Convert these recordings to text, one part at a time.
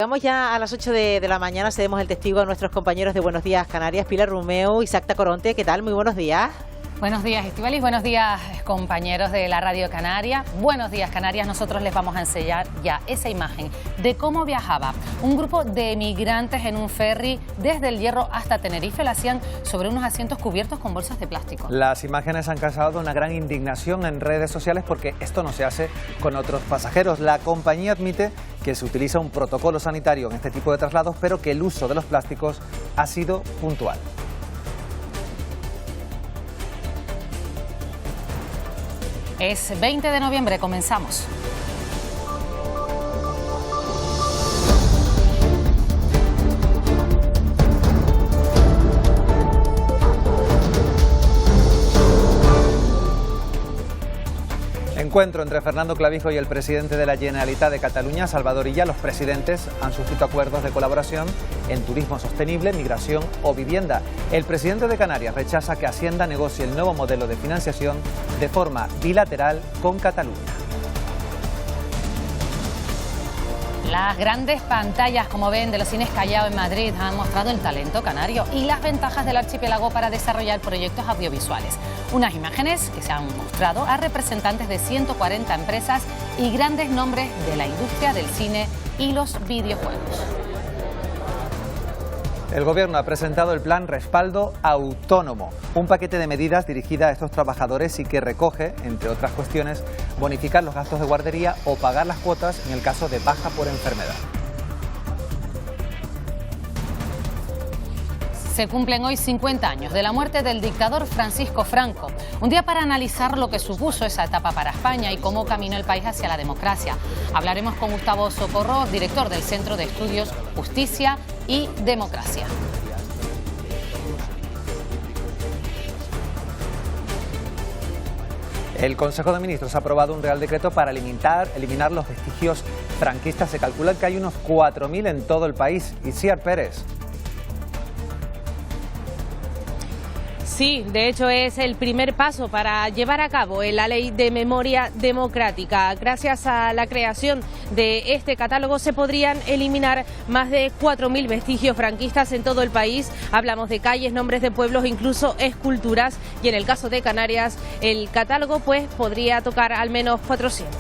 Llegamos ya a las 8 de la mañana, cedemos el testigo a nuestros compañeros de Buenos Días Canarias, Pilar Romeu y Sacta Coronte. ¿Qué tal? Muy buenos días. Buenos días, Estíbaliz. Buenos días, compañeros de la Radio Canaria. Buenos días, Canarias. Nosotros les vamos a enseñar ya esa imagen de cómo viajaba un grupo de emigrantes en un ferry desde El Hierro hasta Tenerife. Lo hacían sobre unos asientos cubiertos con bolsas de plástico. Las imágenes han causado una gran indignación en redes sociales porque esto no se hace con otros pasajeros. La compañía admite que se utiliza un protocolo sanitario en este tipo de traslados, pero que el uso de los plásticos ha sido puntual. Es 20 de noviembre, comenzamos. Encuentro entre Fernando Clavijo y el presidente de la Generalitat de Cataluña, Salvador Illa. Los presidentes han suscrito acuerdos de colaboración en turismo sostenible, migración o vivienda. El presidente de Canarias rechaza que Hacienda negocie el nuevo modelo de financiación de forma bilateral con Cataluña. Las grandes pantallas, como ven, de los cines Callao en Madrid han mostrado el talento canario y las ventajas del archipiélago para desarrollar proyectos audiovisuales. Unas imágenes que se han mostrado a representantes de 140 empresas y grandes nombres de la industria del cine y los videojuegos. El Gobierno ha presentado el plan Respaldo Autónomo, un paquete de medidas dirigida a estos trabajadores y que recoge, entre otras cuestiones, bonificar los gastos de guardería o pagar las cuotas en el caso de baja por enfermedad. Se cumplen hoy 50 años de la muerte del dictador Francisco Franco. Un día para analizar lo que supuso esa etapa para España y cómo caminó el país hacia la democracia. Hablaremos con Gustavo Socorro, director del Centro de Estudios Justicia y Democracia. El Consejo de Ministros ha aprobado un Real Decreto para eliminar los vestigios franquistas. Se calcula que hay unos 4.000 en todo el país. Itziar Pérez. Sí, de hecho es el primer paso para llevar a cabo la Ley de Memoria Democrática. Gracias a la creación de este catálogo se podrían eliminar más de 4.000 vestigios franquistas en todo el país. Hablamos de calles, nombres de pueblos, incluso esculturas. Y en el caso de Canarias, el catálogo pues podría tocar al menos 400.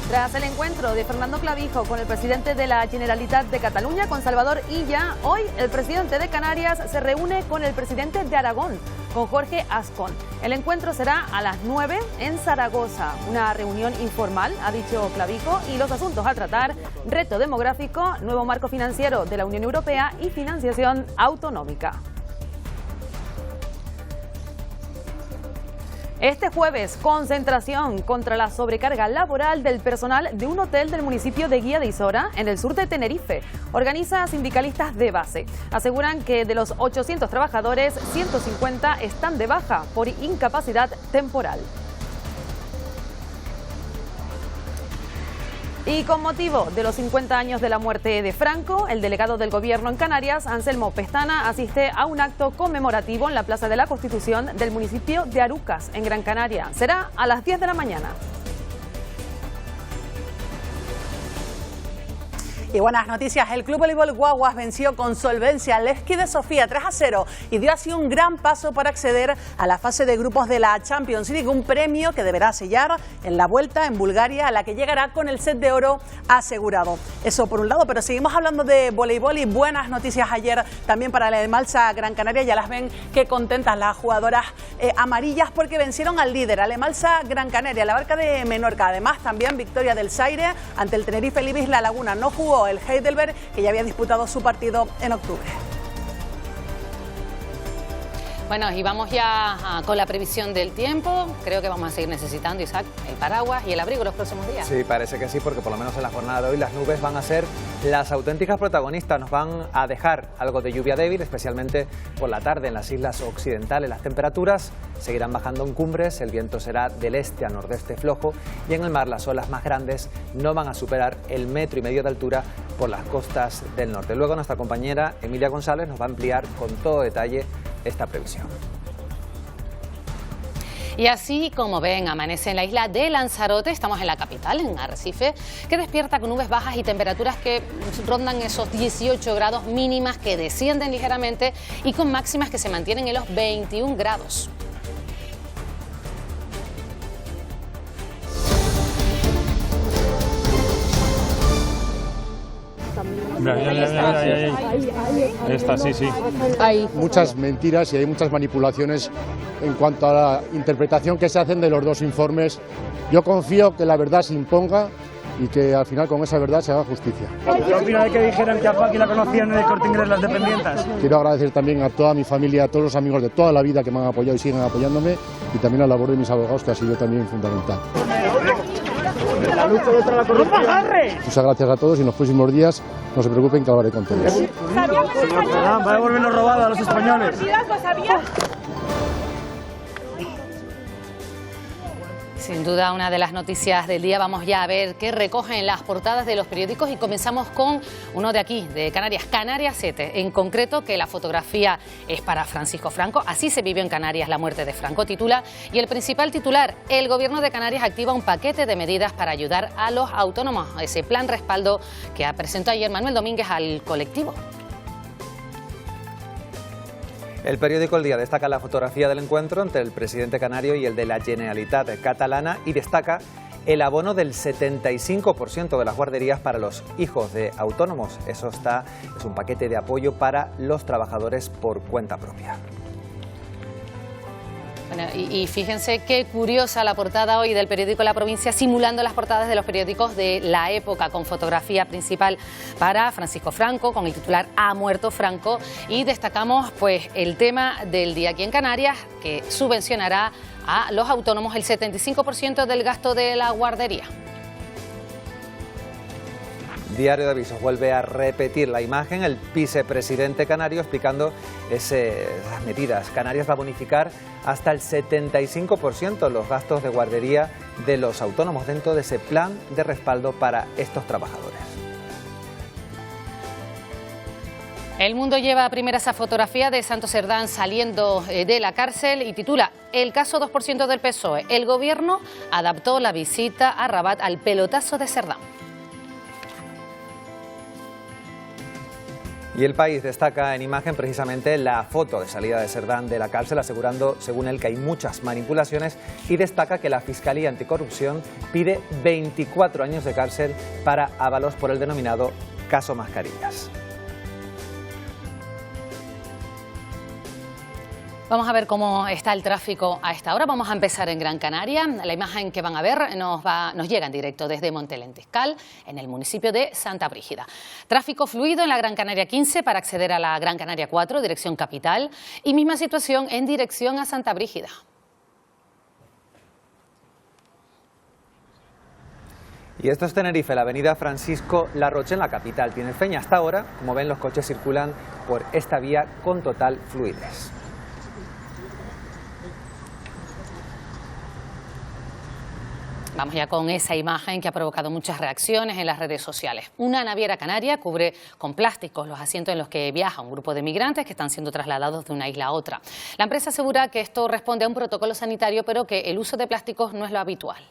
Tras el encuentro de Fernando Clavijo con el presidente de la Generalitat de Cataluña, con Salvador Illa, hoy el presidente de Canarias se reúne con el presidente de Aragón, con Jorge Ascón. El encuentro será a las 9 en Zaragoza. Una reunión informal, ha dicho Clavijo, y los asuntos a tratar: reto demográfico, nuevo marco financiero de la Unión Europea y financiación autonómica. Este jueves, concentración contra la sobrecarga laboral del personal de un hotel del municipio de Guía de Isora, en el sur de Tenerife. Organiza sindicalistas de base. Aseguran que de los 800 trabajadores, 150 están de baja por incapacidad temporal. Y con motivo de los 50 años de la muerte de Franco, el delegado del Gobierno en Canarias, Anselmo Pestana, asiste a un acto conmemorativo en la Plaza de la Constitución del municipio de Arucas, en Gran Canaria. Será a las 10 de la mañana. Y buenas noticias, el Club Voleibol Guaguas venció con solvencia al Levski de Sofía 3-0 y dio así un gran paso para acceder a la fase de grupos de la Champions League, un premio que deberá sellar en la vuelta en Bulgaria, a la que llegará con el set de oro asegurado. Eso por un lado, pero seguimos hablando de voleibol y buenas noticias ayer también para la Alemalsa Gran Canaria. Ya las ven qué contentas las jugadoras amarillas porque vencieron al líder, Alemalsa Gran Canaria, la Barca de Menorca. Además también victoria del Zaire ante el Tenerife Libis La Laguna. No jugó el Heidelberg, que ya había disputado su partido en octubre. Bueno, y vamos ya con la previsión del tiempo. Creo que vamos a seguir necesitando, Isaac, el paraguas y el abrigo los próximos días. Sí, parece que sí, porque por lo menos en la jornada de hoy las nubes van a ser las auténticas protagonistas. Nos van a dejar algo de lluvia débil, especialmente por la tarde en las islas occidentales. Las temperaturas seguirán bajando en cumbres, el viento será del este a nordeste flojo y en el mar las olas más grandes no van a superar el 1,5 metros de altura por las costas del norte. Luego nuestra compañera Emilia González nos va a ampliar con todo detalle esta previsión. Y así como ven, amanece en la isla de Lanzarote, estamos en la capital, en Arrecife, que despierta con nubes bajas y temperaturas que rondan esos 18 grados, mínimas que descienden ligeramente y con máximas que se mantienen en los 21 grados. Esta, sí. Hay muchas mentiras y hay muchas manipulaciones en cuanto a la interpretación que se hacen de los dos informes. Yo confío que la verdad se imponga y que al final con esa verdad se haga justicia. ¿Qué opina de que dijeran que a Paqui la conocían en el Corte Inglés las dependientes? Quiero agradecer también a toda mi familia, a todos los amigos de toda la vida que me han apoyado y siguen apoyándome, y también a la labor de mis abogados, que ha sido también fundamental. La lucha contra la corrupción. Muchas gracias a todos y en los próximos días no se preocupen que hablaré con todos. Va a devolverlo robado a los españoles. Sin duda, una de las noticias del día. Vamos ya a ver qué recogen las portadas de los periódicos y comenzamos con uno de aquí, de Canarias, Canarias 7. En concreto, que la fotografía es para Francisco Franco. Así se vivió en Canarias la muerte de Franco, titula. Y el principal titular, el Gobierno de Canarias activa un paquete de medidas para ayudar a los autónomos. Ese plan respaldo que presentó ayer Manuel Domínguez al colectivo. El periódico El Día destaca la fotografía del encuentro entre el presidente canario y el de la Generalitat catalana y destaca el abono del 75% de las guarderías para los hijos de autónomos. Es un paquete de apoyo para los trabajadores por cuenta propia. Bueno, y fíjense qué curiosa la portada hoy del periódico La Provincia, simulando las portadas de los periódicos de la época, con fotografía principal para Francisco Franco, con el titular "Ha muerto Franco", y destacamos pues el tema del día aquí en Canarias, que subvencionará a los autónomos el 75% del gasto de la guardería. Diario de Avisos vuelve a repetir la imagen, el vicepresidente canario explicando esas medidas. Canarias va a bonificar hasta el 75% los gastos de guardería de los autónomos dentro de ese plan de respaldo para estos trabajadores. El Mundo lleva a primera esa fotografía de Santos Cerdán saliendo de la cárcel y titula: El caso 2% del PSOE. El gobierno adaptó la visita a Rabat al pelotazo de Cerdán. Y El País destaca en imagen precisamente la foto de salida de Cerdán de la cárcel, asegurando, según él, que hay muchas manipulaciones, y destaca que la Fiscalía Anticorrupción pide 24 años de cárcel para Ábalos por el denominado caso Mascarillas. Vamos a ver cómo está el tráfico a esta hora. Vamos a empezar en Gran Canaria. La imagen que van a ver nos llega en directo desde Montelentiscal, en el municipio de Santa Brígida. Tráfico fluido en la Gran Canaria 15 para acceder a la Gran Canaria 4, dirección capital, y misma situación en dirección a Santa Brígida. Y esto es Tenerife, la avenida Francisco Larroche en la capital. Tiene feña hasta ahora. Como ven, los coches circulan por esta vía con total fluidez. Vamos ya con esa imagen que ha provocado muchas reacciones en las redes sociales. Una naviera canaria cubre con plásticos los asientos en los que viaja un grupo de migrantes que están siendo trasladados de una isla a otra. La empresa asegura que esto responde a un protocolo sanitario, pero que el uso de plásticos no es lo habitual.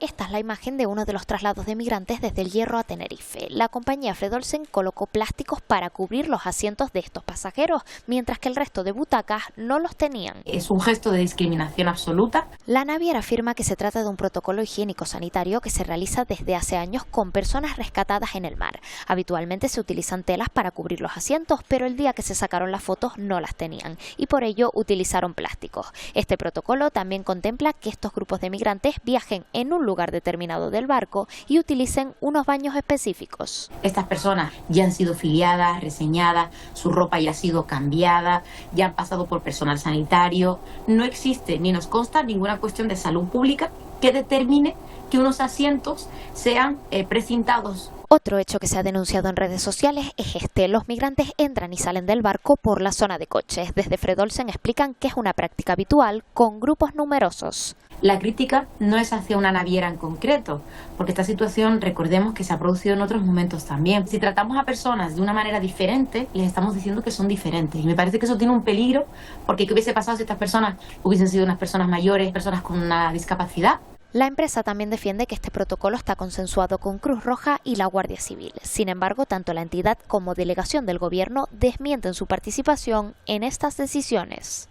Esta es la imagen de uno de los traslados de migrantes desde El Hierro a Tenerife. La compañía Fred Olsen colocó plásticos para cubrir los asientos de estos pasajeros, mientras que el resto de butacas no los tenían. Es un gesto de discriminación absoluta. La naviera afirma que se trata de un protocolo higiénico-sanitario que se realiza desde hace años con personas rescatadas en el mar. Habitualmente se utilizan telas para cubrir los asientos, pero el día que se sacaron las fotos no las tenían y por ello utilizaron plásticos. Este protocolo también contempla que estos grupos de migrantes viajen en un lugar determinado del barco y utilicen unos baños específicos. Estas personas ya han sido filiadas, reseñadas, su ropa ya ha sido cambiada, ya han pasado por personal sanitario. No existe ni nos consta ninguna cuestión de salud pública que determine que unos asientos sean precintados. Otro hecho que se ha denunciado en redes sociales es este. Los migrantes entran y salen del barco por la zona de coches. Desde Fredolsen explican que es una práctica habitual con grupos numerosos. La crítica no es hacia una naviera en concreto, porque esta situación, recordemos que se ha producido en otros momentos también. Si tratamos a personas de una manera diferente, les estamos diciendo que son diferentes. Y me parece que eso tiene un peligro, porque ¿qué hubiese pasado si estas personas hubiesen sido unas personas mayores, personas con una discapacidad? La empresa también defiende que este protocolo está consensuado con Cruz Roja y la Guardia Civil. Sin embargo, tanto la entidad como delegación del gobierno desmienten su participación en estas decisiones.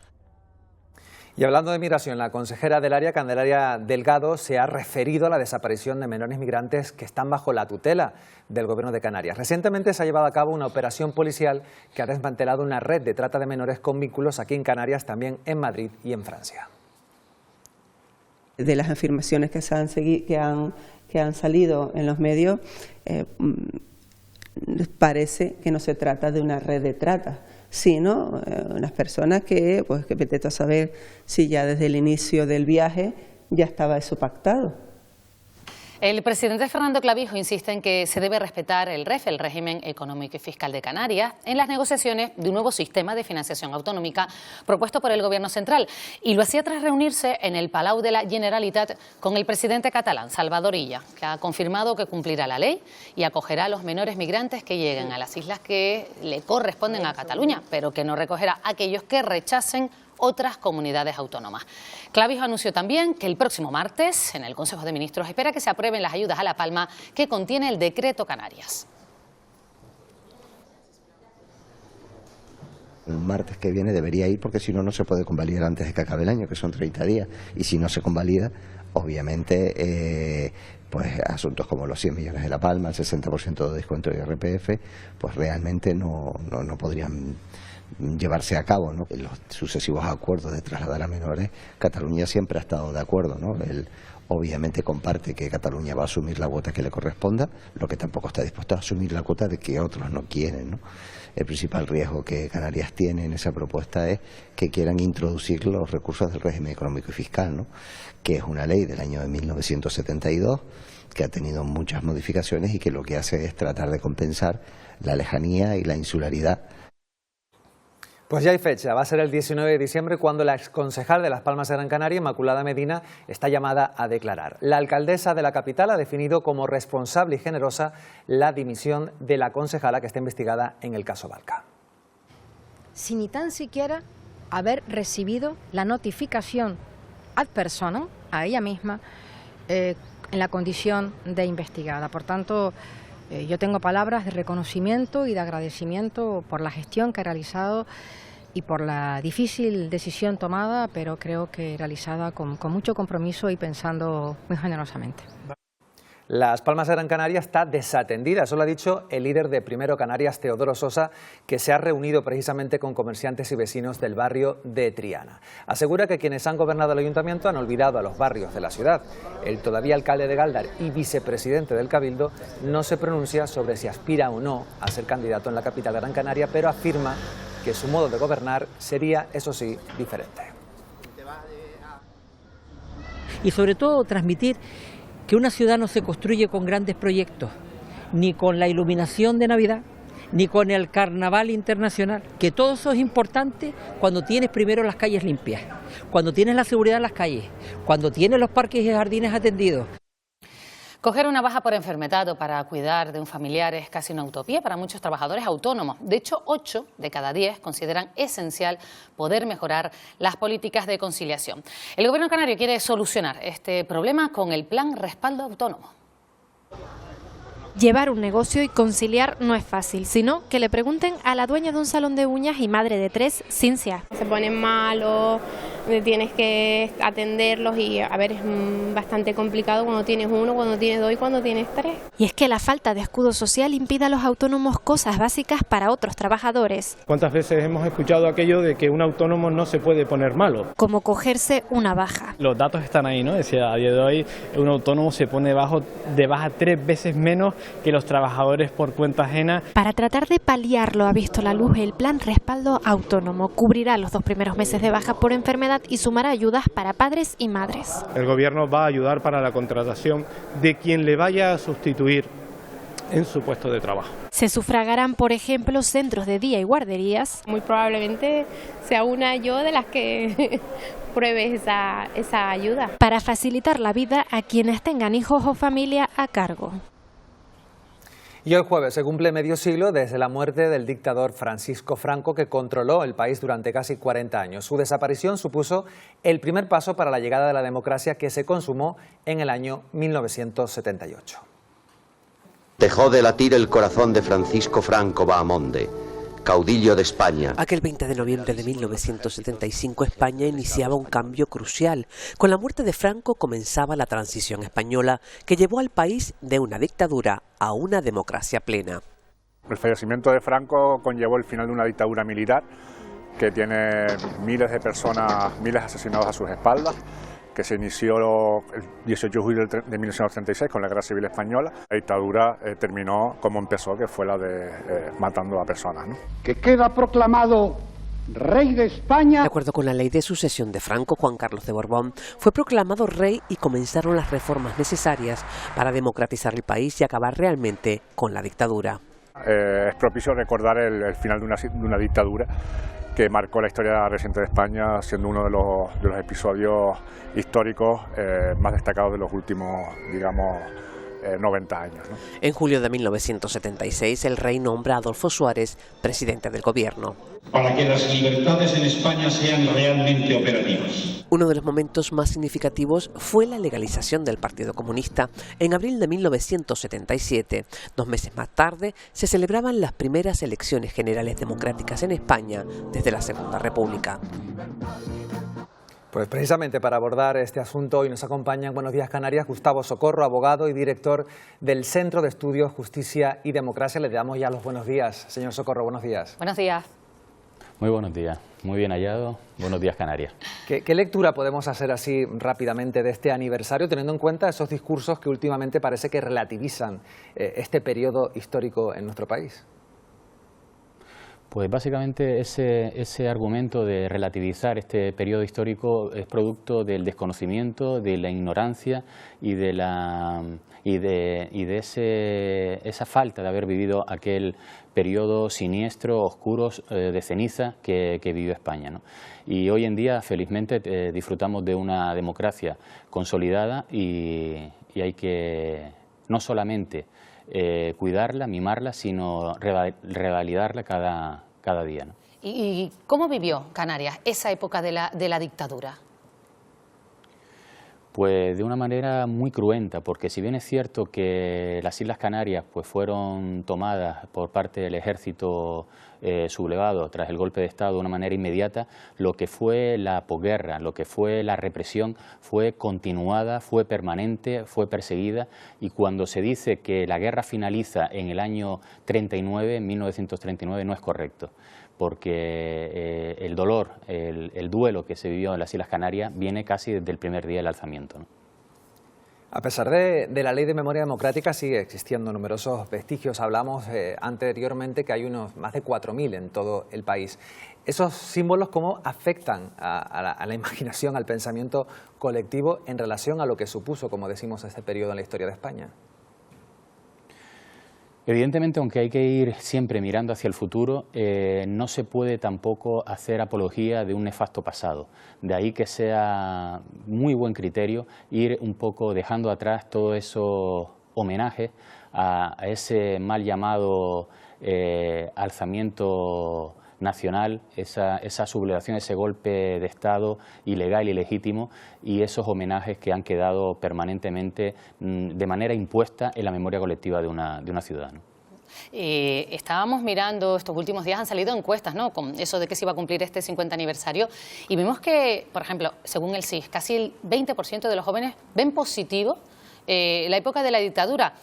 Y hablando de migración, la consejera del área, Candelaria Delgado, se ha referido a la desaparición de menores migrantes que están bajo la tutela del Gobierno de Canarias. Recientemente se ha llevado a cabo una operación policial que ha desmantelado una red de trata de menores con vínculos aquí en Canarias, también en Madrid y en Francia. De las afirmaciones que han salido en los medios, parece que no se trata de una red de trata, sino unas personas que vete a saber si ya desde el inicio del viaje ya estaba eso pactado. El presidente Fernando Clavijo insiste en que se debe respetar el REF, el régimen económico y fiscal de Canarias, en las negociaciones de un nuevo sistema de financiación autonómica propuesto por el Gobierno central. Y lo hacía tras reunirse en el Palau de la Generalitat con el presidente catalán, Salvador Illa, que ha confirmado que cumplirá la ley y acogerá a los menores migrantes que lleguen a las islas que le corresponden a Cataluña, pero que no recogerá a aquellos que rechacen otras comunidades autónomas. Clavijo anunció también que el próximo martes, en el Consejo de Ministros, espera que se aprueben las ayudas a La Palma que contiene el Decreto Canarias. El martes que viene debería ir porque si no, no se puede convalidar antes de que acabe el año, que son 30 días. Y si no se convalida, obviamente, pues asuntos como los 100 millones de La Palma, el 60% de descuento de IRPF, pues realmente no podrían llevarse a cabo, ¿no? En los sucesivos acuerdos de trasladar a menores, Cataluña siempre ha estado de acuerdo, ¿no? Él obviamente comparte que Cataluña va a asumir la cuota que le corresponda, lo que tampoco está dispuesto a asumir la cuota de que otros no quieren, ¿no? El principal riesgo que Canarias tiene en esa propuesta es que quieran introducir los recursos del régimen económico y fiscal, ¿no? Que es una ley del año de 1972 que ha tenido muchas modificaciones y que lo que hace es tratar de compensar la lejanía y la insularidad. Pues ya hay fecha, va a ser el 19 de diciembre cuando la exconcejal de Las Palmas de Gran Canaria, Inmaculada Medina, está llamada a declarar. La alcaldesa de la capital ha definido como responsable y generosa la dimisión de la concejala que está investigada en el caso Valca. Sin ni tan siquiera haber recibido la notificación ad personam, a ella misma, en la condición de investigada. Por tanto, yo tengo palabras de reconocimiento y de agradecimiento por la gestión que ha realizado y por la difícil decisión tomada, pero creo que realizada con mucho compromiso y pensando muy generosamente. Las Palmas de Gran Canaria está desatendida, eso lo ha dicho el líder de Primero Canarias, Teodoro Sosa, que se ha reunido precisamente con comerciantes y vecinos del barrio de Triana. Asegura que quienes han gobernado el ayuntamiento han olvidado a los barrios de la ciudad. El todavía alcalde de Gáldar y vicepresidente del Cabildo no se pronuncia sobre si aspira o no a ser candidato en la capital de Gran Canaria, pero afirma que su modo de gobernar sería, eso sí, diferente. Y sobre todo transmitir que una ciudad no se construye con grandes proyectos, ni con la iluminación de Navidad, ni con el carnaval internacional, que todo eso es importante cuando tienes primero las calles limpias, cuando tienes la seguridad en las calles, cuando tienes los parques y jardines atendidos. Coger una baja por enfermedad o para cuidar de un familiar es casi una utopía para muchos trabajadores autónomos. De hecho, 8 de cada 10 consideran esencial poder mejorar las políticas de conciliación. El Gobierno canario quiere solucionar este problema con el Plan Respaldo Autónomo. Llevar un negocio y conciliar no es fácil, sino que le pregunten a la dueña de un salón de uñas y madre de 3, Cincia. Se ponen malos, tienes que atenderlos y a ver, es bastante complicado cuando tienes 1, cuando tienes 2 y cuando tienes 3. Y es que la falta de escudo social impide a los autónomos cosas básicas para otros trabajadores. ¿Cuántas veces hemos escuchado aquello de que un autónomo no se puede poner malo? Como cogerse una baja. Los datos están ahí, ¿no? Decía, a día de hoy un autónomo se pone de baja 3 veces menos que los trabajadores por cuenta ajena. Para tratar de paliarlo ha visto la luz el Plan Respaldo Autónomo. Cubrirá los 2 primeros meses de baja por enfermedad edad y sumará ayudas para padres y madres. El Gobierno va a ayudar para la contratación de quien le vaya a sustituir en su puesto de trabajo. Se sufragarán, por ejemplo, centros de día y guarderías. Muy probablemente sea una yo de las que pruebe esa ayuda. Para facilitar la vida a quienes tengan hijos o familia a cargo. Y hoy jueves se cumple medio siglo desde la muerte del dictador Francisco Franco, que controló el país durante casi 40 años. Su desaparición supuso el primer paso para la llegada de la democracia, que se consumó en el año 1978. Dejó de latir el corazón de Francisco Franco Bahamonde, caudillo de España. Aquel 20 de noviembre de 1975 España iniciaba un cambio crucial. Con la muerte de Franco comenzaba la transición española que llevó al país de una dictadura a una democracia plena. El fallecimiento de Franco conllevó el final de una dictadura militar que tiene miles de personas, miles de asesinados a sus espaldas, que se inició el 18 de julio de 1936 con la Guerra Civil Española. La dictadura terminó como empezó, que fue la de matando a personas, ¿no? Que queda proclamado rey de España. De acuerdo con la ley de sucesión de Franco, Juan Carlos de Borbón fue proclamado rey y comenzaron las reformas necesarias para democratizar el país y acabar realmente con la dictadura. Es propicio recordar el final de una dictadura que marcó la historia reciente de España, siendo uno de los episodios históricos más destacados de los últimos, digamos, 90 años, ¿no? En julio de 1976, el rey nombra a Adolfo Suárez presidente del gobierno. Para que las libertades en España sean realmente operativas. Uno de los momentos más significativos fue la legalización del Partido Comunista. En abril de 1977, 2 meses más tarde, se celebraban las primeras elecciones generales democráticas en España desde la Segunda República. Pues precisamente para abordar este asunto hoy nos acompaña en Buenos Días Canarias Gustavo Socorro, abogado y director del Centro de Estudios Justicia y Democracia. Le damos ya los buenos días. Señor Socorro, buenos días. Buenos días. Muy buenos días, muy bien hallado. Buenos días, Canarias. ¿Qué lectura podemos hacer así rápidamente de este aniversario, teniendo en cuenta esos discursos que últimamente parece que relativizan este periodo histórico en nuestro país? Pues básicamente ese argumento de relativizar este periodo histórico es producto del desconocimiento, de la ignorancia y de esa falta de haber vivido aquel periodo siniestro, oscuro, de ceniza que vivió España, ¿no? Y hoy en día, felizmente, disfrutamos de una democracia consolidada y hay que no solamente cuidarla, mimarla, sino revalidarla cada día, ¿no? ¿Y cómo vivió Canarias esa época de la dictadura? Pues de una manera muy cruenta, porque si bien es cierto que las Islas Canarias pues fueron tomadas por parte del ejército sublevado tras el golpe de Estado de una manera inmediata, lo que fue la posguerra, lo que fue la represión fue continuada, fue permanente, fue perseguida, y cuando se dice que la guerra finaliza en el año 39, en 1939, no es correcto, porque el dolor, el duelo que se vivió en las Islas Canarias viene casi desde el primer día del alzamiento, ¿no? A pesar de la Ley de Memoria Democrática, sigue existiendo numerosos vestigios. Hablamos anteriormente que hay unos más de 4.000 en todo el país. ¿Esos símbolos cómo afectan a la imaginación, al pensamiento colectivo en relación a lo que supuso, como decimos, este periodo en la historia de España? Evidentemente, aunque hay que ir siempre mirando hacia el futuro, no se puede tampoco hacer apología de un nefasto pasado. De ahí que sea muy buen criterio ir un poco dejando atrás todos esos homenajes a ese mal llamado alzamiento nacional, esa sublevación, ese golpe de Estado ilegal y ilegítimo, y esos homenajes que han quedado permanentemente de manera impuesta en la memoria colectiva de una ciudad, ¿no? Estábamos mirando, estos últimos días han salido encuestas, ¿no?, con eso de que se iba a cumplir este 50 aniversario, y vimos que, por ejemplo, según el CIS, casi el 20% de los jóvenes ven positivo la época de la dictadura.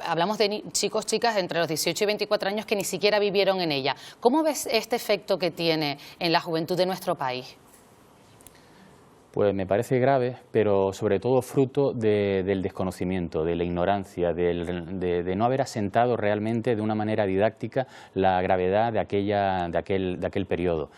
Hablamos de chicos, chicas entre los 18 y 24 años que ni siquiera vivieron en ella. ¿Cómo ves este efecto que tiene en la juventud de nuestro país? Pues me parece grave, pero sobre todo fruto del desconocimiento, de la ignorancia, de no haber asentado realmente de una manera didáctica la gravedad de aquel periodo.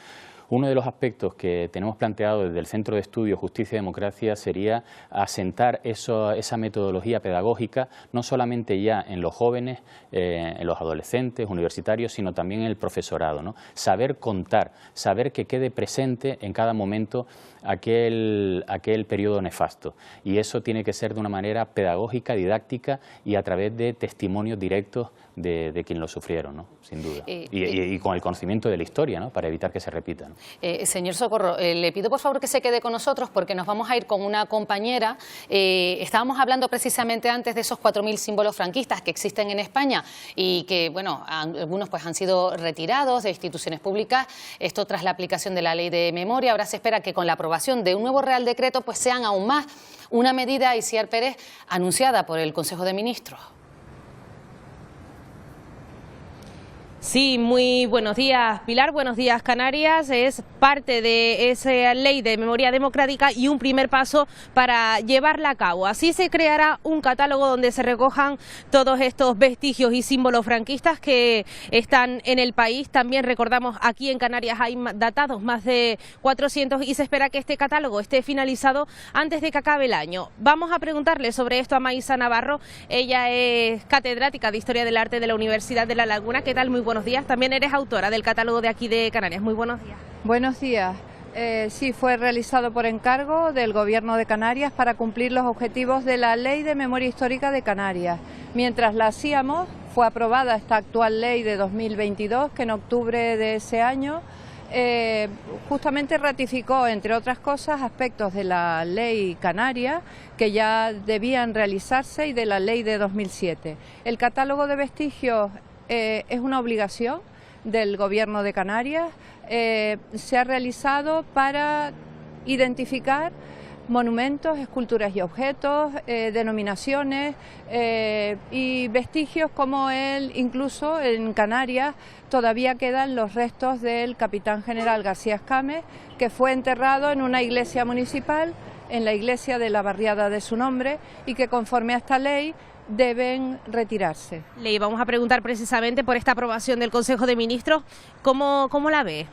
Uno de los aspectos que tenemos planteado desde el Centro de Estudio Justicia y Democracia sería asentar esa metodología pedagógica, no solamente ya en los jóvenes, en los adolescentes, universitarios, sino también en el profesorado, ¿no? Saber contar, saber que quede presente en cada momento aquel periodo nefasto. Y eso tiene que ser de una manera pedagógica, didáctica y a través de testimonios directos de quien lo sufrieron, ¿no? Sin duda. Y con el conocimiento de la historia, ¿no? Para evitar que se repita, ¿no? Señor Socorro, le pido por favor que se quede con nosotros porque nos vamos a ir con una compañera. Estábamos hablando precisamente antes de esos 4.000 símbolos franquistas que existen en España y que, bueno, algunos pues han sido retirados de instituciones públicas. Esto tras la aplicación de la Ley de Memoria. Ahora se espera que con la aprobación de un nuevo Real Decreto pues sean aún más. Una medida, Itziar Pérez, anunciada por el Consejo de Ministros. Sí, muy buenos días, Pilar, buenos días, Canarias. Es parte de esa ley de memoria democrática y un primer paso para llevarla a cabo. Así se creará un catálogo donde se recojan todos estos vestigios y símbolos franquistas que están en el país. También recordamos, aquí en Canarias hay datados más de 400 y se espera que este catálogo esté finalizado antes de que acabe el año. Vamos a preguntarle sobre esto a Maísa Navarro. Ella es catedrática de Historia del Arte de la Universidad de La Laguna. ¿Qué tal? Muy buenos días. También eres autora del catálogo de aquí de Canarias. Muy buenos días. Buenos días. Sí, fue realizado por encargo del Gobierno de Canarias para cumplir los objetivos de la Ley de Memoria Histórica de Canarias. Mientras la hacíamos, fue aprobada esta actual ley de 2022, que en octubre de ese año justamente ratificó, entre otras cosas, aspectos de la ley canaria que ya debían realizarse y de la ley de 2007. El catálogo de vestigios es una obligación del Gobierno de Canarias. Se ha realizado para identificar monumentos, esculturas y objetos, denominaciones y vestigios como incluso en Canarias todavía quedan los restos del capitán general García Escámez, que fue enterrado en una iglesia municipal, en la iglesia de la barriada de su nombre, y que conforme a esta ley deben retirarse. Le íbamos a preguntar precisamente por esta aprobación del Consejo de Ministros. ¿Cómo la ve?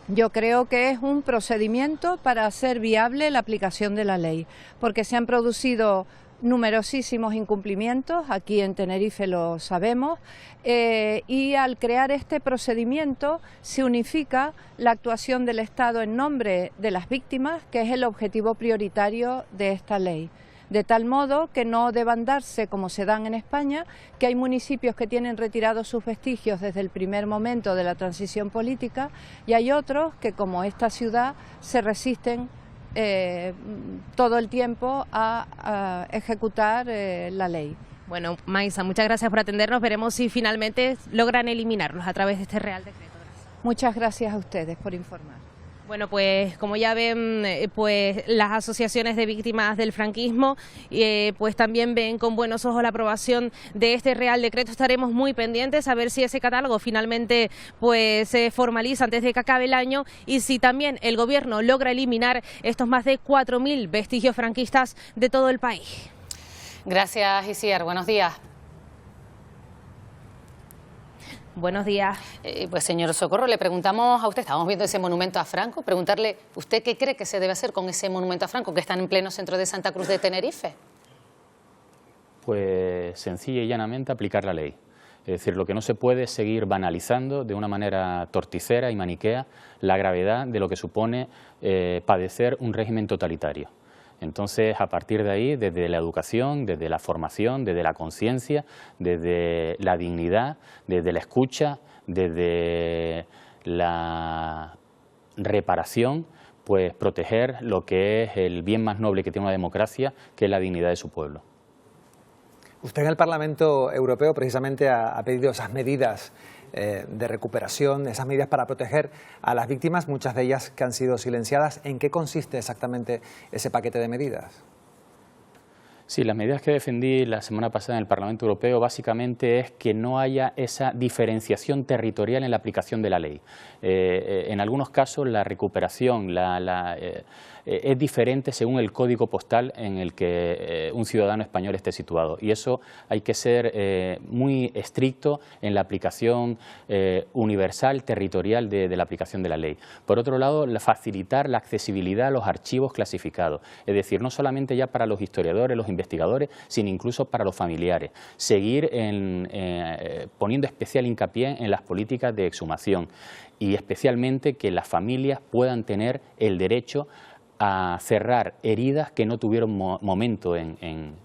Yo creo que es un procedimiento para hacer viable la aplicación de la ley, porque se han producido numerosísimos incumplimientos, aquí en Tenerife lo sabemos, y al crear este procedimiento se unifica la actuación del Estado en nombre de las víctimas, que es el objetivo prioritario de esta ley. De tal modo que no deban darse, como se dan en España, que hay municipios que tienen retirados sus vestigios desde el primer momento de la transición política y hay otros que, como esta ciudad, se resisten todo el tiempo a ejecutar la ley. Bueno, Maísa, muchas gracias por atendernos. Veremos si finalmente logran eliminarlos a través de este Real Decreto. Gracias. Muchas gracias a ustedes por informar. Bueno, pues como ya ven, pues las asociaciones de víctimas del franquismo pues también ven con buenos ojos la aprobación de este Real Decreto. Estaremos muy pendientes a ver si ese catálogo finalmente pues se formaliza antes de que acabe el año y si también el Gobierno logra eliminar estos más de 4.000 vestigios franquistas de todo el país. Gracias, Itziar. Buenos días. Buenos días. Pues señor Socorro, le preguntamos a usted, estábamos viendo ese monumento a Franco, preguntarle, ¿usted qué cree que se debe hacer con ese monumento a Franco que está en pleno centro de Santa Cruz de Tenerife? Pues sencilla y llanamente aplicar la ley. Es decir, lo que no se puede es seguir banalizando de una manera torticera y maniquea la gravedad de lo que supone padecer un régimen totalitario. Entonces, a partir de ahí, desde la educación, desde la formación, desde la conciencia, desde la dignidad, desde la escucha, desde la reparación, pues proteger lo que es el bien más noble que tiene una democracia, que es la dignidad de su pueblo. Usted en el Parlamento Europeo precisamente ha pedido esas medidas de recuperación, esas medidas para proteger a las víctimas, muchas de ellas que han sido silenciadas. ¿En qué consiste exactamente ese paquete de medidas? Sí, las medidas que defendí la semana pasada en el Parlamento Europeo básicamente es que no haya esa diferenciación territorial en la aplicación de la ley. En algunos casos la recuperación, es diferente según el código postal en el que un ciudadano español esté situado. Y eso hay que ser muy estricto en la aplicación universal, territorial de la aplicación de la ley. Por otro lado, facilitar la accesibilidad a los archivos clasificados, es decir, no solamente ya para los historiadores, los investigadores, sino incluso para los familiares. Seguir poniendo especial hincapié en las políticas de exhumación y especialmente que las familias puedan tener el derecho a cerrar heridas que no tuvieron momento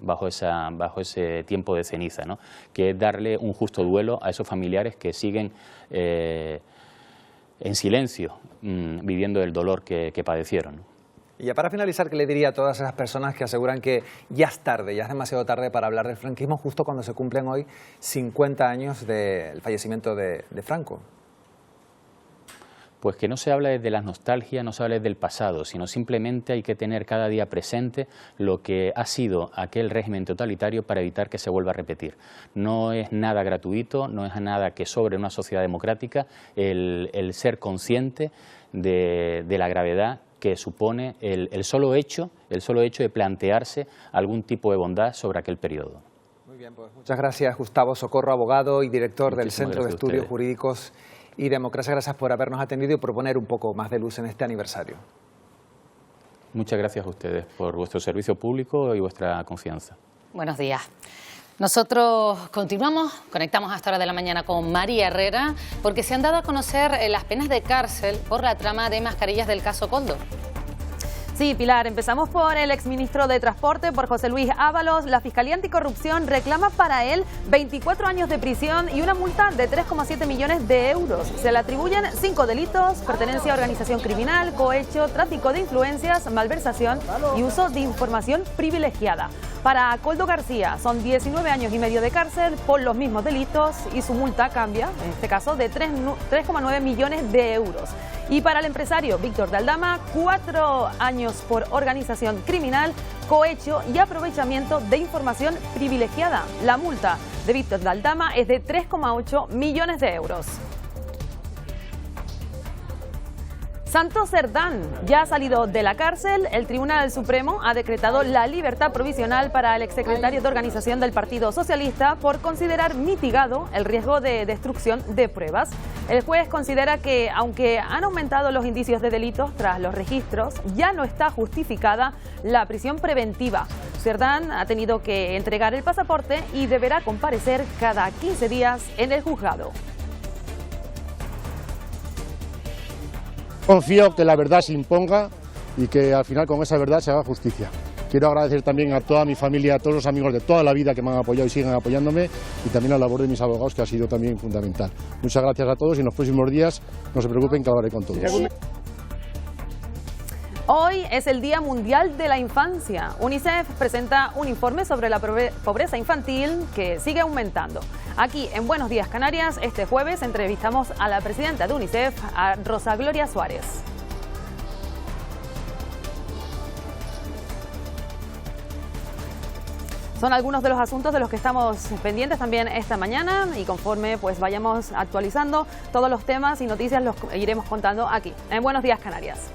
bajo ese tiempo de ceniza, ¿no? Que es darle un justo duelo a esos familiares que siguen en silencio, viviendo el dolor que padecieron. Y ya para finalizar, ¿qué le diría a todas esas personas que aseguran que ya es tarde, ya es demasiado tarde para hablar del franquismo, justo cuando se cumplen hoy 50 años del fallecimiento de Franco? Pues que no se habla desde la nostalgia, no se habla desde el pasado, sino simplemente hay que tener cada día presente lo que ha sido aquel régimen totalitario para evitar que se vuelva a repetir. No es nada gratuito, no es nada que sobre una sociedad democrática el ser consciente de la gravedad que supone el solo hecho de plantearse algún tipo de bondad sobre aquel periodo. Muy bien, pues muchas gracias, Gustavo Socorro, abogado y director del Centro de Estudios Jurídicos y Democracia. Gracias por habernos atendido y por poner un poco más de luz en este aniversario. Muchas gracias a ustedes por vuestro servicio público y vuestra confianza. Buenos días. Nosotros conectamos a esta hora de la mañana con María Herrera, porque se han dado a conocer las penas de cárcel por la trama de mascarillas del caso Koldo. Sí, Pilar, empezamos por el exministro de Transporte, por José Luis Ábalos. La Fiscalía Anticorrupción reclama para él 24 años de prisión y una multa de 3,7 millones de euros. Se le atribuyen 5 delitos: pertenencia a organización criminal, cohecho, tráfico de influencias, malversación y uso de información privilegiada. Para Koldo García son 19 años y medio de cárcel por los mismos delitos y su multa cambia, en este caso, de 3,9 millones de euros. Y para el empresario Víctor de Aldama, 4 años por organización criminal, cohecho y aprovechamiento de información privilegiada. La multa de Víctor de Aldama es de 3,8 millones de euros. Santos Cerdán ya ha salido de la cárcel. El Tribunal Supremo ha decretado la libertad provisional para el exsecretario de Organización del Partido Socialista por considerar mitigado el riesgo de destrucción de pruebas. El juez considera que, aunque han aumentado los indicios de delitos tras los registros, ya no está justificada la prisión preventiva. Cerdán ha tenido que entregar el pasaporte y deberá comparecer cada 15 días en el juzgado. Confío que la verdad se imponga y que al final con esa verdad se haga justicia. Quiero agradecer también a toda mi familia, a todos los amigos de toda la vida que me han apoyado y siguen apoyándome, y también a la labor de mis abogados, que ha sido también fundamental. Muchas gracias a todos y en los próximos días no se preocupen que hablaré con todos. Hoy es el Día Mundial de la Infancia. UNICEF presenta un informe sobre la pobreza infantil que sigue aumentando. Aquí en Buenos Días Canarias, este jueves entrevistamos a la presidenta de UNICEF, a Rosa Gloria Suárez. Son algunos de los asuntos de los que estamos pendientes también esta mañana, y conforme pues vayamos actualizando todos los temas y noticias los iremos contando aquí en Buenos Días Canarias.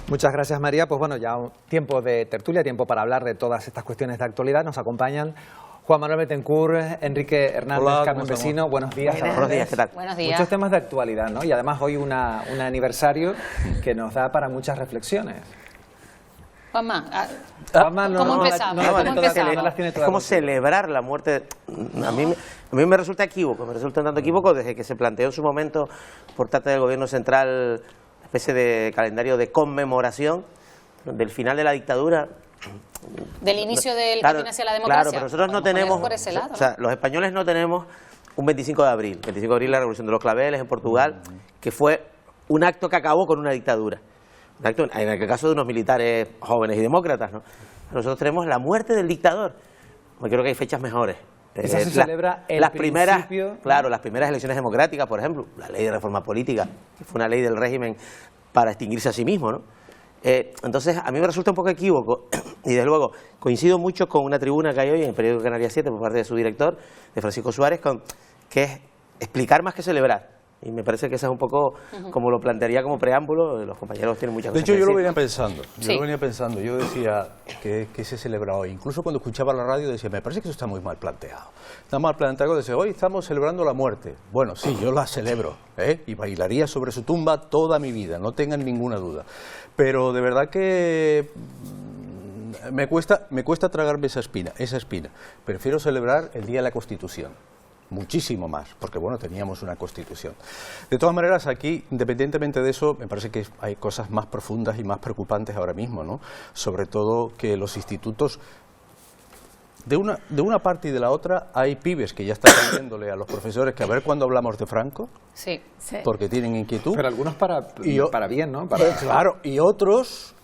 Muchas gracias, María. Pues bueno, ya tiempo de tertulia, tiempo para hablar de todas estas cuestiones de actualidad. Nos acompañan Juan Manuel Betancourt, Enrique Hernández, Hola, Carmen Vecino. Buenos días. Buenos días, ¿qué tal? Buenos días. Muchos temas de actualidad, ¿no? Y además hoy un aniversario que nos da para muchas reflexiones. Juanma, ¿cómo empezamos? Es como celebrar la muerte. A mí me resulta equívoco, me resulta un tanto equívoco desde que se planteó en su momento por parte del Gobierno Central una especie de calendario de conmemoración del final de la dictadura. Del inicio del camino hacia la democracia. Claro, pero nosotros no tenemos, por ese lado, o sea, los españoles no tenemos un 25 de abril. 25 de abril, la Revolución de los Claveles en Portugal, que fue un acto que acabó con una dictadura. En el caso de unos militares jóvenes y demócratas, ¿no? Nosotros tenemos la muerte del dictador. Yo creo que hay fechas mejores. Esa se celebra las primeras elecciones democráticas, por ejemplo, la ley de reforma política, que fue una ley del régimen para extinguirse a sí mismo, ¿no? Entonces, a mí me resulta un poco equívoco, y desde luego coincido mucho con una tribuna que hay hoy en el periódico Canarias 7 por parte de su director, de Francisco Suárez, que es explicar más que celebrar. Y me parece que esa es un poco como lo plantearía como preámbulo, los compañeros tienen muchas cosas que De hecho, yo decir. lo venía pensando, yo decía que se celebra hoy. Incluso cuando escuchaba la radio decía, me parece que eso está muy mal planteado. Está mal planteado, decía, hoy estamos celebrando la muerte. Bueno, sí, yo la celebro, y bailaría sobre su tumba toda mi vida, no tengan ninguna duda. Pero de verdad que me cuesta tragarme esa espina. Prefiero celebrar el Día de la Constitución. Muchísimo más, porque bueno, teníamos una Constitución. De todas maneras, aquí, independientemente de eso, me parece que hay cosas más profundas y más preocupantes ahora mismo, ¿no? Sobre todo que los institutos, de una parte y de la otra, hay pibes que ya están diciéndole a los profesores que a ver cuándo hablamos de Franco, sí. Porque tienen inquietud. Pero algunos para bien, ¿no? Claro, y otros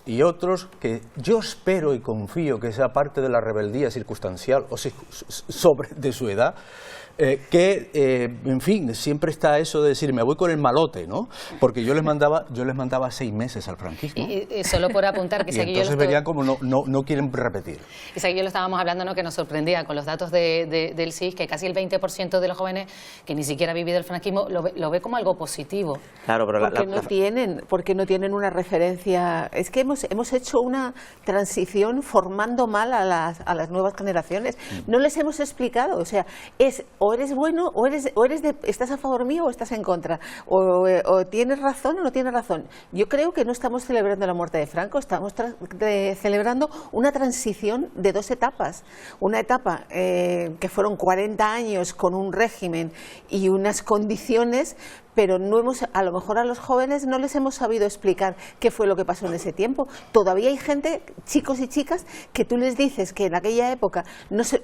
que yo espero y confío que sea parte de la rebeldía circunstancial o de su edad, en fin, siempre está eso de decir, me voy con el malote, ¿no? Porque yo les mandaba 6 meses al franquismo. Y solo por apuntar que y entonces verían como no quieren repetir. Y si aquí lo estábamos hablando, ¿no? Que nos sorprendía con los datos del CIS, que casi el 20% de los jóvenes que ni siquiera ha vivido el franquismo lo ve como algo positivo. Claro, pero porque no tienen una referencia. Es que hemos hecho una transición formando mal a las nuevas generaciones. No les hemos explicado, o sea, o eres bueno o estás a favor mío o estás en contra, o tienes razón o no tienes razón. Yo creo que no estamos celebrando la muerte de Franco, estamos celebrando una transición de 2 etapas. Una etapa que fueron 40 años con un régimen y unas condiciones, pero a lo mejor a los jóvenes no les hemos sabido explicar qué fue lo que pasó en ese tiempo. Todavía hay gente, chicos y chicas, que tú les dices que en aquella época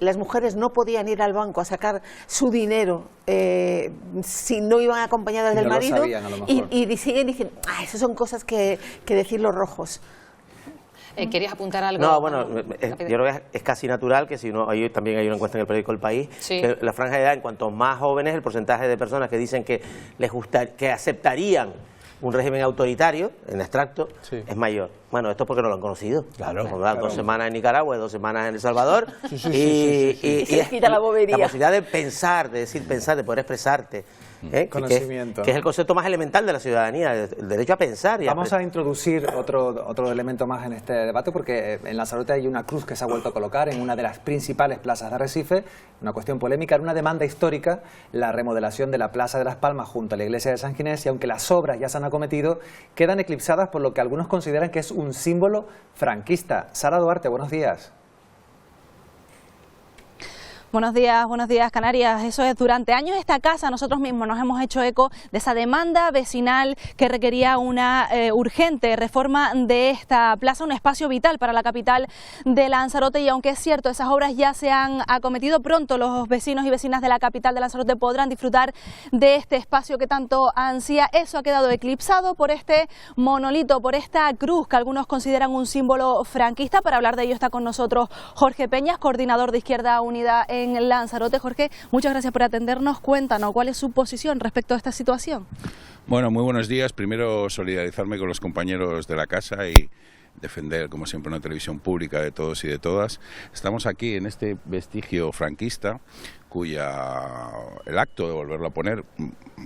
las mujeres no podían ir al banco a sacar su dinero si no iban acompañadas del marido, sabían, a lo mejor. y siguen diciendo, esas son cosas que decir los rojos. ¿Querías apuntar algo? No, bueno, yo creo que es casi natural que también hay una encuesta en el periódico El País, que la franja de edad, en cuanto más jóvenes, el porcentaje de personas que dicen que que aceptarían un régimen autoritario, en abstracto, es mayor. Bueno, esto es porque no lo han conocido. Claro. 2 semanas en Nicaragua, 2 semanas en El Salvador, y la posibilidad de pensar, de decir pensar, de poder expresarte. Conocimiento. Que es el concepto más elemental de la ciudadanía, el derecho a pensar. Vamos a introducir otro elemento más en este debate, porque en Lanzarote hay una cruz que se ha vuelto a colocar en una de las principales plazas de Arrecife, una cuestión polémica, una demanda histórica, la remodelación de la Plaza de las Palmas junto a la iglesia de San Ginés, y aunque las obras ya se han acometido, quedan eclipsadas por lo que algunos consideran que es un símbolo franquista. Sara Duarte, buenos días. Buenos días Canarias. Eso es, durante años esta casa nosotros mismos nos hemos hecho eco de esa demanda vecinal que requería una urgente reforma de esta plaza, un espacio vital para la capital de Lanzarote, y aunque es cierto, esas obras ya se han acometido, pronto los vecinos y vecinas de la capital de Lanzarote podrán disfrutar de este espacio que tanto ansía. Eso ha quedado eclipsado por este monolito, por esta cruz que algunos consideran un símbolo franquista. Para hablar de ello está con nosotros Jorge Peñas, coordinador de Izquierda Unida en Lanzarote. Jorge, muchas gracias por atendernos. Cuéntanos, ¿cuál es su posición respecto a esta situación? Bueno, muy buenos días. Primero, solidarizarme con los compañeros de la casa y defender, como siempre, una televisión pública de todos y de todas. Estamos aquí en este vestigio franquista, el acto de volverlo a poner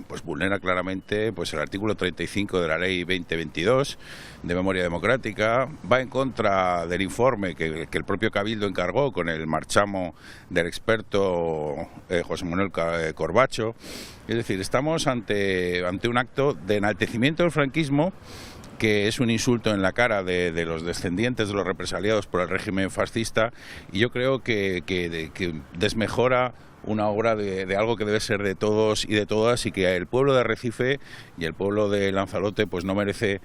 pues vulnera claramente el artículo 35 de la ley 2022 de memoria democrática, va en contra del informe que el propio Cabildo encargó con el marchamo del experto José Manuel Corbacho. Es decir, estamos ante un acto de enaltecimiento del franquismo, que es un insulto en la cara de los descendientes de los represaliados por el régimen fascista, y yo creo que desmejora una obra de algo que debe ser de todos y de todas, y que el pueblo de Arrecife y el pueblo de Lanzarote pues no merece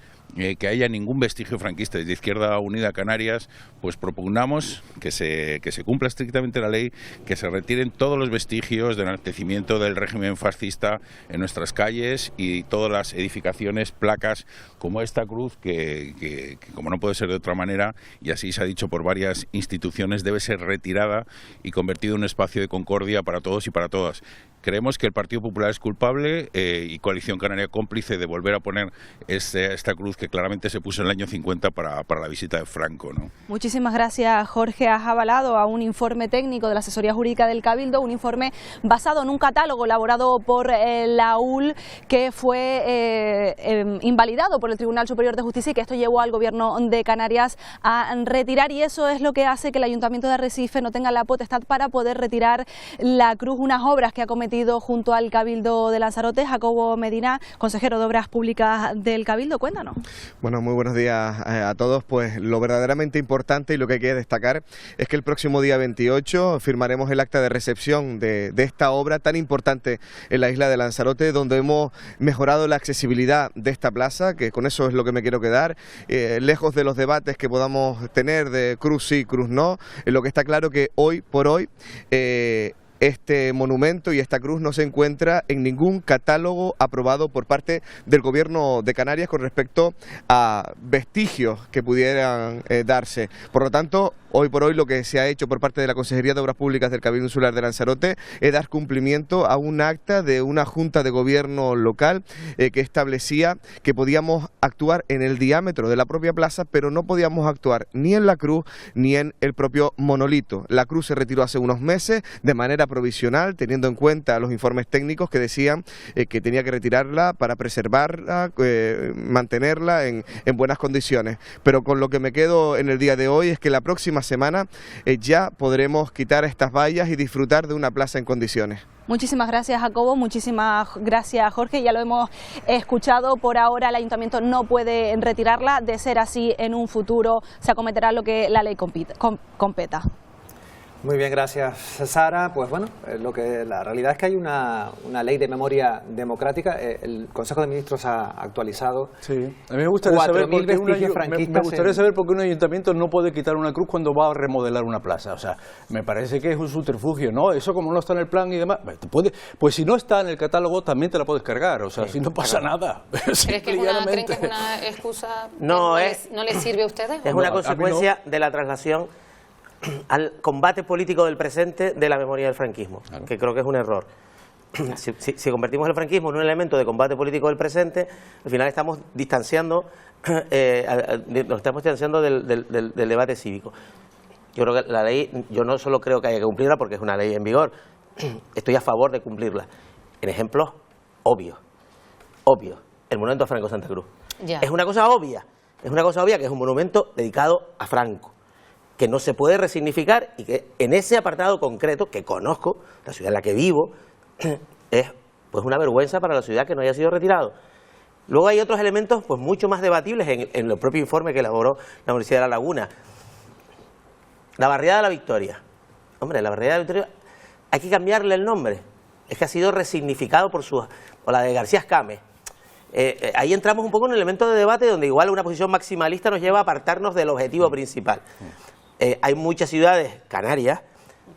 que haya ningún vestigio franquista. Desde Izquierda Unida Canarias pues propugnamos que se cumpla estrictamente la ley, que se retiren todos los vestigios de enaltecimiento del régimen fascista en nuestras calles, y todas las edificaciones, placas como esta cruz que como no puede ser de otra manera, y así se ha dicho por varias instituciones, debe ser retirada y convertida en un espacio de concordia para todos y para todas. Creemos que el Partido Popular es culpable y Coalición Canaria cómplice de volver a poner esta cruz que claramente se puso en el año 50 para la visita de Franco, ¿no? Muchísimas gracias, Jorge. Has avalado a un informe técnico de la Asesoría Jurídica del Cabildo, un informe basado en un catálogo elaborado por la UL que fue invalidado por el Tribunal Superior de Justicia y que esto llevó al Gobierno de Canarias a retirar, y eso es lo que hace que el Ayuntamiento de Arrecife no tenga la potestad para poder retirar la cruz, unas obras que ha cometido junto al Cabildo de Lanzarote. Jacobo Medina, consejero de Obras Públicas del Cabildo, cuéntanos. Bueno, muy buenos días a todos. Pues lo verdaderamente importante y lo que hay que destacar es que el próximo día 28 firmaremos el acta de recepción de esta obra tan importante en la isla de Lanzarote, donde hemos mejorado la accesibilidad de esta plaza, que con eso es lo que me quiero quedar, lejos de los debates que podamos tener de cruz sí, cruz no. Lo que está claro que hoy por hoy este monumento y esta cruz no se encuentra en ningún catálogo aprobado por parte del Gobierno de Canarias con respecto a vestigios que pudieran darse. Por lo tanto, hoy por hoy lo que se ha hecho por parte de la Consejería de Obras Públicas del Cabildo Insular de Lanzarote es dar cumplimiento a un acta de una Junta de Gobierno local que establecía que podíamos actuar en el diámetro de la propia plaza, pero no podíamos actuar ni en la cruz ni en el propio monolito. La cruz se retiró hace unos meses de manera provisional, teniendo en cuenta los informes técnicos que decían que tenía que retirarla para preservarla, mantenerla en buenas condiciones. Pero con lo que me quedo en el día de hoy es que la próxima semana ya podremos quitar estas vallas y disfrutar de una plaza en condiciones. Muchísimas gracias, Jacobo, muchísimas gracias, Jorge. Ya lo hemos escuchado, por ahora el Ayuntamiento no puede retirarla. De ser así, en un futuro se acometerá lo que la ley competa. Muy bien, gracias, Sara. Pues bueno, la realidad es que hay una ley de memoria democrática. El Consejo de Ministros ha actualizado. Sí. A mí me gustaría saber por qué un ayuntamiento no puede quitar una cruz cuando va a remodelar una plaza. O sea, me parece que es un subterfugio, ¿no? Eso como no está en el plan y demás. Pues si no está en el catálogo también te la puedes cargar. O sea, si no pasa nada. ¿Creen que es una excusa? ¿No les sirve a ustedes? Es una consecuencia de la traslación al combate político del presente de la memoria del franquismo, claro, que creo que es un error. Si convertimos el franquismo en un elemento de combate político del presente, al final estamos distanciando, nos estamos distanciando del debate cívico. Yo creo que la ley, yo no solo creo que haya que cumplirla porque es una ley en vigor, estoy a favor de cumplirla. En ejemplos obvios, el monumento a Franco Santa Cruz. Es una cosa obvia que es un monumento dedicado a Franco, que no se puede resignificar y que en ese apartado concreto, que conozco, la ciudad en la que vivo, es pues una vergüenza para la ciudad que no haya sido retirado. Luego hay otros elementos pues mucho más debatibles en el propio informe que elaboró la Universidad de La Laguna. La barriada de la Victoria. Hombre, la barriada de la Victoria hay que cambiarle el nombre. Es que ha sido resignificado por la de García Escame. Ahí entramos un poco en un elemento de debate donde igual una posición maximalista nos lleva a apartarnos del objetivo principal. Hay muchas ciudades canarias,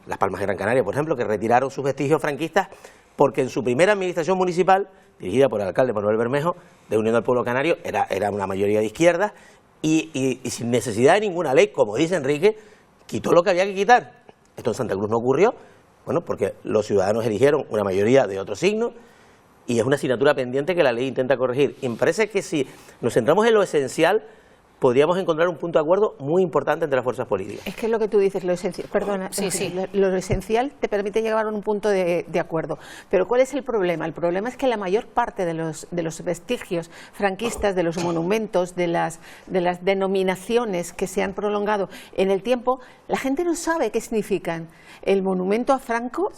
Las Palmas de Gran Canaria, por ejemplo, que retiraron sus vestigios franquistas porque en su primera administración municipal, dirigida por el alcalde Manuel Bermejo, de Unión del Pueblo Canario, era una mayoría de izquierdas y sin necesidad de ninguna ley, como dice Enrique, quitó lo que había que quitar. Esto en Santa Cruz no ocurrió, bueno, porque los ciudadanos eligieron una mayoría de otro signo y es una asignatura pendiente que la ley intenta corregir. Y me parece que si nos centramos en lo esencial, podríamos encontrar un punto de acuerdo muy importante entre las fuerzas políticas. Es que es lo que tú dices, lo esencial, perdona, lo esencial te permite llegar a un punto de acuerdo. Pero ¿cuál es el problema? El problema es que la mayor parte de los vestigios franquistas, de los monumentos, de las denominaciones que se han prolongado en el tiempo, la gente no sabe qué significan. El monumento a Franco,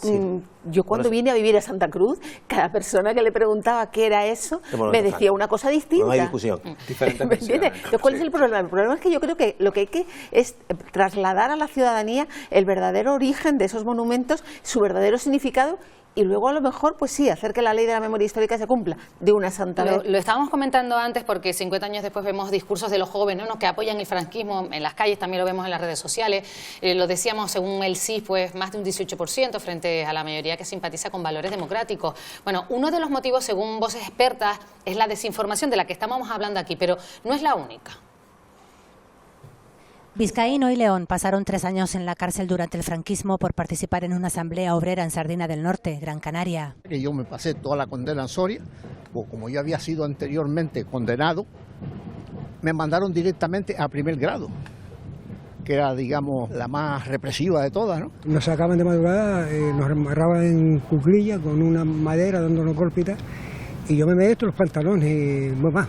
yo cuando vine a vivir a Santa Cruz, cada persona que le preguntaba qué era eso, me decía una cosa distinta. No hay discusión. ¿Me entiendes? Entonces, ¿cuál es el problema? El problema es que yo creo que lo que hay que es trasladar a la ciudadanía el verdadero origen de esos monumentos, su verdadero significado, y luego a lo mejor, pues sí, hacer que la ley de la memoria histórica se cumpla de una santa vez. Lo estábamos comentando antes porque 50 años después vemos discursos de los jóvenes, ¿no?, que apoyan el franquismo en las calles, también lo vemos en las redes sociales. Lo decíamos, según el CIS, pues más de un 18% frente a la mayoría que simpatiza con valores democráticos. Bueno, uno de los motivos, según voces expertas, es la desinformación de la que estábamos hablando aquí, pero no es la única. Vizcaíno y León pasaron 3 años en la cárcel durante el franquismo por participar en una asamblea obrera en Sardina del Norte, Gran Canaria. Yo me pasé toda la condena en Soria, como yo había sido anteriormente condenado me mandaron directamente a primer grado, que era, digamos, la más represiva de todas, ¿no? Nos sacaban de madrugada, nos amarraban en cuclillas con una madera dándonos golpes y tal, y yo me metí los pantalones y mamá,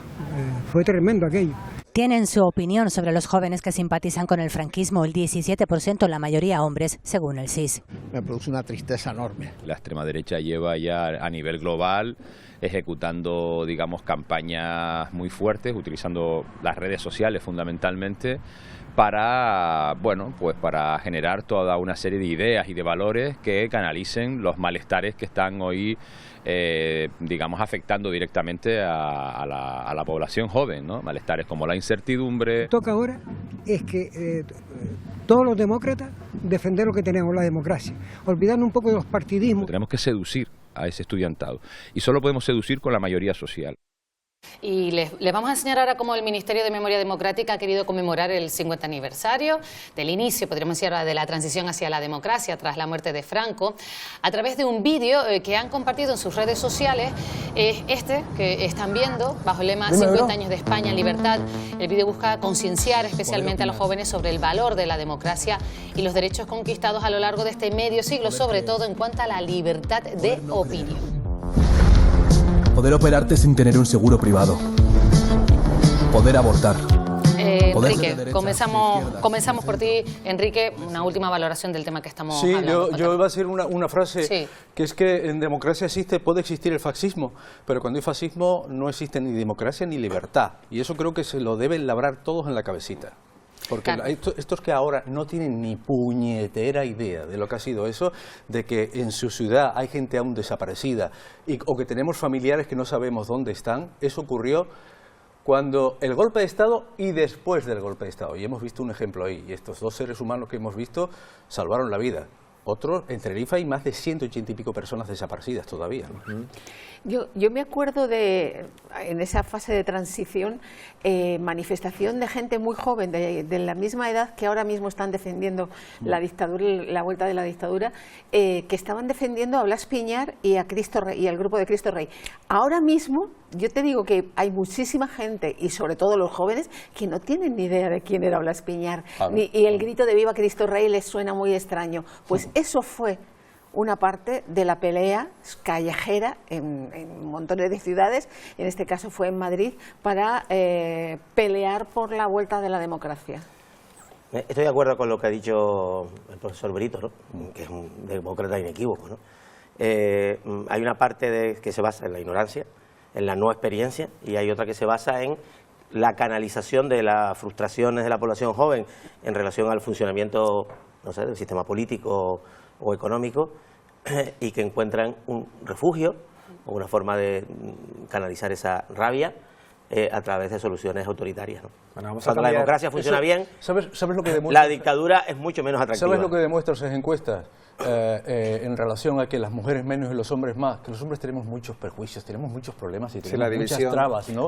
fue tremendo aquello. Tienen su opinión sobre los jóvenes que simpatizan con el franquismo, el 17%, la mayoría hombres, según el CIS. Me produce una tristeza enorme. La extrema derecha lleva ya a nivel global ejecutando, digamos, campañas muy fuertes, utilizando las redes sociales fundamentalmente para, bueno, pues para generar toda una serie de ideas y de valores que canalicen los malestares que están hoy, digamos, afectando directamente a la población joven, ¿no? Malestares como la incertidumbre. Lo que toca ahora es que todos los demócratas defender lo que tenemos, la democracia, olvidando un poco de los partidismos. Tenemos que seducir a ese estudiantado y solo podemos seducir con la mayoría social. Y les vamos a enseñar ahora cómo el Ministerio de Memoria Democrática ha querido conmemorar el 50 aniversario del inicio, podríamos decir, de la transición hacia la democracia tras la muerte de Franco, a través de un vídeo que han compartido en sus redes sociales, este que están viendo, bajo el lema 50 años de España en libertad. El vídeo busca concienciar especialmente a los jóvenes sobre el valor de la democracia y los derechos conquistados a lo largo de este medio siglo, sobre todo en cuanto a la libertad de opinión. Poder operarte sin tener un seguro privado. Poder abortar. Enrique, comenzamos por ti. Enrique, una última valoración del tema que estamos hablando. Sí, yo iba a decir una frase, que es que en democracia puede existir el fascismo, pero cuando hay fascismo no existe ni democracia ni libertad. Y eso creo que se lo deben labrar todos en la cabecita. Porque estos que ahora no tienen ni puñetera idea de lo que ha sido eso, de que en su ciudad hay gente aún desaparecida o que tenemos familiares que no sabemos dónde están, eso ocurrió cuando el golpe de Estado y después del golpe de Estado. Y hemos visto un ejemplo ahí, y estos dos seres humanos que hemos visto salvaron la vida. Otros, en Tenerife hay más de 180 y pico personas desaparecidas todavía, ¿no? Yo me acuerdo en esa fase de transición, manifestación de gente muy joven, de la misma edad que ahora mismo están defendiendo la dictadura, la vuelta de la dictadura, que estaban defendiendo a Blas Piñar y a Cristo Rey, y al grupo de Cristo Rey. Ahora mismo, yo te digo que hay muchísima gente, y sobre todo los jóvenes, que no tienen ni idea de quién era Blas Piñar, y el grito de Viva Cristo Rey les suena muy extraño. Pues eso fue una parte de la pelea callejera en montones de ciudades, en este caso fue en Madrid, para pelear por la vuelta de la democracia. Estoy de acuerdo con lo que ha dicho el profesor Brito, ¿no? Que es un demócrata inequívoco, ¿no? Hay una parte que se basa en la ignorancia, en la no experiencia, y hay otra que se basa en la canalización de las frustraciones de la población joven en relación al funcionamiento, no sé, del sistema político o económico, y que encuentran un refugio o una forma de canalizar esa rabia a través de soluciones autoritarias, ¿no? Bueno, cuando la democracia funciona bien, ¿sabes lo que demuestra? La dictadura es mucho menos atractiva. ¿Sabes lo que demuestran esas encuestas? En relación a que las mujeres menos y los hombres más, que los hombres tenemos muchos perjuicios, tenemos muchos problemas y tenemos muchas trabas, ¿no?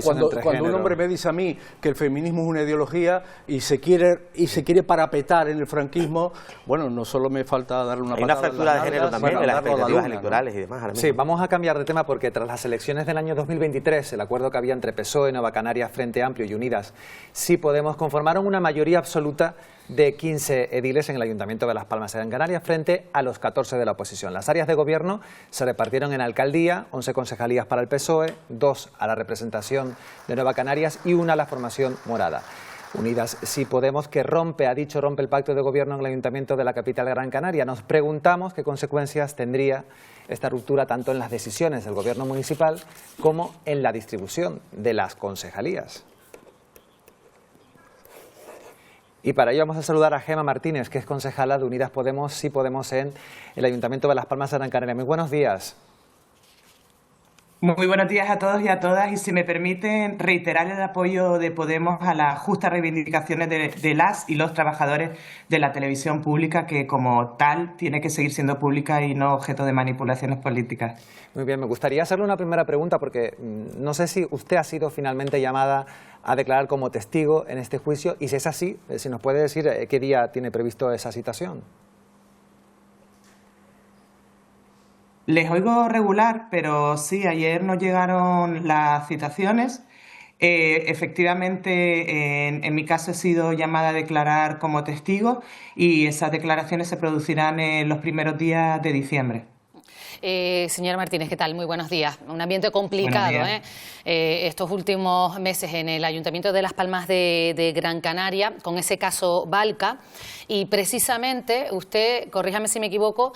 Cuando un hombre me dice a mí que el feminismo es una ideología y se quiere parapetar en el franquismo, bueno, no solo me falta darle una patada. Hay una fractura de género también de las expectativas electorales y demás. Sí, vamos a cambiar de tema porque tras las elecciones del año 2023, el acuerdo que había entre PSOE, Nueva Canarias, Frente Amplio y Unidas Sí Podemos conformaron una mayoría absoluta de 15 ediles en el Ayuntamiento de Las Palmas de Gran Canaria frente a los 14 de la oposición. Las áreas de gobierno se repartieron en alcaldía, 11 concejalías para el PSOE, 2 a la representación de Nueva Canarias y 1 a la formación morada. Unidas Sí Podemos, que rompe el pacto de gobierno en el Ayuntamiento de la capital de Gran Canaria. Nos preguntamos qué consecuencias tendría esta ruptura tanto en las decisiones del gobierno municipal como en la distribución de las concejalías. Y para ello vamos a saludar a Gema Martínez, que es concejala de Unidas Podemos, Sí Podemos en el Ayuntamiento de Las Palmas de Gran Canaria. Muy buenos días. Muy buenos días a todos y a todas, y si me permiten reiterar el apoyo de Podemos a las justas reivindicaciones de las y los trabajadores de la televisión pública, que como tal tiene que seguir siendo pública y no objeto de manipulaciones políticas. Muy bien, me gustaría hacerle una primera pregunta porque no sé si usted ha sido finalmente llamada a declarar como testigo en este juicio, y si es así, si nos puede decir qué día tiene previsto esa citación. Les oigo regular, pero sí, ayer nos llegaron las citaciones. Efectivamente, en mi caso he sido llamada a declarar como testigo y esas declaraciones se producirán en los primeros días de diciembre. Señora Martínez, ¿qué tal? Muy buenos días. Un ambiente complicado, estos últimos meses en el Ayuntamiento de Las Palmas de Gran Canaria, con ese caso Valca. Y precisamente, usted, corríjame si me equivoco,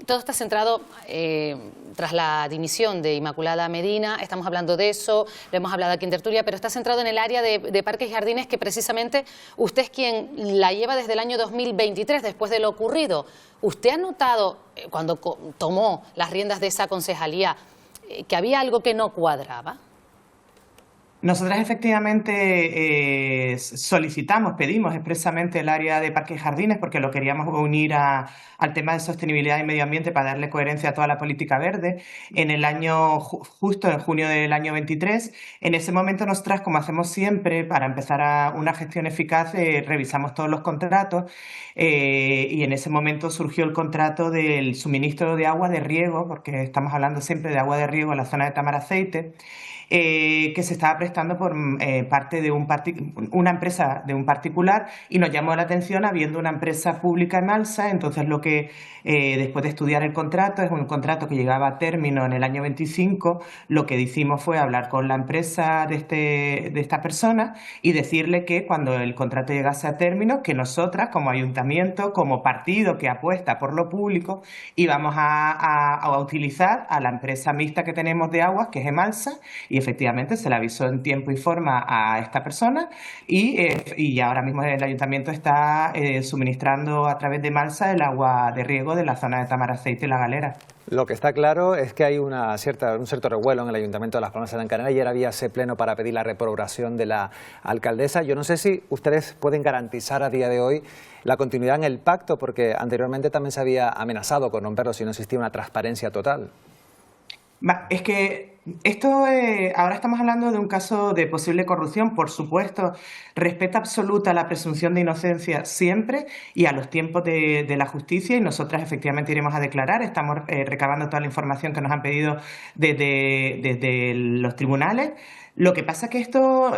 todo está centrado tras la dimisión de Inmaculada Medina. Estamos hablando de eso, lo hemos hablado aquí en tertulia, pero está centrado en el área de parques y jardines, que precisamente usted es quien la lleva desde el año 2023, después de lo ocurrido. ¿Usted ha notado, cuando tomó las riendas de esa concejalía, que había algo que no cuadraba? Nosotras efectivamente pedimos expresamente el área de parques y jardines porque lo queríamos unir al tema de sostenibilidad y medio ambiente para darle coherencia a toda la política verde. En el año, justo en junio del año 23, en ese momento nosotras, como hacemos siempre, para empezar una gestión eficaz, revisamos todos los contratos y en ese momento surgió el contrato del suministro de agua de riego, porque estamos hablando siempre de agua de riego en la zona de Tamaraceite, que se estaba prestando por parte de una empresa de un particular, y nos llamó la atención habiendo una empresa pública en Malsa. Entonces lo que después de estudiar el contrato, es un contrato que llegaba a término en el año 25, lo que hicimos fue hablar con la empresa de esta persona y decirle que cuando el contrato llegase a término, que nosotras como ayuntamiento, como partido que apuesta por lo público, íbamos a utilizar a la empresa mixta que tenemos de aguas, que es Emalsa, y efectivamente se le avisó en tiempo y forma a esta persona y ahora mismo el ayuntamiento está suministrando a través de Malsa el agua de riego de la zona de Tamaraceite y La Galera. Lo que está claro es que hay un cierto revuelo en el Ayuntamiento de Las Palmas de Gran Canaria. Ayer había ese pleno para pedir la reprobación de la alcaldesa. Yo no sé si ustedes pueden garantizar a día de hoy la continuidad en el pacto, porque anteriormente también se había amenazado con romperlo si no existía una transparencia total. Es que ahora estamos hablando de un caso de posible corrupción, por supuesto, respeto absoluto a la presunción de inocencia siempre y a los tiempos de la justicia, y nosotras efectivamente iremos a declarar. Estamos recabando toda la información que nos han pedido desde los tribunales. Lo que pasa es que esto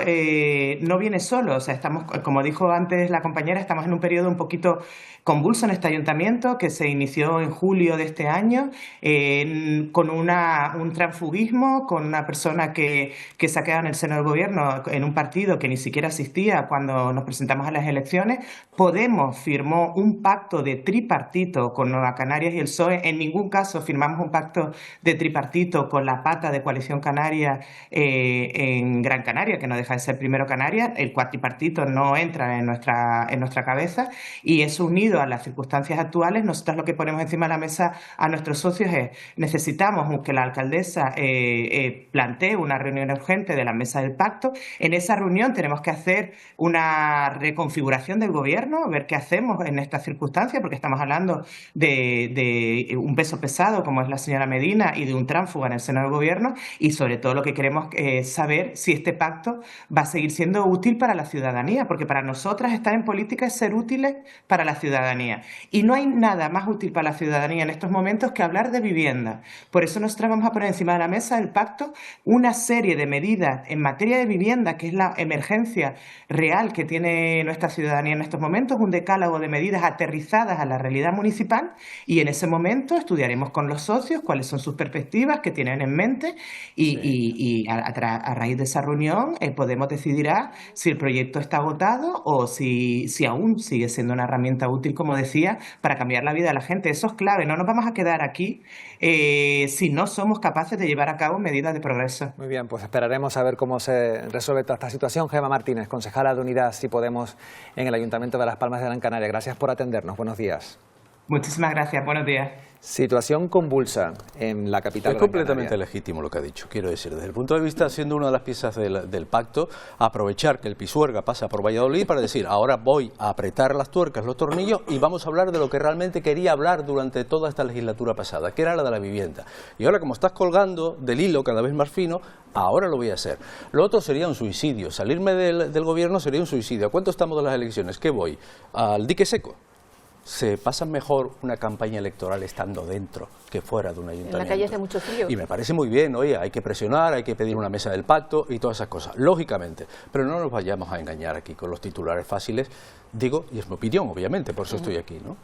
no viene solo, o sea, estamos, como dijo antes la compañera, estamos en un periodo un poquito convulso en este ayuntamiento, que se inició en julio de este año, con un transfugismo, con una persona que se ha quedado en el seno del gobierno, en un partido que ni siquiera existía cuando nos presentamos a las elecciones. Podemos firmó un pacto de tripartito con Nueva Canarias y el PSOE. En ningún caso firmamos un pacto de tripartito con la pata de Coalición Canaria en Gran Canaria, que no deja de ser Primero Canarias. El cuatripartito no entra en nuestra cabeza, y eso unido a las circunstancias actuales, nosotros lo que ponemos encima de la mesa a nuestros socios es: necesitamos que la alcaldesa plantee una reunión urgente de la mesa del pacto. En esa reunión tenemos que hacer una reconfiguración del gobierno, ver qué hacemos en estas circunstancias, porque estamos hablando de un peso pesado como es la señora Medina y de un tránsfuga en el seno del gobierno, y sobre todo lo que queremos es saber si este pacto va a seguir siendo útil para la ciudadanía, porque para nosotras estar en política es ser útiles para la ciudadanía, y no hay nada más útil para la ciudadanía en estos momentos que hablar de vivienda. Por eso nosotros vamos a poner encima de la mesa del pacto una serie de medidas en materia de vivienda, que es la emergencia real que tiene nuestra ciudadanía en estos momentos, un decálogo de medidas aterrizadas a la realidad municipal, y en ese momento estudiaremos con los socios cuáles son sus perspectivas que tienen en mente, y a raíz de esa reunión Podemos decidirá si el proyecto está agotado o si aún sigue siendo una herramienta útil, como decía, para cambiar la vida de la gente. Eso es clave. No nos vamos a quedar aquí si no somos capaces de llevar a cabo medidas de progreso. Muy bien, pues esperaremos a ver cómo se resuelve toda esta situación. Gemma Martínez, concejala de Unidad Si Podemos en el Ayuntamiento de Las Palmas de Gran Canaria. Gracias por atendernos. Buenos días. Muchísimas gracias. Buenos días. Situación convulsa en la capital. Es completamente legítimo lo que ha dicho. Quiero decir, desde el punto de vista, siendo una de las piezas del pacto, aprovechar que el Pisuerga pasa por Valladolid para decir: ahora voy a apretar las tuercas, los tornillos, y vamos a hablar de lo que realmente quería hablar durante toda esta legislatura pasada, que era la de la vivienda. Y ahora, como estás colgando del hilo cada vez más fino, ahora lo voy a hacer. Lo otro sería un suicidio. Salirme del gobierno sería un suicidio. ¿A cuánto estamos de las elecciones? ¿Qué voy? ¿Al dique seco? se pasa mejor una campaña electoral estando dentro que fuera de un ayuntamiento. En la calle hace mucho frío. Y me parece muy bien, oye, hay que presionar, hay que pedir una mesa del pacto y todas esas cosas, lógicamente. Pero no nos vayamos a engañar aquí con los titulares fáciles, digo, y es mi opinión, obviamente, por eso estoy aquí, ¿no?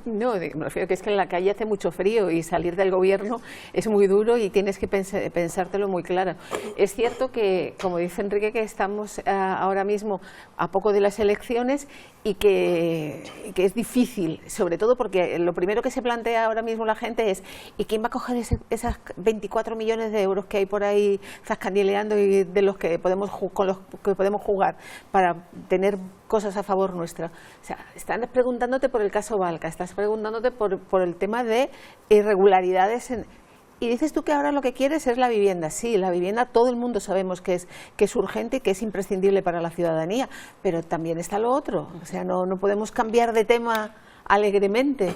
No, me refiero que es que en la calle hace mucho frío y salir del gobierno es muy duro y tienes que pensártelo muy claro. Es cierto que, como dice Enrique, que estamos ahora mismo a poco de las elecciones y que es difícil, sobre todo porque lo primero que se plantea ahora mismo la gente es ¿y quién va a coger esas 24 millones de euros que hay por ahí zascandileando y de los que con los que podemos jugar para tener cosas a favor nuestra? O sea, están preguntándote por el caso Valca, estás preguntándote por el tema de irregularidades y dices tú que ahora lo que quieres es la vivienda. Sí, la vivienda todo el mundo sabemos que es urgente y que es imprescindible para la ciudadanía, pero también está lo otro. O sea, no podemos cambiar de tema alegremente.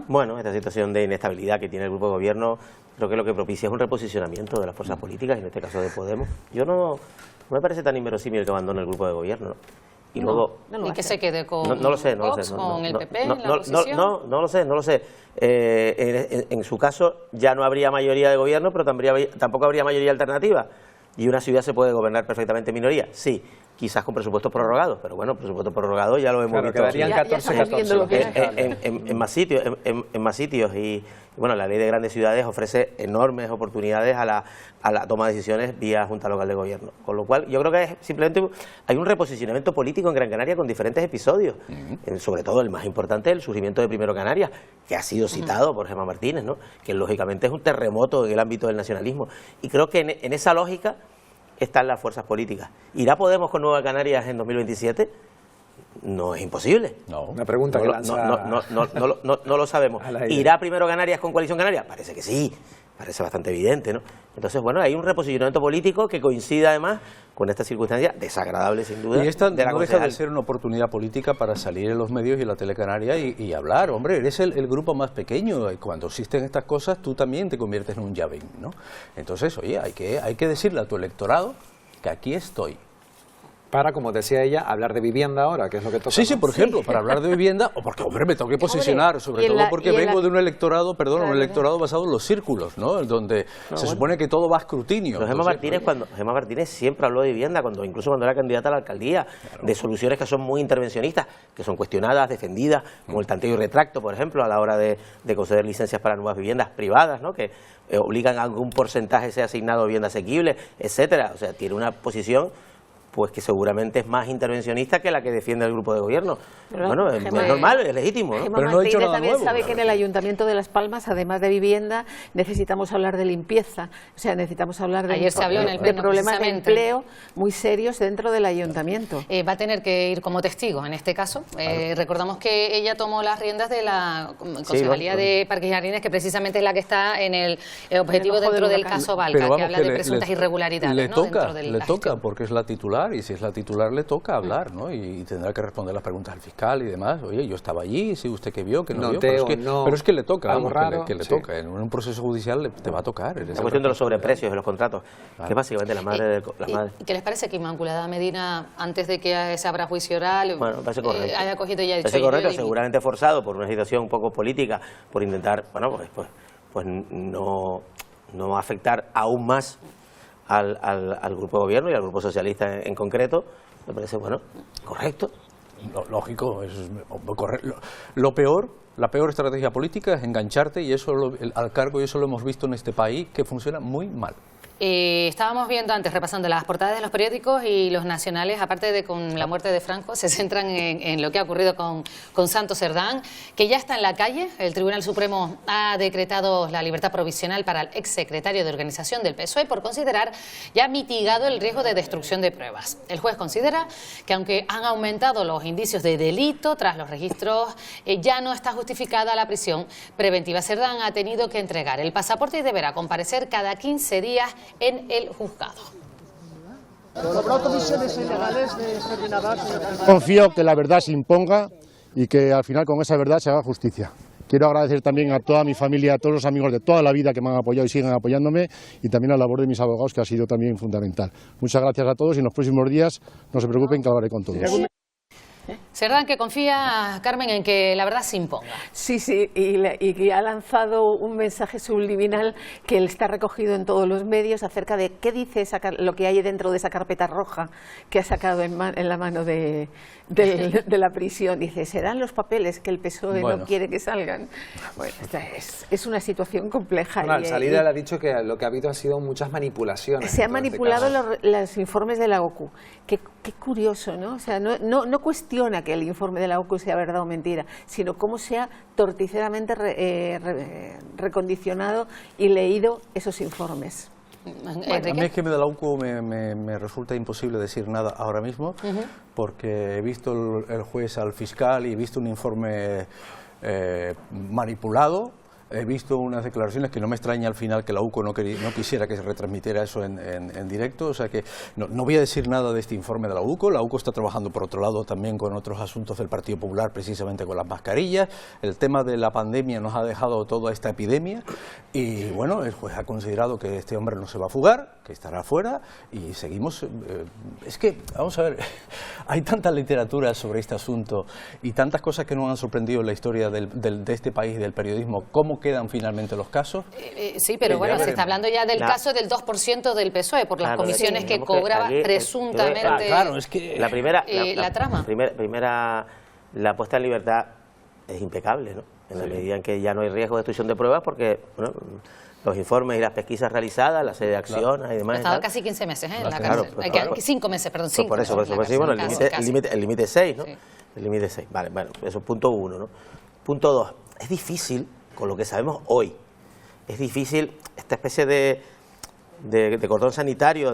Bueno, esta situación de inestabilidad que tiene el grupo de gobierno creo que lo que propicia es un reposicionamiento de las fuerzas políticas, en este caso de Podemos. Yo no me parece tan inverosímil que abandone el grupo de gobierno, ¿no? Y luego y que se quede con no lo sé, Vox, con el PP en la oposición. No lo sé. En su caso ya no habría mayoría de gobierno, pero tampoco habría mayoría alternativa. Y una ciudad se puede gobernar perfectamente en minoría, sí, quizás con presupuestos prorrogados, pero bueno, presupuestos prorrogados ya lo hemos visto. Quedarían 14 en más sitios y bueno, la ley de grandes ciudades ofrece enormes oportunidades a la toma de decisiones vía Junta Local de Gobierno, con lo cual yo creo que simplemente hay un reposicionamiento político en Gran Canaria con diferentes episodios, sobre todo el más importante, el surgimiento de Primero Canarias, que ha sido citado por Gemma Martínez, ¿no? Que lógicamente es un terremoto en el ámbito del nacionalismo, y creo que en esa lógica están las fuerzas políticas. ¿Irá Podemos con Nueva Canarias en 2027? No es imposible. Una pregunta que no lo sabemos. ¿Irá Primero Canarias con Coalición Canaria? Parece que sí, parece bastante evidente, ¿no? Entonces, bueno, hay un reposicionamiento político que coincide además con esta circunstancia desagradable, sin duda. Y esta de la no deja de ser una oportunidad política para salir en los medios y en la telecanaria y hablar. Hombre, eres el grupo más pequeño y cuando existen estas cosas tú también te conviertes en un llavín, ¿no? Entonces, oye, hay que decirle a tu electorado que aquí estoy. Para, como decía ella, hablar de vivienda ahora, que es lo que toca. Sí, por ejemplo, para hablar de vivienda, o porque, hombre, me tengo que posicionar, sobre todo porque vengo de un electorado, un electorado basado en los círculos, ¿no? Donde se supone que todo va a escrutinio. Gemma Martínez siempre habló de vivienda, incluso cuando era candidata a la alcaldía, de soluciones que son muy intervencionistas, que son cuestionadas, defendidas, como el tanteo y retracto, por ejemplo, a la hora de conceder licencias para nuevas viviendas privadas, ¿no? Que obligan a algún porcentaje sea asignado a vivienda asequible, etcétera. O sea, tiene una posición pues que seguramente es más intervencionista que la que defiende el grupo de gobierno. Pero bueno, es normal, es legítimo, ¿no? Gemma Martínez también sabe que en el Ayuntamiento de Las Palmas, además de vivienda, necesitamos hablar de limpieza, o sea, necesitamos hablar Ayer se habló en el pleno, problemas de empleo muy serios dentro del Ayuntamiento. Va a tener que ir como testigo en este caso. Recordamos que ella tomó las riendas de la Concejalía de Parques y Jardines, que precisamente es la que está en el objetivo dentro del caso Valca, que habla de presuntas irregularidades. Le toca, porque es la titular, y si es la titular le toca hablar, ¿no? Y tendrá que responder las preguntas al fiscal y demás. Oye, yo estaba allí, sí, usted que vio, que no vio, pero es que le toca, algo raro, que le toca. En un proceso judicial te va a tocar. La cuestión de los sobreprecios de los contratos, que es básicamente la madre de las madres. ¿Qué les parece que Inmaculada Medina, antes de que se abra juicio oral, haya cogido y haya dicho... Parece correcto, seguramente forzado por una situación un poco política, por intentar, bueno, pues no afectar aún más al grupo de gobierno y al grupo socialista en concreto, me parece, bueno, correcto. Lógico, lo peor, la peor estrategia política es engancharte y eso al cargo, y eso lo hemos visto en este país, que funciona muy mal. Estábamos viendo antes, repasando las portadas de los periódicos, y los nacionales, aparte de con la muerte de Franco, se centran en lo que ha ocurrido con Santos Cerdán, que ya está en la calle. El Tribunal Supremo ha decretado la libertad provisional para el exsecretario de Organización del PSOE por considerar ya mitigado el riesgo de destrucción de pruebas. El juez considera que aunque han aumentado los indicios de delito tras los registros, ya no está justificada la prisión preventiva. Cerdán ha tenido que entregar el pasaporte y deberá comparecer cada 15 días en el juzgado. Confío que la verdad se imponga y que al final con esa verdad se haga justicia. Quiero agradecer también a toda mi familia, a todos los amigos de toda la vida que me han apoyado y siguen apoyándome, y también a la labor de mis abogados, que ha sido también fundamental. Muchas gracias a todos y en los próximos días no se preocupen que hablaré con todos. Cerdán, que confía, Carmen, en que la verdad se imponga. Sí, y que ha lanzado un mensaje subliminal que está recogido en todos los medios acerca de qué dice lo que hay dentro de esa carpeta roja que ha sacado en la mano de la prisión. Dice, serán los papeles que el PSOE no quiere que salgan. Bueno, es una situación compleja. Bueno, al salir él ha dicho que lo que ha habido ha sido muchas manipulaciones. Se han manipulado los informes de la OCU. Qué curioso, ¿no? O sea, no cuestiona que el informe de la OCU sea verdad o mentira, sino cómo se ha torticeramente recondicionado y leído esos informes. Bueno, a mí es que de la OCU me resulta imposible decir nada ahora mismo, porque he visto el juez al fiscal y he visto un informe manipulado. He visto unas declaraciones que no me extraña al final que la UCO no quisiera que se retransmitiera eso en directo, o sea que no voy a decir nada de este informe de la UCO. La UCO está trabajando por otro lado también con otros asuntos del Partido Popular, precisamente con las mascarillas. El tema de la pandemia nos ha dejado toda esta epidemia y bueno, el juez ha considerado que este hombre no se va a fugar, que estará fuera y seguimos. Es que, vamos a ver, hay tanta literatura sobre este asunto y tantas cosas que nos han sorprendido en la historia de este país y del periodismo. ¿Cómo quedan finalmente los casos? Sí, pero bueno, se está hablando ya del caso del 2% del PSOE por las comisiones que cobraba presuntamente la primera, la trama. La puesta en libertad es impecable, ¿no? En la medida en que ya no hay riesgo de destrucción de pruebas porque los informes y las pesquisas realizadas, la sede de acciones y demás. Ha estado casi 15 meses en la cárcel. 5 meses, perdón. Por eso, bueno, el límite es 6, ¿no? Sí. El límite es 6. Vale, bueno, eso es punto 1, ¿no? Punto 2. Es difícil, con lo que sabemos hoy, es difícil esta especie de cordón sanitario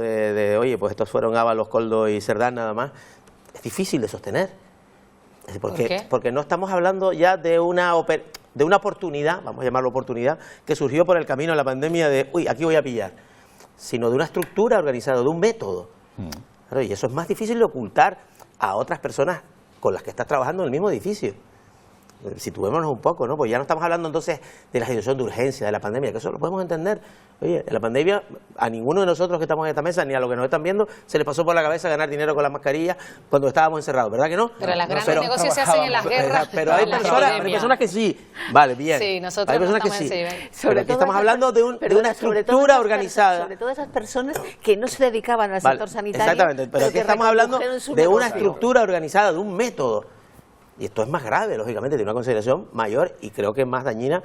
oye, pues estos fueron Ábalos, Koldo y Cerdán nada más, es difícil de sostener. ¿Por qué? Porque no estamos hablando ya de una oportunidad, vamos a llamarlo oportunidad, que surgió por el camino de la pandemia de, uy, aquí voy a pillar, sino de una estructura organizada, de un método. Claro, y eso es más difícil de ocultar a otras personas con las que estás trabajando en el mismo edificio. Situémonos un poco, ¿no? Pues ya no estamos hablando entonces de la situación de urgencia, de la pandemia, que eso lo podemos entender. Oye, en la pandemia a ninguno de nosotros que estamos en esta mesa, ni a los que nos están viendo, se les pasó por la cabeza ganar dinero con las mascarillas cuando estábamos encerrados, ¿verdad que no? Pero las grandes negocios se hacen en las guerras. Pero hay personas que sí. Vale, bien. Sí, nosotros hay personas que sí. Pero aquí estamos hablando de una estructura organizada. Sobre todo esas personas que no se dedicaban al sector sanitario. Exactamente, pero aquí estamos hablando de una estructura organizada, de un método. Y esto es más grave, lógicamente, tiene una consideración mayor y creo que es más dañina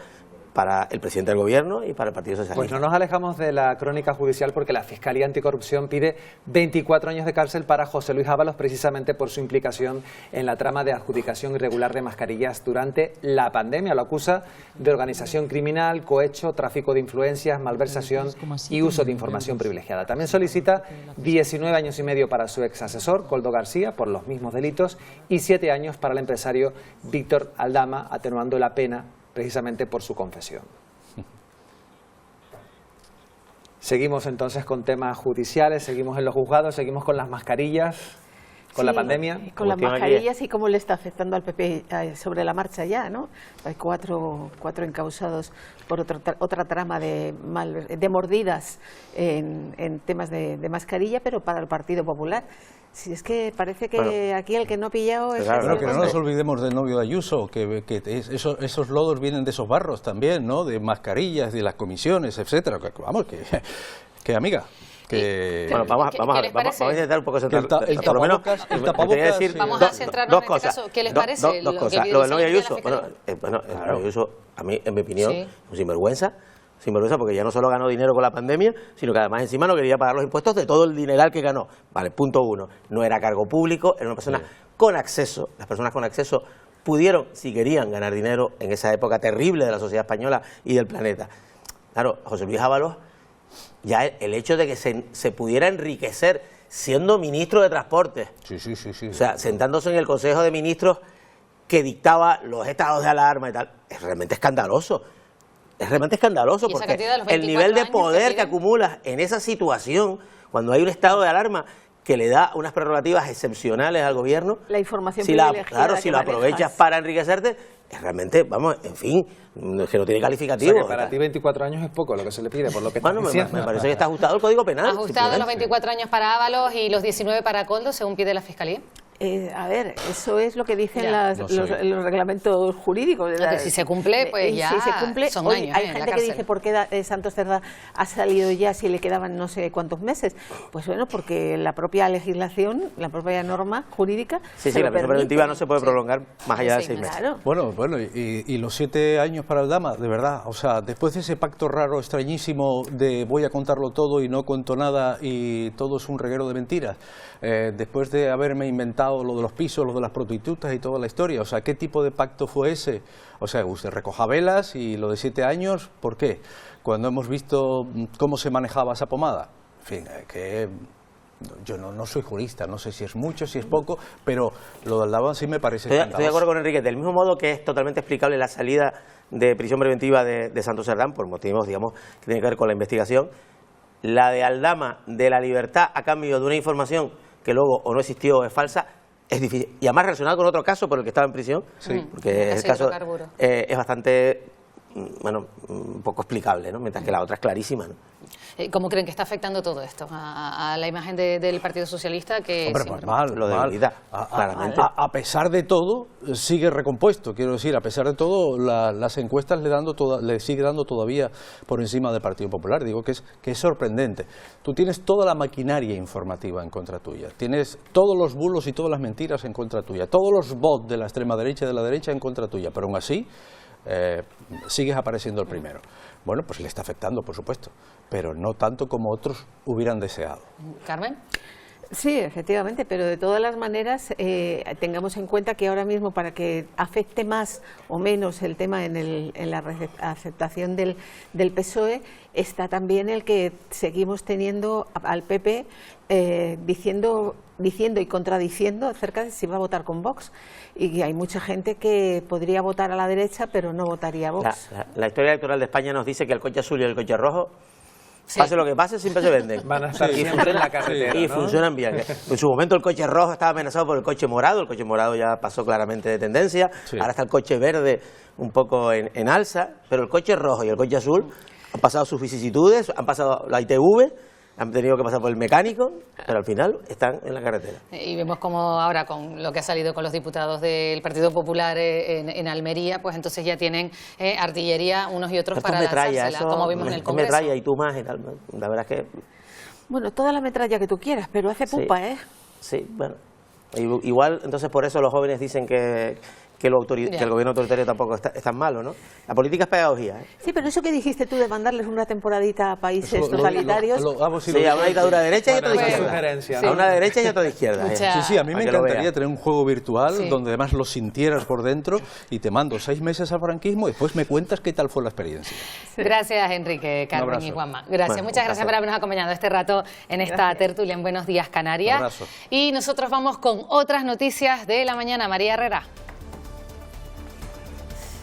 para el presidente del Gobierno y para el Partido Socialista. Pues no nos alejamos de la crónica judicial porque la Fiscalía Anticorrupción pide 24 años de cárcel para José Luis Ábalos precisamente por su implicación en la trama de adjudicación irregular de mascarillas durante la pandemia. Lo acusa de organización criminal, cohecho, tráfico de influencias, malversación y uso de información privilegiada. También solicita 19 años y medio para su ex asesor, Koldo García, por los mismos delitos y 7 años para el empresario Víctor Aldama, atenuando la pena precisamente por su confesión. Seguimos entonces con temas judiciales, seguimos en los juzgados, seguimos con las mascarillas, con la pandemia. Con las mascarillas y cómo le está afectando al PP sobre la marcha ya, ¿no? Hay cuatro encausados por otra trama de mordidas en temas de mascarilla, pero para el Partido Popular. Si es que parece que aquí el que no ha pillado es... Claro, que no nos olvidemos del novio de Ayuso, que esos lodos vienen de esos barros también, ¿no? De mascarillas, de las comisiones, etcétera. Vamos, que amiga... Bueno, vamos a intentar un poco centrar. El tapabocas, vamos a centrarnos dos en cosas. Este caso. ¿Qué les parece? Dos cosas. Lo del novio de Ayuso, el novio de Ayuso, a mí, en mi opinión, un sinvergüenza porque ya no solo ganó dinero con la pandemia, sino que además encima no quería pagar los impuestos de todo el dineral que ganó. Vale, punto 1. No era cargo público, era una persona con acceso. Las personas con acceso pudieron, si querían, ganar dinero en esa época terrible de la sociedad española y del planeta. Claro, José Luis Ábalos, ya el hecho de que se pudiera enriquecer siendo ministro de Transporte, o sea, sentándose en el Consejo de Ministros que dictaba los estados de alarma y tal, es realmente escandaloso. Es realmente escandaloso porque el nivel de poder que acumulas en esa situación, cuando hay un estado de alarma que le da unas prerrogativas excepcionales al gobierno, la información privilegiada, claro, si lo aprovechas para enriquecerte, es realmente, vamos, en fin, que no tiene calificativo. O sea, que para ti 24 años es poco lo que se le pide, por lo que bueno, me parece que está ajustado el Código Penal. Ajustado los 24 años para Ábalos y los 19 para Koldo, según pide la Fiscalía. A ver, eso es lo que dicen Ya. los reglamentos jurídicos. Que si se cumple, pues ya si se cumple, son oye, años hay en la gente que cárcel. dice por qué Santos Cerdá ha salido ya si le quedaban no sé cuántos meses. Pues bueno, porque la propia legislación, la propia norma jurídica Sí, se sí, lo la prisión permite. preventiva no se puede prolongar más allá de 6 meses. Claro. Bueno, y los 7 años para Aldama, de verdad, o sea, después de ese pacto raro, extrañísimo de voy a contarlo todo y no cuento nada y todo es un reguero de mentiras, después de haberme inventado lo de los pisos, lo de las prostitutas y toda la historia, o sea, ¿qué tipo de pacto fue ese? O sea, usted recoja velas y lo de 7 años, ¿por qué? Cuando hemos visto cómo se manejaba esa pomada, en fin, que... Yo no soy jurista, no sé si es mucho, si es poco, pero lo de Aldama sí me parece Estoy de escandaloso. acuerdo con Enrique, del mismo modo que es totalmente explicable la salida de prisión preventiva de Santos Cerdá, por motivos, digamos, que tienen que ver con la investigación, la de Aldama de la libertad a cambio de una información que luego o no existió o es falsa, es difícil. Y además relacionado con otro caso por el que estaba en prisión, porque el caso es bastante, bueno, un poco explicable, ¿no? Mientras que la otra es clarísima, ¿no? ¿Cómo creen que está afectando todo esto a la imagen del Partido Socialista? Que Hombre, siempre... mal, lo de mal. unidad, claramente. A pesar de todo, sigue recompuesto, quiero decir, a pesar de todo, las encuestas le sigue dando todavía por encima del Partido Popular. Digo que es sorprendente. Tú tienes toda la maquinaria informativa en contra tuya, tienes todos los bulos y todas las mentiras en contra tuya, todos los bots de la extrema derecha y de la derecha en contra tuya, pero aún así sigues apareciendo el primero. Bueno, pues le está afectando, por supuesto, pero no tanto como otros hubieran deseado. Carmen. Sí, efectivamente, pero de todas las maneras tengamos en cuenta que ahora mismo para que afecte más o menos el tema en la aceptación del PSOE está también el que seguimos teniendo al PP diciendo y contradiciendo acerca de si va a votar con Vox, y hay mucha gente que podría votar a la derecha pero no votaría a Vox. La historia electoral de España nos dice que el coche azul y el coche rojo, pase lo que pase, siempre se venden. Van a estar siempre en la carretera, y ¿no? funcionan bien. En su momento el coche rojo estaba amenazado por el coche morado ya pasó claramente de tendencia, ahora está el coche verde un poco en alza, pero el coche rojo y el coche azul han pasado sus vicisitudes, han pasado la ITV, han tenido que pasar por el mecánico, pero al final están en la carretera. Y vemos como ahora con lo que ha salido con los diputados del Partido Popular en Almería, pues entonces ya tienen artillería unos y otros para lanzársela, como vimos en el Congreso. Metralla y tú más y tal. La verdad es que... Bueno, toda la metralla que tú quieras, pero hace pupa, ¿eh? Sí, bueno. Igual, entonces por eso los jóvenes dicen que el gobierno autoritario tampoco es tan malo, ¿no? La política es pedagogía, ¿eh? Sí, pero eso que dijiste tú de mandarles una temporadita a países totalitarios... Sí, a una dictadura de derecha y otra de izquierda. A una de derecha y otra de izquierda. Sí, a mí me encantaría tener un juego virtual donde además lo sintieras por dentro y te mando 6 meses al franquismo y después me cuentas qué tal fue la experiencia. Gracias, Enrique, Carmen y Juanma. Gracias, Bueno, muchas gracias por habernos acompañado este rato en esta tertulia en Buenos Días, Canarias. Un abrazo. Y nosotros vamos con otras noticias de la mañana. María Herrera.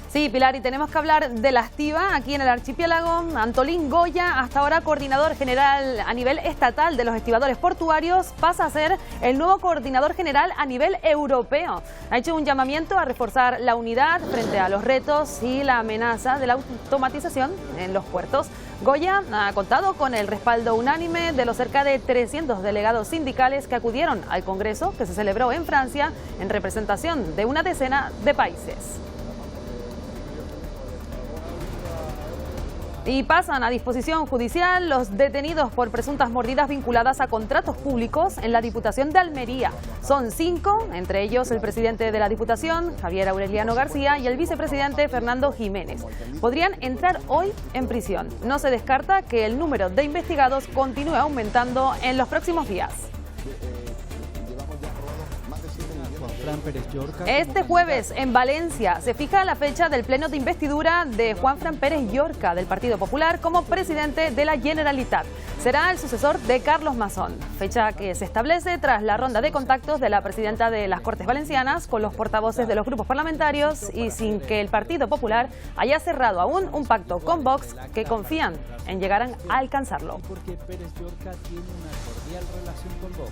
Sí, Pilar, y tenemos que hablar de la activa aquí en el archipiélago. Antolín Goya, hasta ahora coordinador general a nivel estatal de los estibadores portuarios, pasa a ser el nuevo coordinador general a nivel europeo. Ha hecho un llamamiento a reforzar la unidad frente a los retos y la amenaza de la automatización en los puertos. Goya ha contado con el respaldo unánime de los cerca de 300 delegados sindicales que acudieron al Congreso que se celebró en Francia en representación de una decena de países. Y pasan a disposición judicial los detenidos por presuntas mordidas vinculadas a contratos públicos en la Diputación de Almería. Son 5, entre ellos el presidente de la Diputación, Javier Aureliano García, y el vicepresidente Fernando Jiménez. Podrían entrar hoy en prisión. No se descarta que el número de investigados continúe aumentando en los próximos días. Este jueves en Valencia se fija la fecha del pleno de investidura de Juanfran Pérez Llorca del Partido Popular como presidente de la Generalitat. Será el sucesor de Carlos Mazón, fecha que se establece tras la ronda de contactos de la presidenta de las Cortes Valencianas con los portavoces de los grupos parlamentarios y sin que el Partido Popular haya cerrado aún un pacto con Vox que confían en llegar a alcanzarlo. Porque Pérez Llorca tiene una cordial relación con Vox.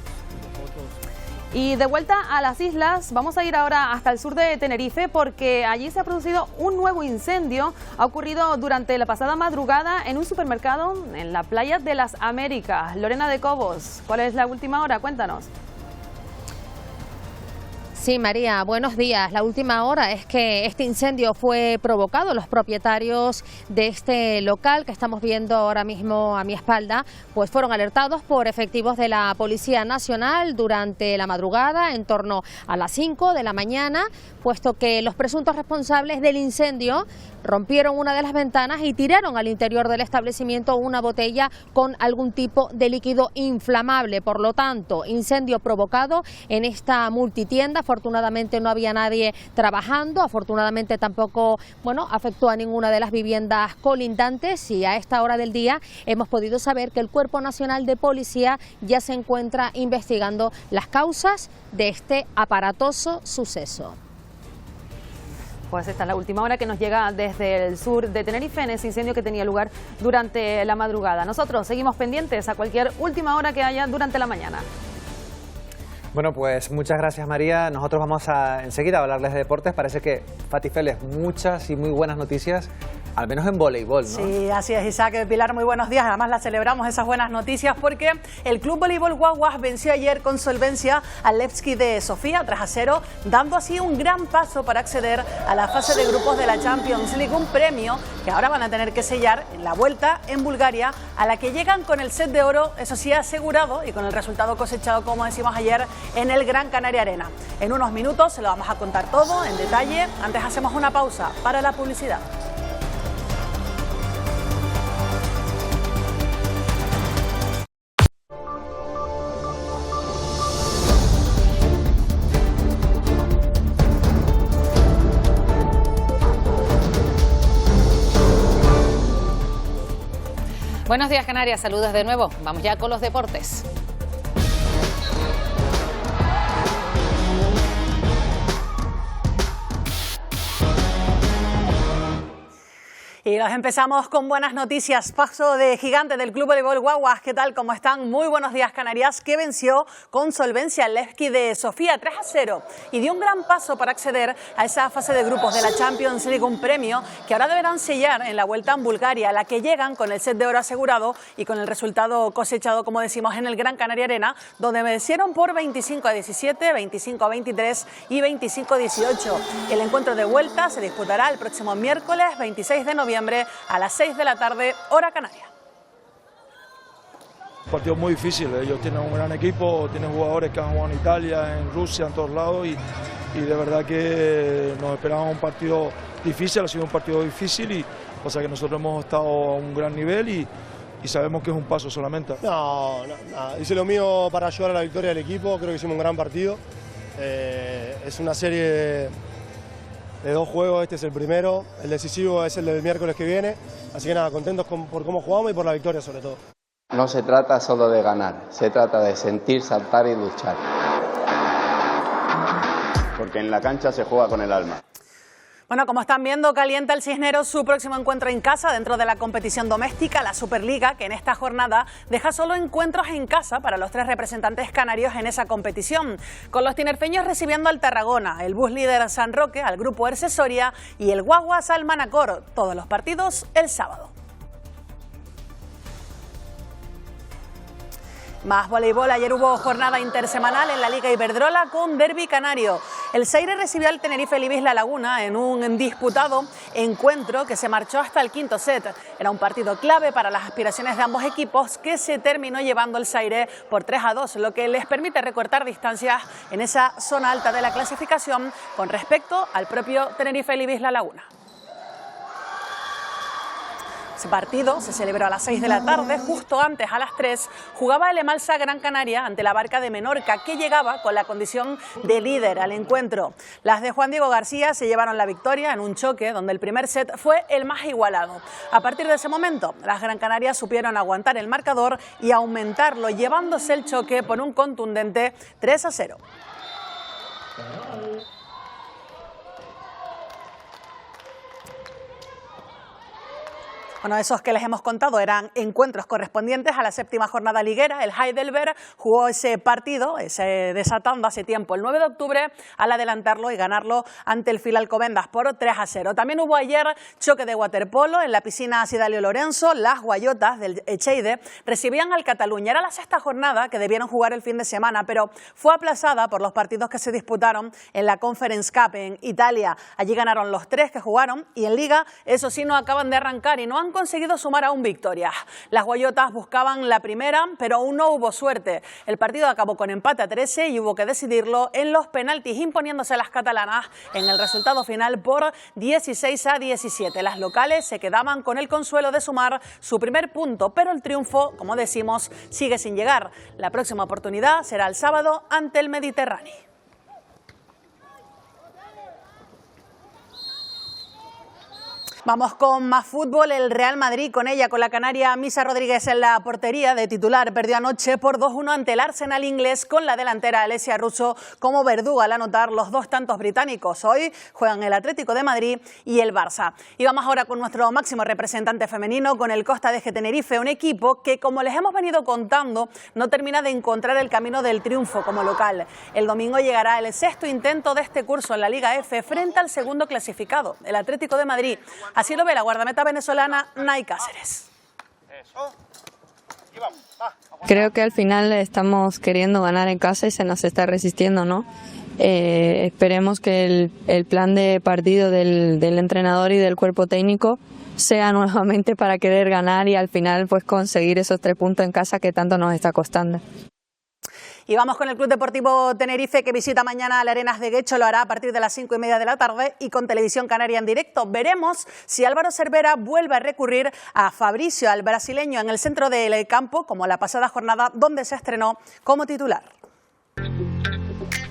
Y de vuelta a las islas, vamos a ir ahora hasta el sur de Tenerife porque allí se ha producido un nuevo incendio. Ha ocurrido durante la pasada madrugada en un supermercado en la playa de las Américas. Lorena de Cobos, ¿cuál es la última hora? Cuéntanos. Sí, María, buenos días. La última hora es que este incendio fue provocado. Los propietarios de este local que estamos viendo ahora mismo a mi espalda, pues fueron alertados por efectivos de la Policía Nacional durante la madrugada, en torno a las 5 de la mañana, puesto que los presuntos responsables del incendio rompieron una de las ventanas y tiraron al interior del establecimiento una botella con algún tipo de líquido inflamable. Por lo tanto, incendio provocado en esta multitienda. Afortunadamente no había nadie trabajando, afortunadamente tampoco, afectó a ninguna de las viviendas colindantes, y a esta hora del día hemos podido saber que el Cuerpo Nacional de Policía ya se encuentra investigando las causas de este aparatoso suceso. Pues esta es la última hora que nos llega desde el sur de Tenerife, en ese incendio que tenía lugar durante la madrugada. Nosotros seguimos pendientes a cualquier última hora que haya durante la mañana. Bueno, pues muchas gracias, María. Nosotros vamos enseguida a hablarles de deportes. Parece que, Fati Félez, muchas y muy buenas noticias, al menos en voleibol, ¿no? Sí, así es, Isaac. Pilar, muy buenos días. Además, las celebramos esas buenas noticias porque el Club Voleibol Guaguas venció ayer con solvencia al Levski de Sofía 3-0, dando así un gran paso para acceder a la fase de grupos de la Champions League, un premio que ahora van a tener que sellar en la vuelta en Bulgaria, a la que llegan con el set de oro, eso sí, asegurado, y con el resultado cosechado, como decimos ayer, en el Gran Canaria Arena. En unos minutos se lo vamos a contar todo en detalle. Antes hacemos una pausa para la publicidad. Buenos días, Canarias, saludos de nuevo. Vamos ya con los deportes. Y los empezamos con buenas noticias. Paso de gigante del Club Voleibol Guaguas. ¿Qué tal? ¿Cómo están? Muy buenos días, Canarias, que venció con solvencia al Levski de Sofía 3-0 y dio un gran paso para acceder a esa fase de grupos de la Champions League, un premio que ahora deberán sellar en la vuelta en Bulgaria, a la que llegan con el set de oro asegurado y con el resultado cosechado, como decimos, en el Gran Canaria Arena, donde vencieron por 25-17, 25-23 y 25-18. El encuentro de vuelta se disputará el próximo miércoles 26 de noviembre a las 6 de la tarde, hora canaria. Un partido muy difícil, ellos tienen un gran equipo, tienen jugadores que han jugado en Italia, en Rusia, en todos lados, y de verdad que nos esperábamos un partido difícil, ha sido un partido difícil, y pasa que nosotros hemos estado a un gran nivel y sabemos que es un paso solamente. No, hice lo mío para ayudar a la victoria del equipo, creo que hicimos un gran partido, es una serie de 2 juegos, este es el primero, el decisivo es el del miércoles que viene, así que nada, contentos por cómo jugamos y por la victoria sobre todo. No se trata solo de ganar, se trata de sentir, saltar y luchar. Porque en la cancha se juega con el alma. Bueno, como están viendo, calienta el Cisneros su próximo encuentro en casa dentro de la competición doméstica, la Superliga, que en esta jornada deja solo encuentros en casa para los 3 representantes canarios en esa competición, con los tinerfeños recibiendo al Tarragona, el bus líder San Roque al grupo Erce Soria y el Guaguas al Manacor, todos los partidos el sábado. Más voleibol, ayer hubo jornada intersemanal en la Liga Iberdrola con derbi canario. El Zaire recibió al Tenerife Libis La Laguna en un disputado encuentro que se marchó hasta el 5º set. Era un partido clave para las aspiraciones de ambos equipos, que se terminó llevando el Zaire por 3-2, lo que les permite recortar distancias en esa zona alta de la clasificación con respecto al propio Tenerife Libis La Laguna. Ese partido se celebró a las 6 de la tarde, justo antes, a las 3, jugaba el Emalsa Gran Canaria ante la Barca de Menorca, que llegaba con la condición de líder al encuentro. Las de Juan Diego García se llevaron la victoria en un choque donde el primer set fue el más igualado. A partir de ese momento, las Gran Canarias supieron aguantar el marcador y aumentarlo, llevándose el choque por un contundente 3-0. Bueno, esos que les hemos contado eran encuentros correspondientes a la 7ª jornada liguera. El Heidelberg jugó ese partido, desatando hace tiempo, el 9 de octubre, al adelantarlo y ganarlo ante el Fil Alcobendas por 3-0. También hubo ayer choque de waterpolo en la piscina Sidalio Lorenzo. Las guayotas del Echeide recibían al Cataluña. Era la 6ª jornada que debieron jugar el fin de semana, pero fue aplazada por los partidos que se disputaron en la Conference Cup en Italia. Allí ganaron los 3 que jugaron y en Liga, eso sí, no acaban de arrancar y no han conseguido sumar aún victorias. Las guayotas buscaban la primera, pero aún no hubo suerte. El partido acabó con empate a 13 y hubo que decidirlo en los penaltis, imponiéndose a las catalanas en el resultado final por 16-17. Las locales se quedaban con el consuelo de sumar su primer punto, pero el triunfo, como decimos, sigue sin llegar. La próxima oportunidad será el sábado ante el Mediterráneo. Vamos con más fútbol. El Real Madrid, con ella, con la canaria Misa Rodríguez en la portería de titular, perdió anoche por 2-1 ante el Arsenal inglés, con la delantera Alessia Russo como verduga al anotar los 2 tantos británicos. Hoy juegan el Atlético de Madrid y el Barça. Y vamos ahora con nuestro máximo representante femenino, con el Costa de Tenerife, un equipo que, como les hemos venido contando, no termina de encontrar el camino del triunfo como local. El domingo llegará el 6º intento de este curso en la Liga F frente al segundo clasificado, el Atlético de Madrid. Así lo ve la guardameta venezolana Nay Cáceres. Creo que al final estamos queriendo ganar en casa y se nos está resistiendo, ¿no? Esperemos que el plan de partido del entrenador y del cuerpo técnico sea nuevamente para querer ganar y al final pues conseguir esos 3 puntos en casa que tanto nos está costando. Y vamos con el Club Deportivo Tenerife, que visita mañana las Arenas de Guecho. Lo hará a partir de las 5:30 de la tarde y con Televisión Canaria en directo. Veremos si Álvaro Cervera vuelve a recurrir a Fabricio, al brasileño, en el centro del campo, como la pasada jornada, donde se estrenó como titular.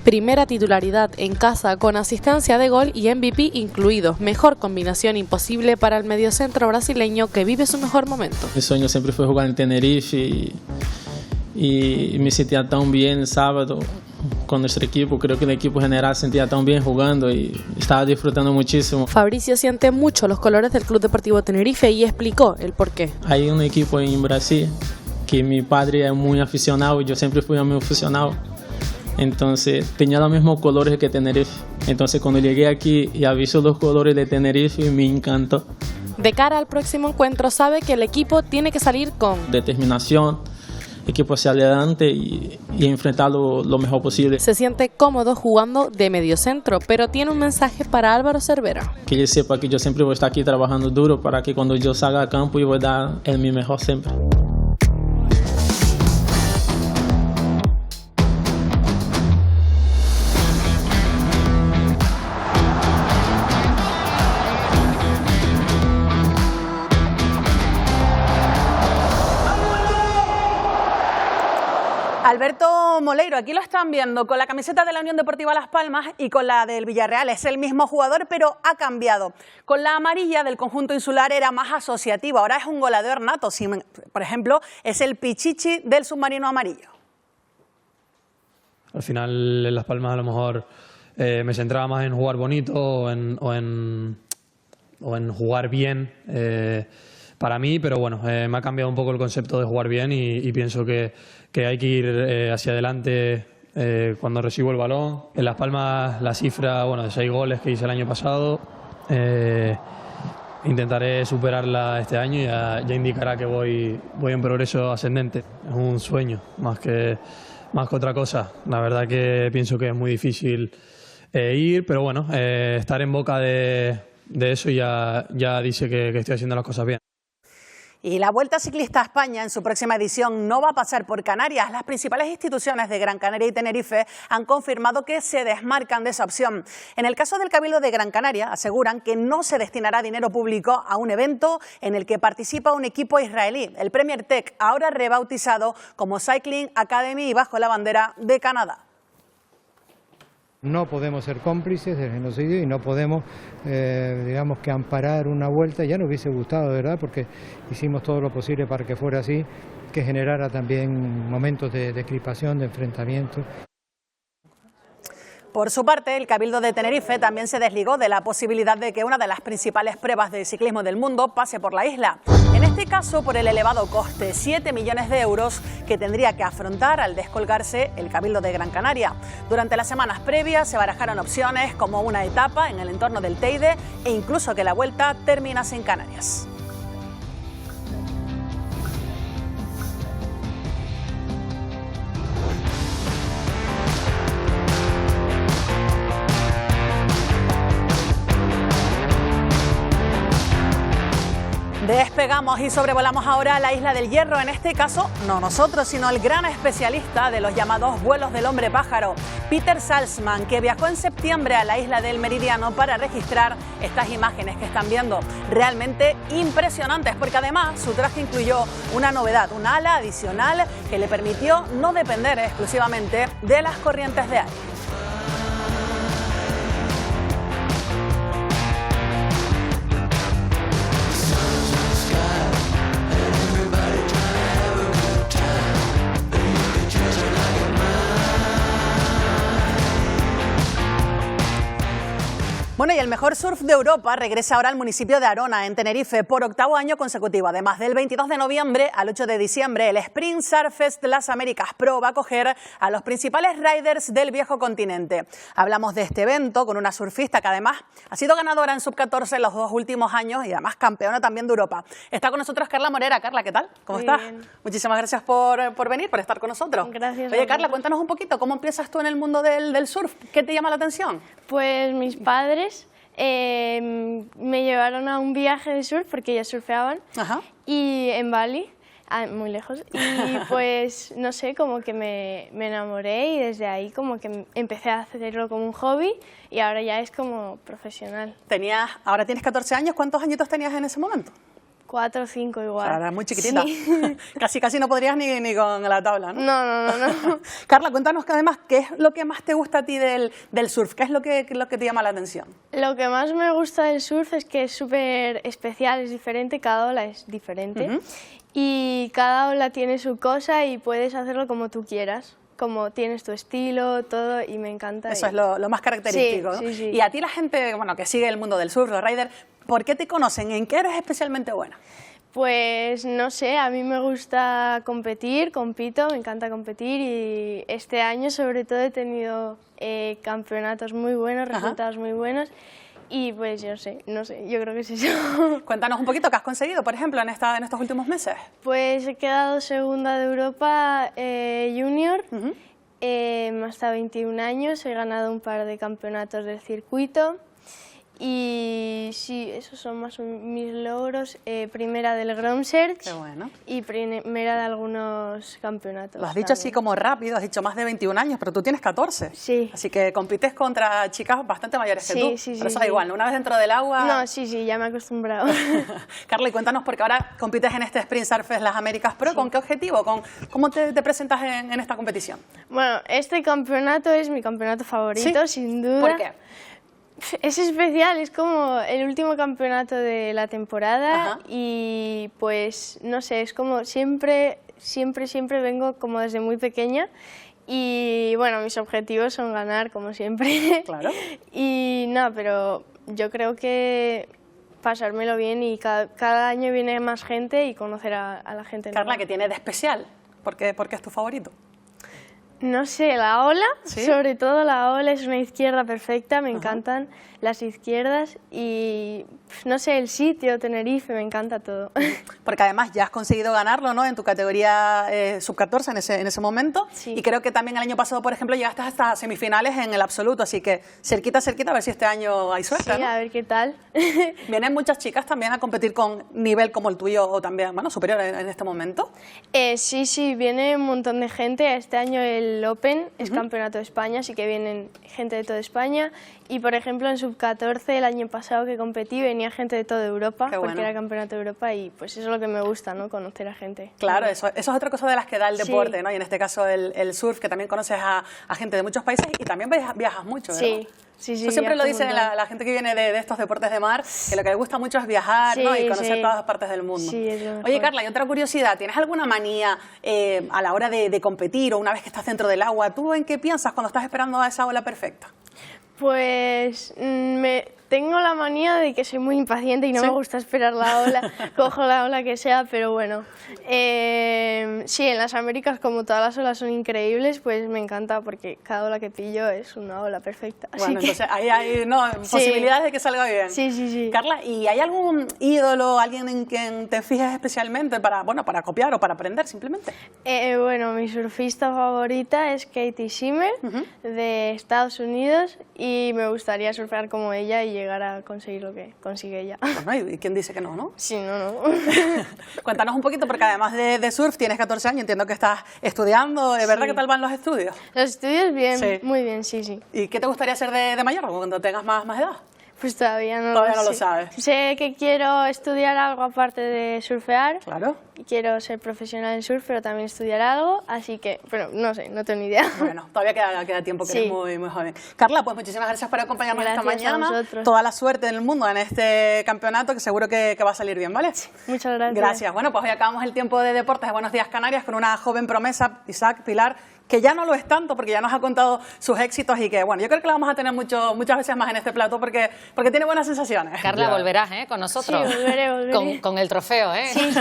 Primera titularidad en casa con asistencia de gol y MVP incluido. Mejor combinación imposible para el mediocentro brasileño, que vive su mejor momento. Mi sueño siempre fue jugar en Tenerife y me sentía tan bien el sábado con nuestro equipo. Creo que el equipo general se sentía tan bien jugando y estaba disfrutando muchísimo. Fabricio siente mucho los colores del Club Deportivo Tenerife y explicó el porqué. Hay un equipo en Brasil que mi padre es muy aficionado y yo siempre fui muy aficionado. Entonces tenía los mismos colores que Tenerife. Entonces cuando llegué aquí y aviso los colores de Tenerife, me encantó. De cara al próximo encuentro, sabe que el equipo tiene que salir con determinación, equipo hacia adelante y enfrentarlo lo mejor posible. Se siente cómodo jugando de mediocentro, pero tiene un mensaje para Álvaro Cervera. Que él sepa que yo siempre voy a estar aquí trabajando duro para que cuando yo salga al campo yo voy a dar mi mejor siempre. Alberto Moleiro, aquí lo están viendo con la camiseta de la Unión Deportiva Las Palmas y con la del Villarreal. Es el mismo jugador, pero ha cambiado. Con la amarilla del conjunto insular era más asociativo, ahora es un goleador nato. Por ejemplo, es el Pichichi del submarino amarillo. Al final en Las Palmas a lo mejor me centraba más en jugar bonito o en jugar bien para mí, pero bueno, me ha cambiado un poco el concepto de jugar bien y pienso que hay que ir hacia adelante cuando recibo el balón. En Las Palmas la cifra de 6 goles que hice el año pasado, intentaré superarla este año y ya indicará que voy en progreso ascendente. Es un sueño más que otra cosa. La verdad que pienso que es muy difícil ir, pero bueno, estar en boca de eso ya dice que estoy haciendo las cosas bien. Y la Vuelta Ciclista a España en su próxima edición no va a pasar por Canarias. Las principales instituciones de Gran Canaria y Tenerife han confirmado que se desmarcan de esa opción. En el caso del Cabildo de Gran Canaria, aseguran que no se destinará dinero público a un evento en el que participa un equipo israelí, el Premier Tech, ahora rebautizado como Cycling Academy y bajo la bandera de Canadá. No podemos ser cómplices del genocidio y no podemos, digamos, que amparar una vuelta. Ya nos hubiese gustado, ¿verdad?, porque hicimos todo lo posible para que fuera así, que generara también momentos de crispación, de enfrentamiento. Por su parte, el Cabildo de Tenerife también se desligó de la posibilidad de que una de las principales pruebas de ciclismo del mundo pase por la isla. En este caso, por el elevado coste, 7 millones de euros que tendría que afrontar al descolgarse el Cabildo de Gran Canaria. Durante las semanas previas se barajaron opciones como una etapa en el entorno del Teide e incluso que la vuelta terminase en Canarias. Despegamos y sobrevolamos ahora la Isla del Hierro, en este caso no nosotros, sino el gran especialista de los llamados vuelos del hombre pájaro, Peter Salzman, que viajó en septiembre a la Isla del Meridiano para registrar estas imágenes que están viendo, realmente impresionantes, porque además su traje incluyó una novedad, un ala adicional que le permitió no depender exclusivamente de las corrientes de aire. Bueno, y el mejor surf de Europa regresa ahora al municipio de Arona, en Tenerife, por 8º año consecutivo. Además, del 22 de noviembre al 8 de diciembre, el Spring Surf Fest Las Américas Pro va a acoger a los principales riders del viejo continente. Hablamos de este evento con una surfista que además ha sido ganadora en Sub-14 en los 2 últimos años y además campeona también de Europa. Está con nosotros Carla Morera. Carla, ¿qué tal? ¿Cómo estás? Bien. Muchísimas gracias por venir, por estar con nosotros. Gracias. Oye, Carla, cuéntanos un poquito, ¿cómo empiezas tú en el mundo del surf? ¿Qué te llama la atención? Pues mis padres me llevaron a un viaje de surf porque ellos surfeaban. Ajá. Y en Bali, muy lejos, y pues no sé, como que me enamoré y desde ahí como que empecé a hacerlo como un hobby y ahora ya es como profesional. Ahora tienes 14 años, ¿cuántos añitos tenías en ese momento? 4 o 5 igual. Ahora muy chiquitita. Sí. Casi no podrías ni con la tabla, ¿no? No. Carla, cuéntanos que además, ¿qué es lo que más te gusta a ti del surf? ¿Qué es lo que te llama la atención? Lo que más me gusta del surf es que es súper especial, es diferente, cada ola es diferente. Y cada ola tiene su cosa y puedes hacerlo como tú quieras. Como tienes tu estilo, todo, y me encanta. Eso es lo más característico, sí, ¿no? sí. Y a ti la gente, bueno, que sigue el mundo del surf, los riders, ¿por qué te conocen? ¿En qué eres especialmente buena? Pues no sé, a mí me gusta competir, compito, me encanta competir y este año sobre todo he tenido campeonatos muy buenos, resultados muy buenos. Y pues yo no sé, yo creo que es eso. Cuéntanos un poquito, ¿qué has conseguido, por ejemplo, en estos últimos meses? Pues he quedado segunda de Europa Junior, hasta 21 años, he ganado un par de campeonatos del circuito. Y sí, esos son más mis logros. Primera del Ground Search. Qué bueno. Y primera de algunos campeonatos. Lo has dicho así como rápido, has dicho más de 21 años, pero tú tienes 14. Sí. Así que compites contra chicas bastante mayores que tú. Sí. Pero eso da igual, ¿no? Una vez dentro del agua... No, sí, ya me he acostumbrado. Carla, y cuéntanos, porque ahora compites en este Spring Surf Fest Las Américas Pro, ¿con qué objetivo? ¿Cómo te presentas en esta competición? Bueno, este campeonato es mi campeonato favorito, sin duda. ¿Por qué? Es especial, es como el último campeonato de la temporada. Y pues no sé, es como siempre vengo como desde muy pequeña y bueno, mis objetivos son ganar como siempre. Claro. Y no, pero yo creo que pasármelo bien y cada año viene más gente y conocer a la gente. Carla, nueva. ¿qué tiene de especial? ¿Por qué es tu favorito? No sé, la ola, sobre todo la ola es una izquierda perfecta, me encantan las izquierdas y no sé, el sitio, Tenerife, me encanta todo. Porque además ya has conseguido ganarlo, ¿no? En tu categoría sub-14 en ese momento. Sí. Y creo que también el año pasado, por ejemplo, llegaste hasta semifinales en el absoluto, así que cerquita, a ver si este año hay suerte, Sí, ¿no? a ver qué tal. ¿Vienen muchas chicas también a competir con nivel como el tuyo o también, bueno, superior en este momento? Sí, viene un montón de gente. Este año el Open es campeonato de España, así que vienen gente de toda España. Y por ejemplo en sub-14 el año pasado que competí venía gente de toda Europa, porque era campeonato de Europa y pues eso es lo que me gusta, ¿no? Conocer a gente. Claro, eso es otra cosa de las que da el deporte, ¿no? Y en este caso el surf, que también conoces a gente de muchos países y también viajas mucho, ¿verdad? Sí, Eso siempre lo dice la gente que viene de estos deportes de mar, que lo que le gusta mucho es viajar, ¿no? Y conocer todas las partes del mundo. Sí, es lo mejor. Oye, Carla, y otra curiosidad, ¿tienes alguna manía a la hora de competir o una vez que estás dentro del agua? ¿Tú en qué piensas cuando estás esperando a esa ola perfecta? Pues tengo la manía de que soy muy impaciente y no me gusta esperar la ola, cojo la ola que sea, pero bueno. Sí, en las Américas, como todas las olas son increíbles, pues me encanta porque cada ola que pillo es una ola perfecta. Bueno, entonces ahí hay posibilidades de que salga bien. Sí, sí, sí. Carla, ¿y hay algún ídolo, alguien en quien te fijas especialmente para copiar o para aprender simplemente? Bueno, mi surfista favorita es Katie Schimmer, de Estados Unidos, y me gustaría surfear como ella y llegar a conseguir lo que consigue ella. Bueno, ¿y quién dice que no, no? Sí, no. Cuéntanos un poquito, porque además de surf tienes 14 años, entiendo que estás estudiando. ¿De verdad qué tal van los estudios? Los estudios bien, muy bien, sí. ¿Y qué te gustaría hacer de mayor cuando tengas más edad? Pues todavía no lo sabes. Sé que quiero estudiar algo aparte de surfear. Claro. Quiero ser profesional en surf, pero también estudiar algo, así que, bueno, no sé, no tengo ni idea. Bueno, todavía queda tiempo, que eres muy joven. Carla, pues muchísimas gracias por acompañarnos esta mañana. A vosotros. Toda la suerte del mundo en este campeonato, que seguro que va a salir bien, ¿vale? Muchas gracias. Gracias. Bueno, pues hoy acabamos el tiempo de deportes de Buenos Días Canarias con una joven promesa, Isaac Pilar, que ya no lo es tanto porque ya nos ha contado sus éxitos y que, bueno, yo creo que la vamos a tener muchas veces más en este plato porque tiene buenas sensaciones. Carla, volverás con nosotros. Sí, volveré. Con el trofeo, Sí.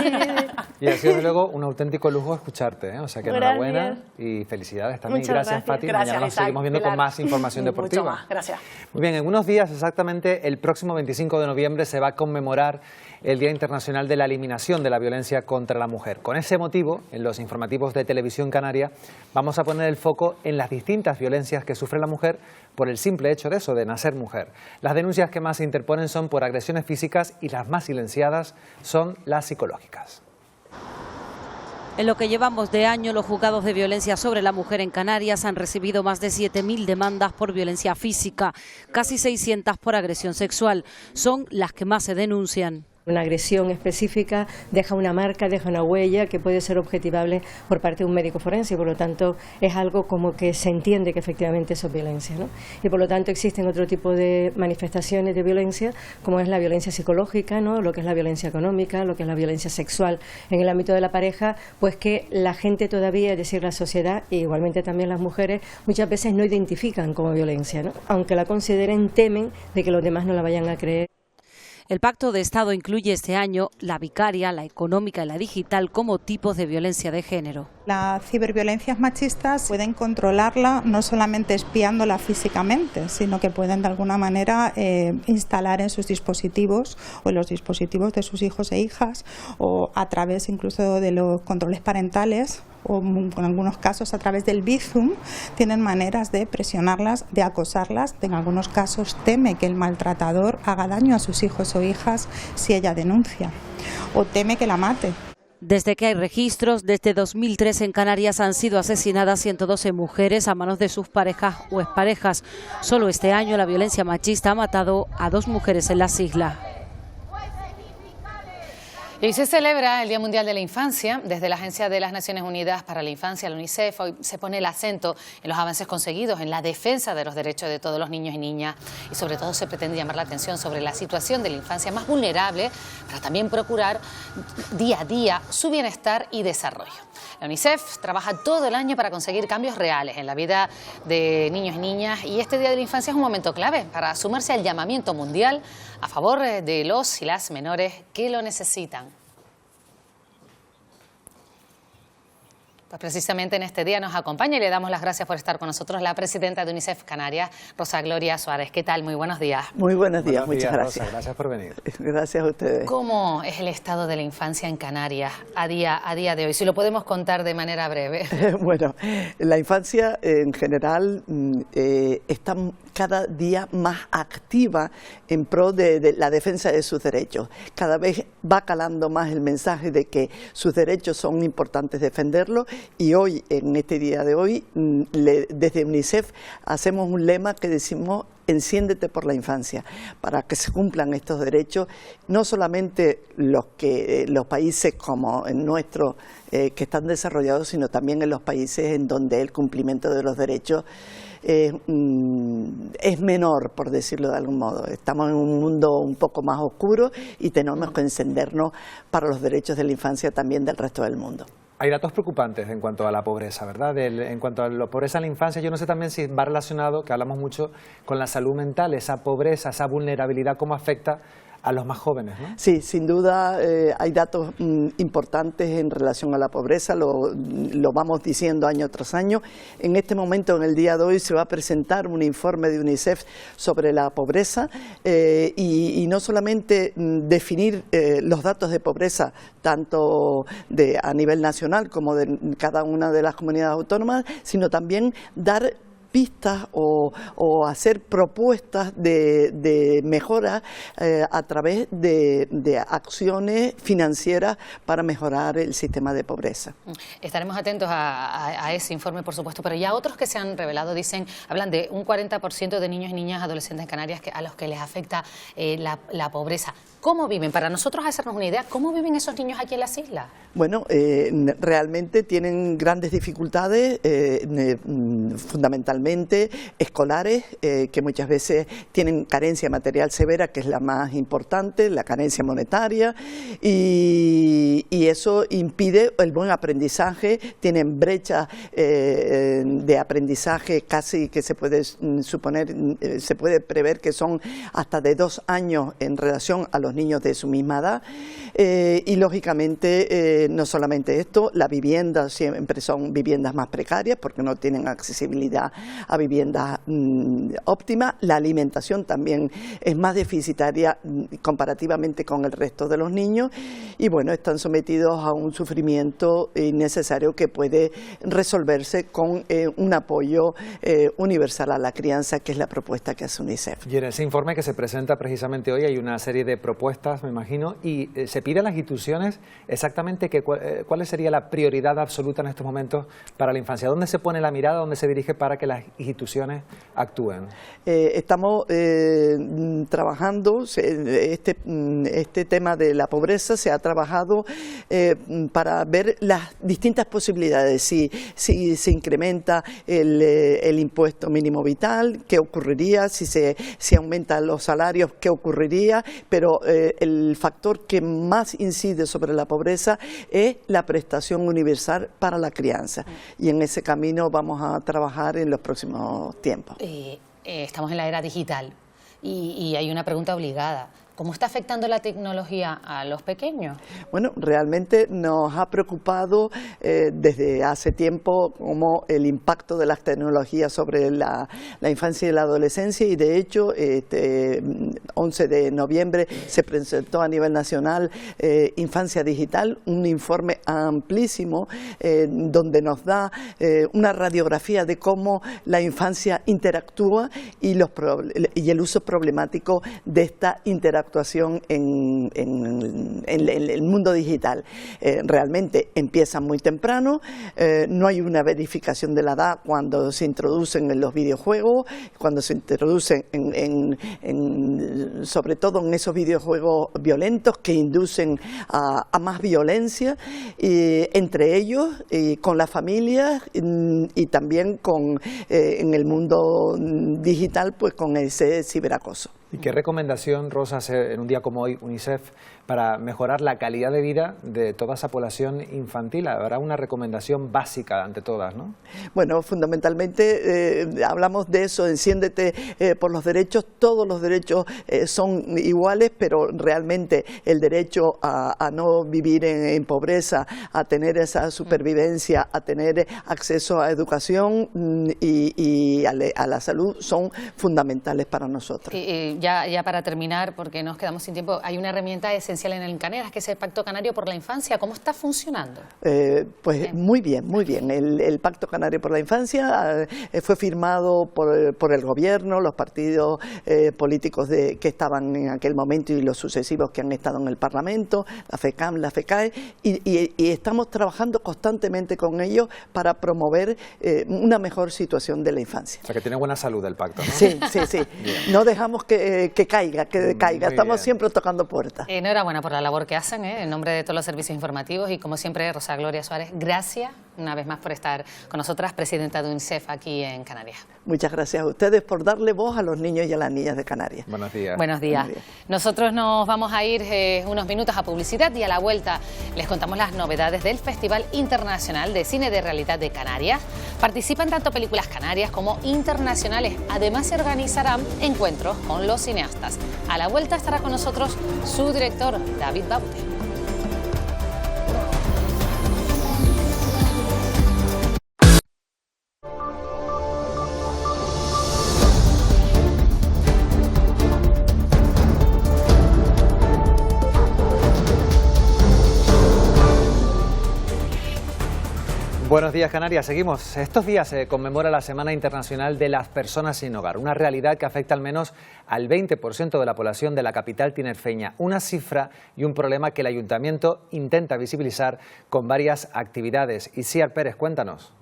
Y ha sido, desde luego, un auténtico lujo escucharte, O sea que enhorabuena y felicidades también. Muchas gracias, Fati. Gracias, Mañana nos Isaac, seguimos viendo Pilar. con más información deportiva. Mucho más, gracias. Muy bien, en unos días, exactamente el próximo 25 de noviembre, se va a conmemorar el Día Internacional de la Eliminación de la Violencia contra la Mujer. Con ese motivo, en los informativos de Televisión Canaria, vamos a poner el foco en las distintas violencias que sufre la mujer por el simple hecho de eso, de nacer mujer. Las denuncias que más se interponen son por agresiones físicas y las más silenciadas son las psicológicas. En lo que llevamos de año, los juzgados de violencia sobre la mujer en Canarias han recibido más de 7.000 demandas por violencia física, casi 600 por agresión sexual. Son las que más se denuncian. Una agresión específica deja una marca, deja una huella que puede ser objetivable por parte de un médico forense, por lo tanto es algo como que se entiende que efectivamente eso es violencia, ¿no? Y por lo tanto existen otro tipo de manifestaciones de violencia, como es la violencia psicológica, ¿no? Lo que es la violencia económica, lo que es la violencia sexual en el ámbito de la pareja, pues que la gente todavía, es decir, la sociedad e igualmente también las mujeres, muchas veces no identifican como violencia, ¿no? Aunque la consideren, temen de que los demás no la vayan a creer. El Pacto de Estado incluye este año la vicaria, la económica y la digital como tipos de violencia de género. Las ciberviolencias machistas pueden controlarla no solamente espiándola físicamente, sino que pueden de alguna manera instalar en sus dispositivos o en los dispositivos de sus hijos e hijas o a través incluso de los controles parentales o en algunos casos a través del Bizum, tienen maneras de presionarlas, de acosarlas. En algunos casos teme que el maltratador haga daño a sus hijos o hijas si ella denuncia o teme que la mate. Desde que hay registros, desde 2003 en Canarias han sido asesinadas 112 mujeres a manos de sus parejas o exparejas. Solo este año la violencia machista ha matado a 2 mujeres en las islas. Y hoy se celebra el Día Mundial de la Infancia. Desde la Agencia de las Naciones Unidas para la Infancia, la UNICEF, hoy se pone el acento en los avances conseguidos, en la defensa de los derechos de todos los niños y niñas. Y sobre todo se pretende llamar la atención sobre la situación de la infancia más vulnerable para también procurar día a día su bienestar y desarrollo. La UNICEF trabaja todo el año para conseguir cambios reales en la vida de niños y niñas y este Día de la Infancia es un momento clave para sumarse al llamamiento mundial a favor de los y las menores que lo necesitan. Pues precisamente en este día nos acompaña y le damos las gracias por estar con nosotros la presidenta de UNICEF Canarias, Rosa Gloria Suárez. ¿Qué tal? Muy buenos días. Muy buenos días, muchas gracias. Rosa, gracias por venir. Gracias a ustedes. ¿Cómo es el estado de la infancia en Canarias a día de hoy? Si lo podemos contar de manera breve. Bueno, la infancia en general está cada día más activa en pro de la defensa de sus derechos. Cada vez va calando más el mensaje de que sus derechos son importantes defenderlos y hoy, en este día de hoy, desde UNICEF hacemos un lema que decimos: enciéndete por la infancia, para que se cumplan estos derechos, no solamente los países como en nuestro que están desarrollados, sino también en los países en donde el cumplimiento de los derechos es menor, por decirlo de algún modo. Estamos en un mundo un poco más oscuro y tenemos que encendernos para los derechos de la infancia también del resto del mundo. Hay datos preocupantes en cuanto a la pobreza, ¿verdad? En cuanto a la pobreza en la infancia, yo no sé también si va relacionado, que hablamos mucho, con la salud mental, esa pobreza, esa vulnerabilidad, cómo afecta a los más jóvenes, ¿no? Sí, sin duda hay datos importantes en relación a la pobreza, lo vamos diciendo año tras año. En este momento, en el día de hoy, se va a presentar un informe de UNICEF sobre la pobreza y no solamente definir los datos de pobreza, tanto a nivel nacional como de cada una de las comunidades autónomas, sino también dar pistas o hacer propuestas de mejora a través de acciones financieras para mejorar el sistema de pobreza. Estaremos atentos a ese informe, por supuesto, pero ya otros que se han revelado hablan de un 40% de niños y niñas adolescentes en Canarias a los que les afecta la pobreza. ¿Cómo viven? Para nosotros hacernos una idea, ¿cómo viven esos niños aquí en las islas? Bueno, realmente tienen grandes dificultades, fundamentalmente escolares, que muchas veces tienen carencia material severa, que es la más importante, la carencia monetaria, y eso impide el buen aprendizaje. Tienen brechas de aprendizaje casi que se puede prever que son hasta de 2 años en relación a los niños de su misma edad, y lógicamente no solamente esto, la vivienda siempre son viviendas más precarias porque no tienen accesibilidad a viviendas óptimas, la alimentación también es más deficitaria comparativamente con el resto de los niños, y bueno, están sometidos a un sufrimiento innecesario que puede resolverse con un apoyo universal a la crianza, que es la propuesta que hace UNICEF. Y en ese informe que se presenta precisamente hoy hay una serie de propuestas, me imagino, y se pide a las instituciones exactamente cuál sería la prioridad absoluta en estos momentos para la infancia. ¿Dónde se pone la mirada, dónde se dirige para que las instituciones actúen? Estamos trabajando, este tema de la pobreza se ha trabajado para ver las distintas posibilidades, si se incrementa el impuesto mínimo vital, qué ocurriría, si aumentan los salarios, qué ocurriría, pero el factor que más incide sobre la pobreza es la prestación universal para la crianza, y en ese camino vamos a trabajar en los próximos tiempos. Estamos en la era digital y hay una pregunta obligada. ¿Cómo está afectando la tecnología a los pequeños? Bueno, realmente nos ha preocupado desde hace tiempo como el impacto de las tecnologías sobre la infancia y la adolescencia, y de hecho 11 de noviembre se presentó a nivel nacional Infancia Digital, un informe amplísimo donde nos da una radiografía de cómo la infancia interactúa y el uso problemático de esta interactuación en el mundo digital. Realmente empiezan muy temprano, no hay una verificación de la edad cuando se introducen en los videojuegos, cuando se introducen sobre todo en esos videojuegos violentos que inducen a más violencia, entre ellos, con las familias y también en el mundo digital, pues con ese ciberacoso. ¿Y qué recomendación, Rosa, hace en un día como hoy UNICEF para mejorar la calidad de vida de toda esa población infantil? Habrá una recomendación básica ante todas, ¿no? Bueno, fundamentalmente hablamos de eso, enciéndete por los derechos. Todos los derechos son iguales, pero realmente el derecho a no vivir en pobreza, a tener esa supervivencia, a tener acceso a educación y a la salud son fundamentales para nosotros. Ya para terminar, porque nos quedamos sin tiempo, hay una herramienta esencial en el Canarias, que es el Pacto Canario por la Infancia. ¿Cómo está funcionando? Pues muy bien, muy bien. El Pacto Canario por la Infancia fue firmado por el gobierno, los partidos políticos que estaban en aquel momento y los sucesivos que han estado en el Parlamento, la FECAM, la FECAE, y estamos trabajando constantemente con ellos para promover una mejor situación de la infancia. O sea, que tiene buena salud el pacto, ¿no? Sí. No dejamos que caiga. Estamos siempre tocando puertas. Enhorabuena. enhorabuena por la labor que hacen, en nombre de todos los servicios informativos, y como siempre, Rosa Gloria Suárez, gracias una vez más por estar con nosotras, presidenta de UNICEF aquí en Canarias. Muchas gracias a ustedes por darle voz a los niños y a las niñas de Canarias. Buenos días. Buenos días. Nosotros nos vamos a ir unos minutos a publicidad y a la vuelta les contamos las novedades del Festival Internacional de Cine de Realidad de Canarias. Participan tanto películas canarias como internacionales. Además se organizarán encuentros con los cineastas. A la vuelta estará con nosotros su director, David Baute. Buenos días, Canarias. Seguimos. Estos días se conmemora la Semana Internacional de las Personas Sin Hogar, una realidad que afecta al menos al 20% de la población de la capital tinerfeña, una cifra y un problema que el Ayuntamiento intenta visibilizar con varias actividades. Isiar Pérez, cuéntanos.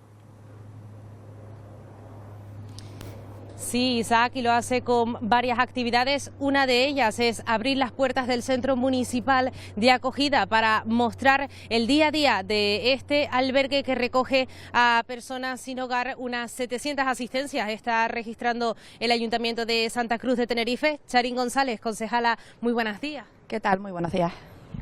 Sí, Isaac, y lo hace con varias actividades. Una de ellas es abrir las puertas del Centro Municipal de Acogida para mostrar el día a día de este albergue que recoge a personas sin hogar. Unas 700 asistencias está registrando el Ayuntamiento de Santa Cruz de Tenerife. Charín González, concejala, muy buenos días. ¿Qué tal? Muy buenos días.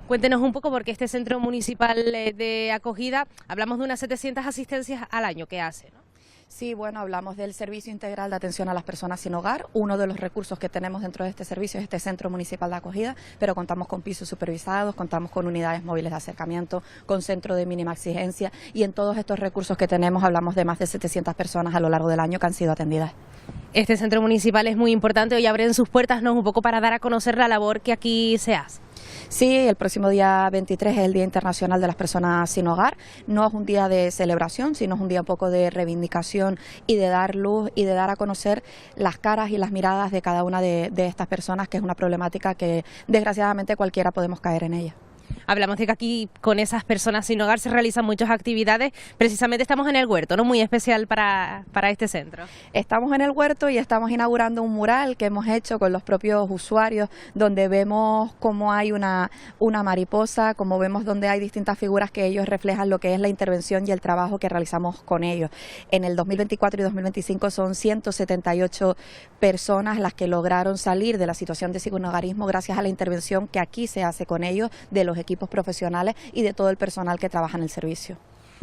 Cuéntenos un poco, porque este Centro Municipal de Acogida, hablamos de unas 700 asistencias al año que hace, ¿no? Sí, bueno, hablamos del Servicio Integral de Atención a las Personas Sin Hogar. Uno de los recursos que tenemos dentro de este servicio es este Centro Municipal de Acogida, pero contamos con pisos supervisados, contamos con unidades móviles de acercamiento, con centro de mínima exigencia, y en todos estos recursos que tenemos hablamos de más de 700 personas a lo largo del año que han sido atendidas. Este centro municipal es muy importante. Hoy abren sus puertas, ¿no?, un poco para dar a conocer la labor que aquí se hace. Sí, el próximo día 23 es el Día Internacional de las Personas Sin Hogar. No es un día de celebración, sino es un día un poco de reivindicación y de dar luz y de dar a conocer las caras y las miradas de cada una de estas personas, que es una problemática que desgraciadamente cualquiera podemos caer en ella. Hablamos de que aquí con esas personas sin hogar se realizan muchas actividades. Precisamente estamos en el huerto, ¿no?, muy especial para este centro. Estamos en el huerto y estamos inaugurando un mural que hemos hecho con los propios usuarios, donde vemos cómo hay una mariposa, como vemos donde hay distintas figuras que ellos reflejan lo que es la intervención y el trabajo que realizamos con ellos. En el 2024 y 2025 son 178 personas las que lograron salir de la situación de sinhogarismo gracias a la intervención que aquí se hace con ellos, de los equipos profesionales y de todo el personal que trabaja en el servicio.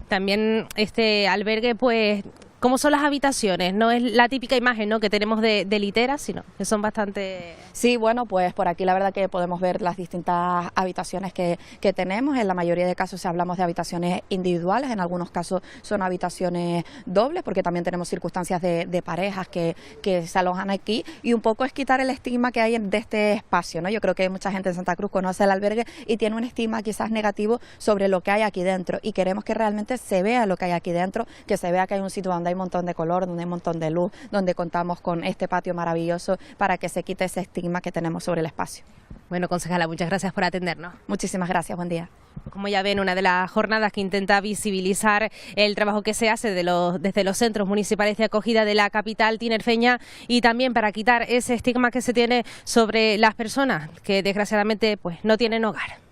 También este albergue, pues, ¿cómo son las habitaciones? No es la típica imagen, ¿no?, que tenemos de literas, sino que son bastante... Sí, bueno, pues por aquí la verdad que podemos ver las distintas habitaciones que tenemos. En la mayoría de casos hablamos de habitaciones individuales, en algunos casos son habitaciones dobles, porque también tenemos circunstancias de parejas que se alojan aquí, y un poco es quitar el estigma que hay de este espacio, ¿no? Yo creo que mucha gente en Santa Cruz conoce el albergue y tiene un estigma quizás negativo sobre lo que hay aquí dentro, y queremos que realmente se vea lo que hay aquí dentro, que se vea que hay un sitio donde hay un montón de color, donde hay un montón de luz, donde contamos con este patio maravilloso para que se quite ese estigma que tenemos sobre el espacio. Bueno, concejala, muchas gracias por atendernos. Muchísimas gracias, buen día. Como ya ven, una de las jornadas que intenta visibilizar el trabajo que se hace desde los centros municipales de acogida de la capital tinerfeña, y también para quitar ese estigma que se tiene sobre las personas que desgraciadamente pues no tienen hogar.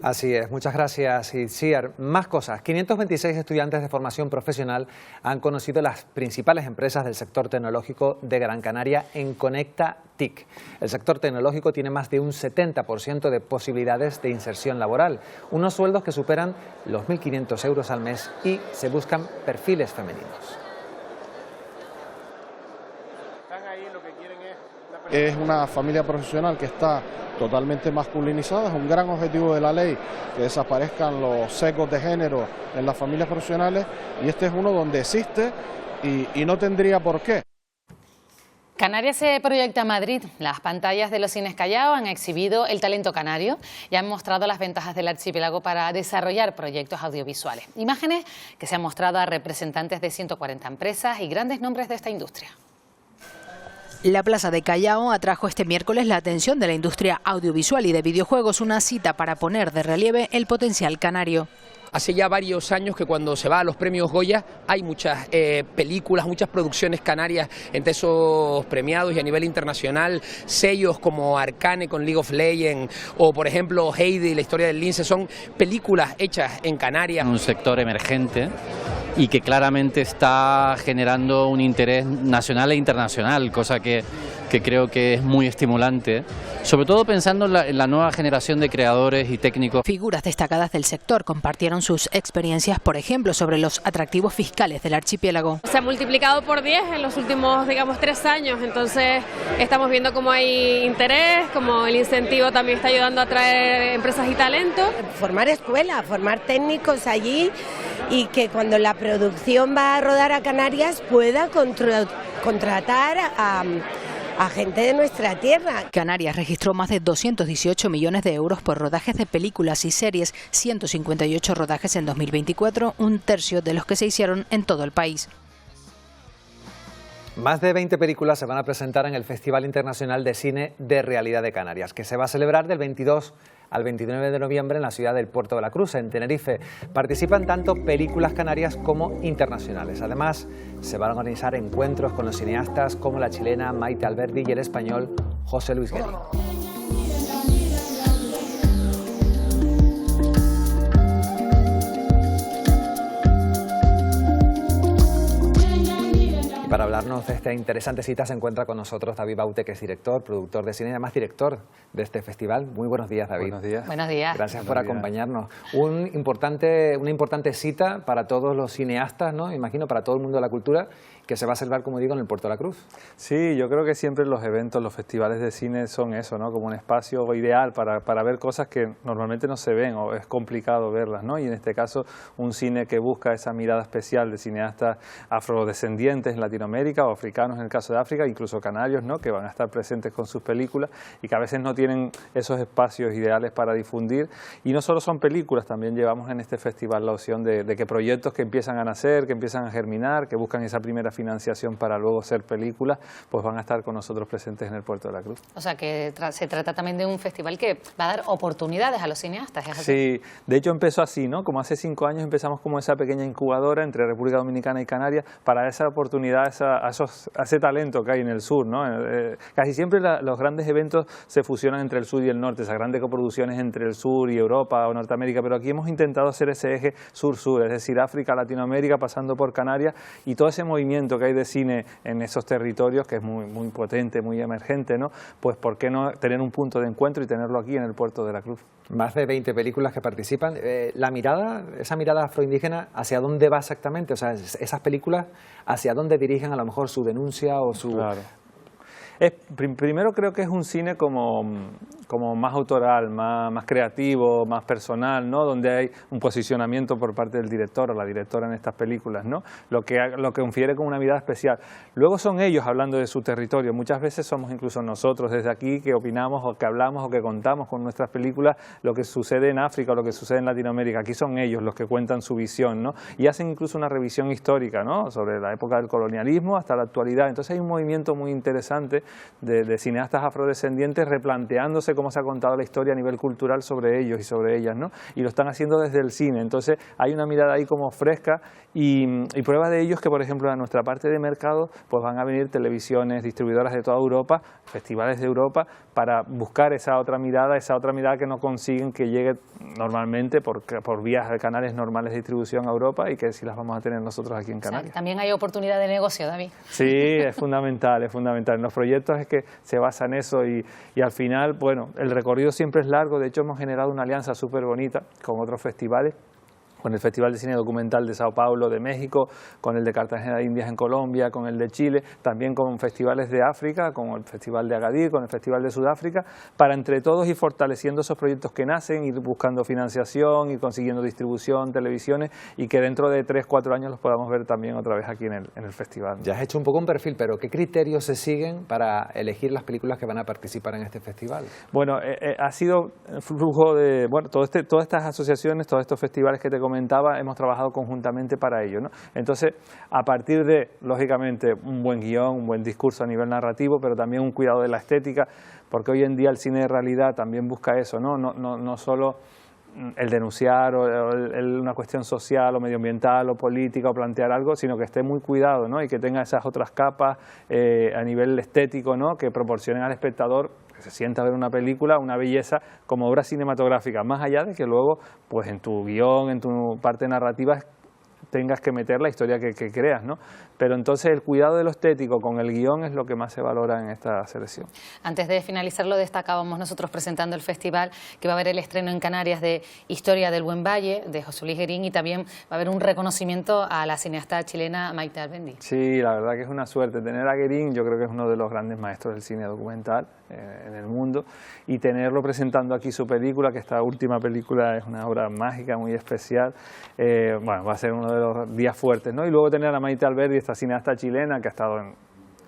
Así es, muchas gracias, Itziar. Más cosas. 526 estudiantes de formación profesional han conocido las principales empresas del sector tecnológico de Gran Canaria en Conecta TIC. El sector tecnológico tiene más de un 70% de posibilidades de inserción laboral, unos sueldos que superan los 1.500 euros al mes, y se buscan perfiles femeninos. Es una familia profesional que está totalmente masculinizada. Es un gran objetivo de la ley que desaparezcan los sesgos de género en las familias profesionales, y este es uno donde existe y no tendría por qué. Canarias se proyecta a Madrid. Las pantallas de los cines Callao han exhibido el talento canario y han mostrado las ventajas del archipiélago para desarrollar proyectos audiovisuales. Imágenes que se han mostrado a representantes de 140 empresas y grandes nombres de esta industria. La Plaza de Callao atrajo este miércoles la atención de la industria audiovisual y de videojuegos, una cita para poner de relieve el potencial canario. Hace ya varios años que cuando se va a los premios Goya hay muchas películas, muchas producciones canarias entre esos premiados, y a nivel internacional sellos como Arcane con League of Legends o por ejemplo Heidi, la historia del lince, son películas hechas en Canarias. Un sector emergente y que claramente está generando un interés nacional e internacional, cosa que creo que es muy estimulante, sobre todo pensando en la nueva generación de creadores y técnicos. Figuras destacadas del sector compartieron sus experiencias, por ejemplo, sobre los atractivos fiscales del archipiélago. Se ha multiplicado por 10 en los últimos, digamos, 3 años, entonces estamos viendo cómo hay interés, como el incentivo también está ayudando a atraer empresas y talento. Formar escuelas, formar técnicos allí, y que cuando la producción va a rodar a Canarias pueda contratar a gente de nuestra tierra. Canarias registró más de 218 millones de euros por rodajes de películas y series, 158 rodajes en 2024, un tercio de los que se hicieron en todo el país. Más de 20 películas se van a presentar en el Festival Internacional de Cine de Realidad de Canarias, que se va a celebrar del 22 al 29 de noviembre en la ciudad del Puerto de la Cruz, en Tenerife. Participan tanto películas canarias como internacionales. Además, se van a organizar encuentros con los cineastas como la chilena Maite Alberdi y el español José Luis Guerri. Para hablarnos de esta interesante cita se encuentra con nosotros David Baute, que es director, productor de cine y además director de este festival. Muy buenos días, David. Buenos días. Buenos días. Gracias por acompañarnos. Una importante cita para todos los cineastas, ¿no? Imagino para todo el mundo de la cultura, que se va a celebrar, como digo, en el Puerto de la Cruz. Sí, yo creo que siempre los eventos, los festivales de cine son eso, ¿no? Como un espacio ideal para ver cosas que normalmente no se ven o es complicado verlas, ¿no? Y en este caso un cine que busca esa mirada especial de cineastas afrodescendientes en Latinoamérica o africanos en el caso de África, incluso canarios, ¿no? Que van a estar presentes con sus películas y que a veces no tienen esos espacios ideales para difundir. Y no solo son películas, también llevamos en este festival la opción de que proyectos que empiezan a nacer, que empiezan a germinar, que buscan esa primera financiación para luego ser películas, pues van a estar con nosotros presentes en el Puerto de la Cruz. O sea que se trata también de un festival que va a dar oportunidades a los cineastas, ¿es así? Sí, de hecho empezó así, ¿no? Como hace 5 años empezamos como esa pequeña incubadora entre República Dominicana y Canarias para dar esa oportunidad a ese talento que hay en el sur, ¿no? Casi siempre los grandes eventos se fusionan entre el sur y el norte, esas grandes coproducciones entre el sur y Europa o Norteamérica, pero aquí hemos intentado hacer ese eje sur-sur, es decir, África, Latinoamérica, pasando por Canarias, y todo ese movimiento que hay de cine en esos territorios, que es muy potente, muy emergente, ¿no? Pues ¿por qué no tener un punto de encuentro y tenerlo aquí en el Puerto de la Cruz? Más de 20 películas que participan. Esa mirada afroindígena, ¿hacia dónde va exactamente? O sea, esas películas, ¿hacia dónde dirigen a lo mejor su denuncia o su...? Claro. Primero creo que es un cine como más autoral, más creativo, más personal, ¿no? Donde hay un posicionamiento por parte del director o la directora en estas películas, ¿no? Lo que confiere con una mirada especial. Luego son ellos hablando de su territorio. Muchas veces somos incluso nosotros desde aquí que opinamos o que hablamos o que contamos con nuestras películas lo que sucede en África o lo que sucede en Latinoamérica. Aquí son ellos los que cuentan su visión, ¿no? Y hacen incluso una revisión histórica, ¿no? Sobre la época del colonialismo hasta la actualidad. Entonces hay un movimiento muy interesante de cineastas afrodescendientes replanteándose cómo se ha contado la historia a nivel cultural sobre ellos y sobre ellas, ¿no? Y lo están haciendo desde el cine. Entonces hay una mirada ahí como fresca y prueba de ello es que, por ejemplo, a nuestra parte de mercado pues van a venir televisiones, distribuidoras de toda Europa, festivales de Europa, para buscar esa otra mirada que no consiguen que llegue normalmente por vías de canales normales de distribución a Europa y que sí las vamos a tener nosotros aquí en Canarias. O sea, también hay oportunidad de negocio, David. Sí, es fundamental, es fundamental. En los proyectos es que se basa en eso y al final, bueno, el recorrido siempre es largo. De hecho, hemos generado una alianza súper bonita con otros festivales, con el Festival de Cine Documental de Sao Paulo de México, con el de Cartagena de Indias en Colombia, con el de Chile, también con festivales de África, con el Festival de Agadir, con el Festival de Sudáfrica, para entre todos ir fortaleciendo esos proyectos que nacen, ir buscando financiación, ir consiguiendo distribución, televisiones, y que dentro de 3-4 años los podamos ver también otra vez aquí en el festival. Ya has hecho un poco un perfil, pero ¿qué criterios se siguen para elegir las películas que van a participar en este festival? Bueno, ha sido flujo de, bueno, todas estas asociaciones, todos estos festivales que te comentaba, hemos trabajado conjuntamente para ello, ¿no? Entonces, a partir de, lógicamente, un buen guión, un buen discurso a nivel narrativo, pero también un cuidado de la estética, porque hoy en día el cine de realidad también busca eso, ¿no? No solo el denunciar o una cuestión social o medioambiental o política o plantear algo, sino que esté muy cuidado, ¿no? Y que tenga esas otras capas a nivel estético, ¿no? Que proporcionen al espectador que se sienta a ver una película, una belleza como obra cinematográfica, más allá de que luego pues en tu guión, en tu parte narrativa tengas que meter la historia que creas, ¿no? Pero entonces el cuidado de lo estético con el guión es lo que más se valora en esta selección. Antes de finalizarlo, destacábamos nosotros presentando el festival que va a haber el estreno en Canarias de Historia del Buen Valle, de José Luis Guerín, y también va a haber un reconocimiento a la cineasta chilena Maite Albendi. Sí, la verdad que es una suerte tener a Guerín, yo creo que es uno de los grandes maestros del cine documental en el mundo, y tenerlo presentando aquí su película, que esta última película es una obra mágica, muy especial, bueno, va a ser uno de los días fuertes, ¿no? Y luego tener a Maite Alberdi, esta cineasta chilena que ha estado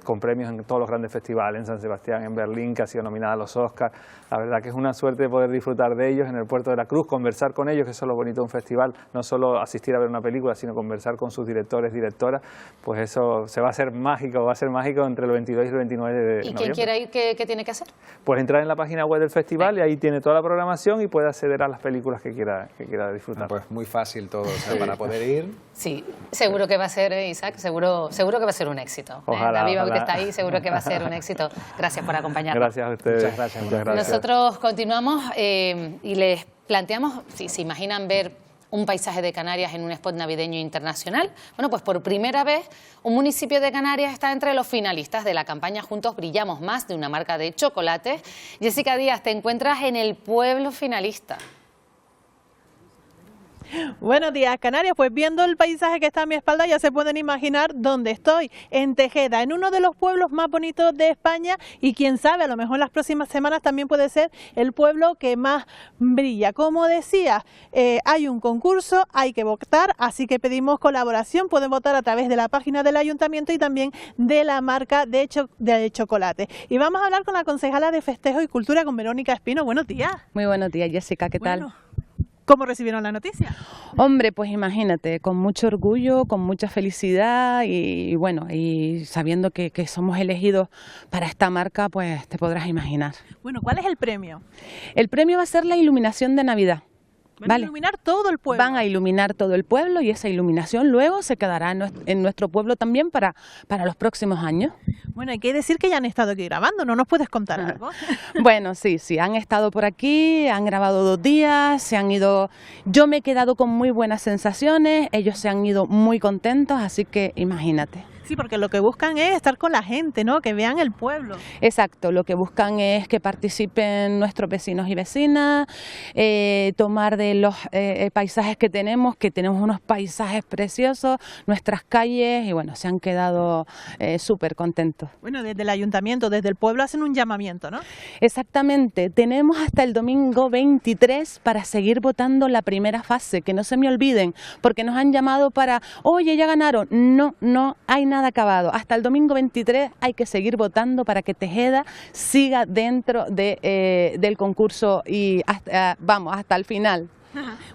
con premios en todos los grandes festivales, en San Sebastián, en Berlín, que ha sido nominada a los Oscars. La verdad que es una suerte poder disfrutar de ellos en el Puerto de la Cruz, conversar con ellos, que eso es lo bonito de un festival, no solo asistir a ver una película, sino conversar con sus directores, directoras, pues eso se va a hacer mágico, entre el 22 y el 29 de noviembre. ¿Y quien quiera ir, qué tiene que hacer? Pues entrar en la página web del festival y ahí tiene toda la programación y puede acceder a las películas que quiera disfrutar. Pues muy fácil todo, o sea, para poder ir. Sí, seguro que va a ser, Isaac, seguro que va a ser un éxito. Ojalá, David, ojalá. que está ahí, seguro que va a ser un éxito. Gracias por acompañarnos. Gracias a ustedes. Muchas gracias. Nosotros continuamos y les planteamos, si se imaginan ver un paisaje de Canarias en un spot navideño internacional. Bueno, pues por primera vez un municipio de Canarias está entre los finalistas de la campaña Juntos Brillamos Más, de una marca de chocolates. Jessica Díaz, te encuentras en el pueblo finalista. Buenos días, Canarias. Pues viendo el paisaje que está a mi espalda ya se pueden imaginar dónde estoy, en Tejeda, en uno de los pueblos más bonitos de España, y quién sabe, a lo mejor en las próximas semanas también puede ser el pueblo que más brilla. Como decía, hay un concurso, hay que votar, así que pedimos colaboración. Pueden votar a través de la página del ayuntamiento y también de la marca de chocolate. Y vamos a hablar con la concejala de Festejo y Cultura, con Verónica Espino. Buenos días. Muy buenos días, Jessica, ¿qué tal? ¿Cómo recibieron la noticia? Hombre, pues imagínate, con mucho orgullo, con mucha felicidad y bueno, y sabiendo que somos elegidos para esta marca, pues te podrás imaginar. Bueno, ¿cuál es el premio? El premio va a ser la iluminación de Navidad. Van a iluminar todo el pueblo. Van a iluminar todo el pueblo y esa iluminación luego se quedará en nuestro pueblo también para los próximos años. Bueno, hay que decir que ya han estado aquí grabando, ¿no nos puedes contar algo? Bueno, sí, han estado por aquí, han grabado 2 días, se han ido. Yo me he quedado con muy buenas sensaciones, ellos se han ido muy contentos, así que imagínate. Sí, porque lo que buscan es estar con la gente, ¿no? Que vean el pueblo. Exacto, lo que buscan es que participen nuestros vecinos y vecinas, tomar de los paisajes que tenemos unos paisajes preciosos, nuestras calles, y bueno, se han quedado súper contentos. Bueno, desde el ayuntamiento, desde el pueblo hacen un llamamiento, ¿no? Exactamente, tenemos hasta el domingo 23 para seguir votando la primera fase, que no se me olviden, porque nos han llamado para, oye, ya ganaron. No hay nada acabado. Hasta el domingo 23 hay que seguir votando para que Tejeda siga dentro del concurso y hasta el final.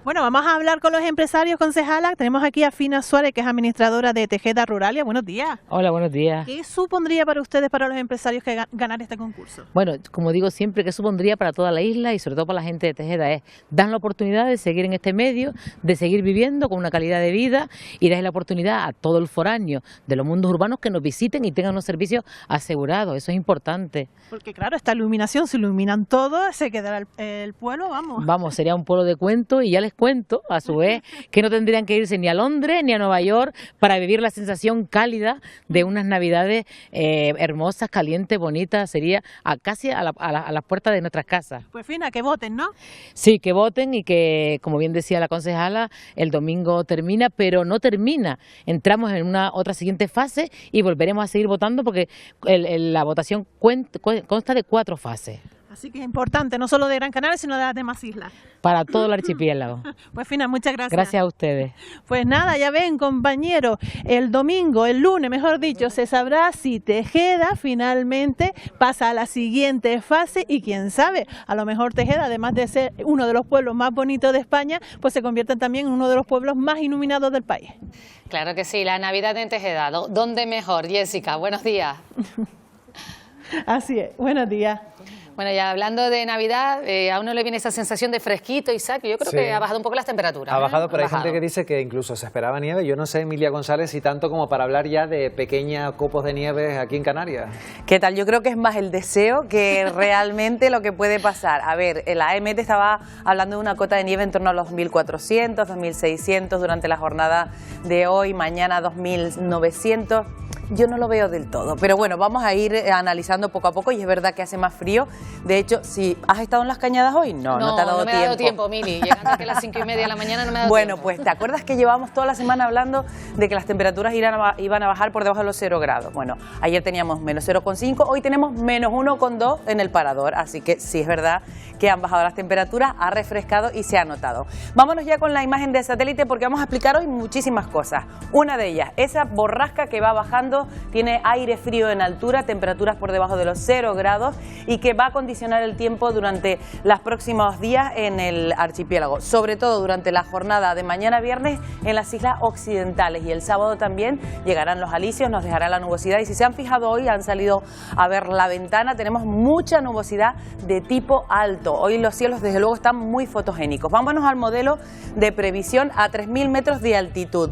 Bueno, vamos a hablar con los empresarios, concejala. Tenemos aquí a Fina Suárez, que es administradora de Tejeda Ruralia. Buenos días. Hola, buenos días. ¿Qué supondría para ustedes, para los empresarios, que ganar este concurso? Bueno, como digo siempre, ¿qué supondría para toda la isla y sobre todo para la gente de Tejeda? Es dar la oportunidad de seguir en este medio, de seguir viviendo con una calidad de vida y dar la oportunidad a todo el foráneo de los mundos urbanos que nos visiten y tengan unos servicios asegurados. Eso es importante. Porque claro, esta iluminación, se iluminan todo, se quedará el pueblo, vamos. Vamos, sería un pueblo de cuento, y ya les cuento, a su vez, que no tendrían que irse ni a Londres ni a Nueva York para vivir la sensación cálida de unas Navidades hermosas, calientes, bonitas. Sería casi a las puertas de nuestras casas. Pues Fina, que voten, ¿no? Sí, que voten y que, como bien decía la concejala, el domingo termina, pero no termina. Entramos en una otra siguiente fase y volveremos a seguir votando porque la votación consta de 4 fases. Así que es importante, no solo de Gran Canaria, sino de las demás islas. Para todo el archipiélago. Pues Fina, muchas gracias. Gracias a ustedes. Pues nada, ya ven, compañeros, el lunes, mejor dicho, se sabrá si Tejeda finalmente pasa a la siguiente fase y quién sabe, a lo mejor Tejeda, además de ser uno de los pueblos más bonitos de España, pues se convierte también en uno de los pueblos más iluminados del país. Claro que sí, la Navidad en Tejeda. ¿Dónde mejor? Jessica, buenos días. Así es, buenos días. Bueno, ya hablando de Navidad, a uno le viene esa sensación de fresquito, Isaac, yo creo que ha bajado un poco las temperaturas. Ha bajado, pero hay gente que dice que incluso se esperaba nieve. Yo no sé, Emilia González, si tanto como para hablar ya de pequeños copos de nieve aquí en Canarias. ¿Qué tal? Yo creo que es más el deseo que realmente lo que puede pasar. A ver, la AEMET estaba hablando de una cota de nieve en torno a los 2.400, 2.600 durante la jornada de hoy, mañana 2.900. Yo no lo veo del todo, pero bueno, vamos a ir analizando poco a poco y es verdad que hace más frío. De hecho, si has estado en las Cañadas hoy, no te ha dado tiempo. No me ha dado tiempo, Mili, llegando aquí a las 5:30 de la mañana no me ha dado bueno, tiempo. pues ¿te acuerdas que llevábamos toda la semana hablando de que las temperaturas iban a bajar por debajo de los 0 grados? Bueno, ayer teníamos menos 0,5, hoy tenemos menos 1,2 en el Parador, así que sí es verdad que han bajado las temperaturas, ha refrescado y se ha notado. Vámonos ya con la imagen de satélite porque vamos a explicar hoy muchísimas cosas. Una de ellas, esa borrasca que va bajando, tiene aire frío en altura, temperaturas por debajo de los 0 grados y que va a condicionar el tiempo durante los próximos días en el archipiélago, sobre todo durante la jornada de mañana viernes en las islas occidentales, y el sábado también llegarán los alisios, nos dejará la nubosidad, y si se han fijado hoy, han salido a ver la ventana, tenemos mucha nubosidad de tipo alto. Hoy los cielos desde luego están muy fotogénicos. Vámonos al modelo de previsión a 3.000 metros de altitud.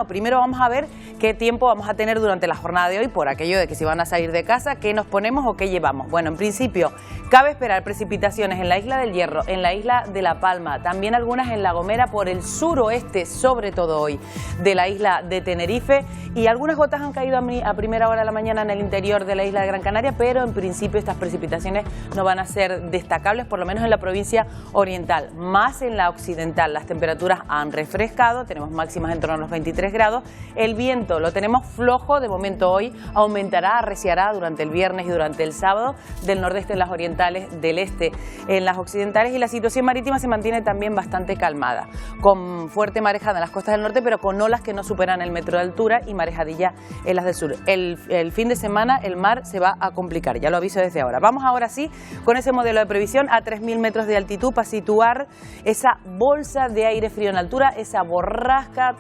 Primero vamos a ver qué tiempo vamos a tener durante la jornada de hoy, por aquello de que si van a salir de casa, qué nos ponemos o qué llevamos. Bueno, en principio cabe esperar precipitaciones en la isla del Hierro, en la isla de La Palma, también algunas en La Gomera por el suroeste, sobre todo hoy, de la isla de Tenerife, y algunas gotas han caído a primera hora de la mañana en el interior de la isla de Gran Canaria, pero en principio estas precipitaciones no van a ser destacables, por lo menos en la provincia oriental. Más en la occidental, las temperaturas han refrescado, tenemos máximas en torno a los 23 grados, el viento lo tenemos flojo de momento hoy, aumentará, arreciará durante el viernes y durante el sábado, del nordeste en las orientales, del este en las occidentales, y la situación marítima se mantiene también bastante calmada, con fuerte marejada en las costas del norte, pero con olas que no superan el metro de altura y marejadilla en las del sur. El fin de semana el mar se va a complicar, ya lo aviso desde ahora. Vamos ahora sí con ese modelo de previsión a 3.000 metros de altitud para situar esa bolsa de aire frío en altura, esa borrasca,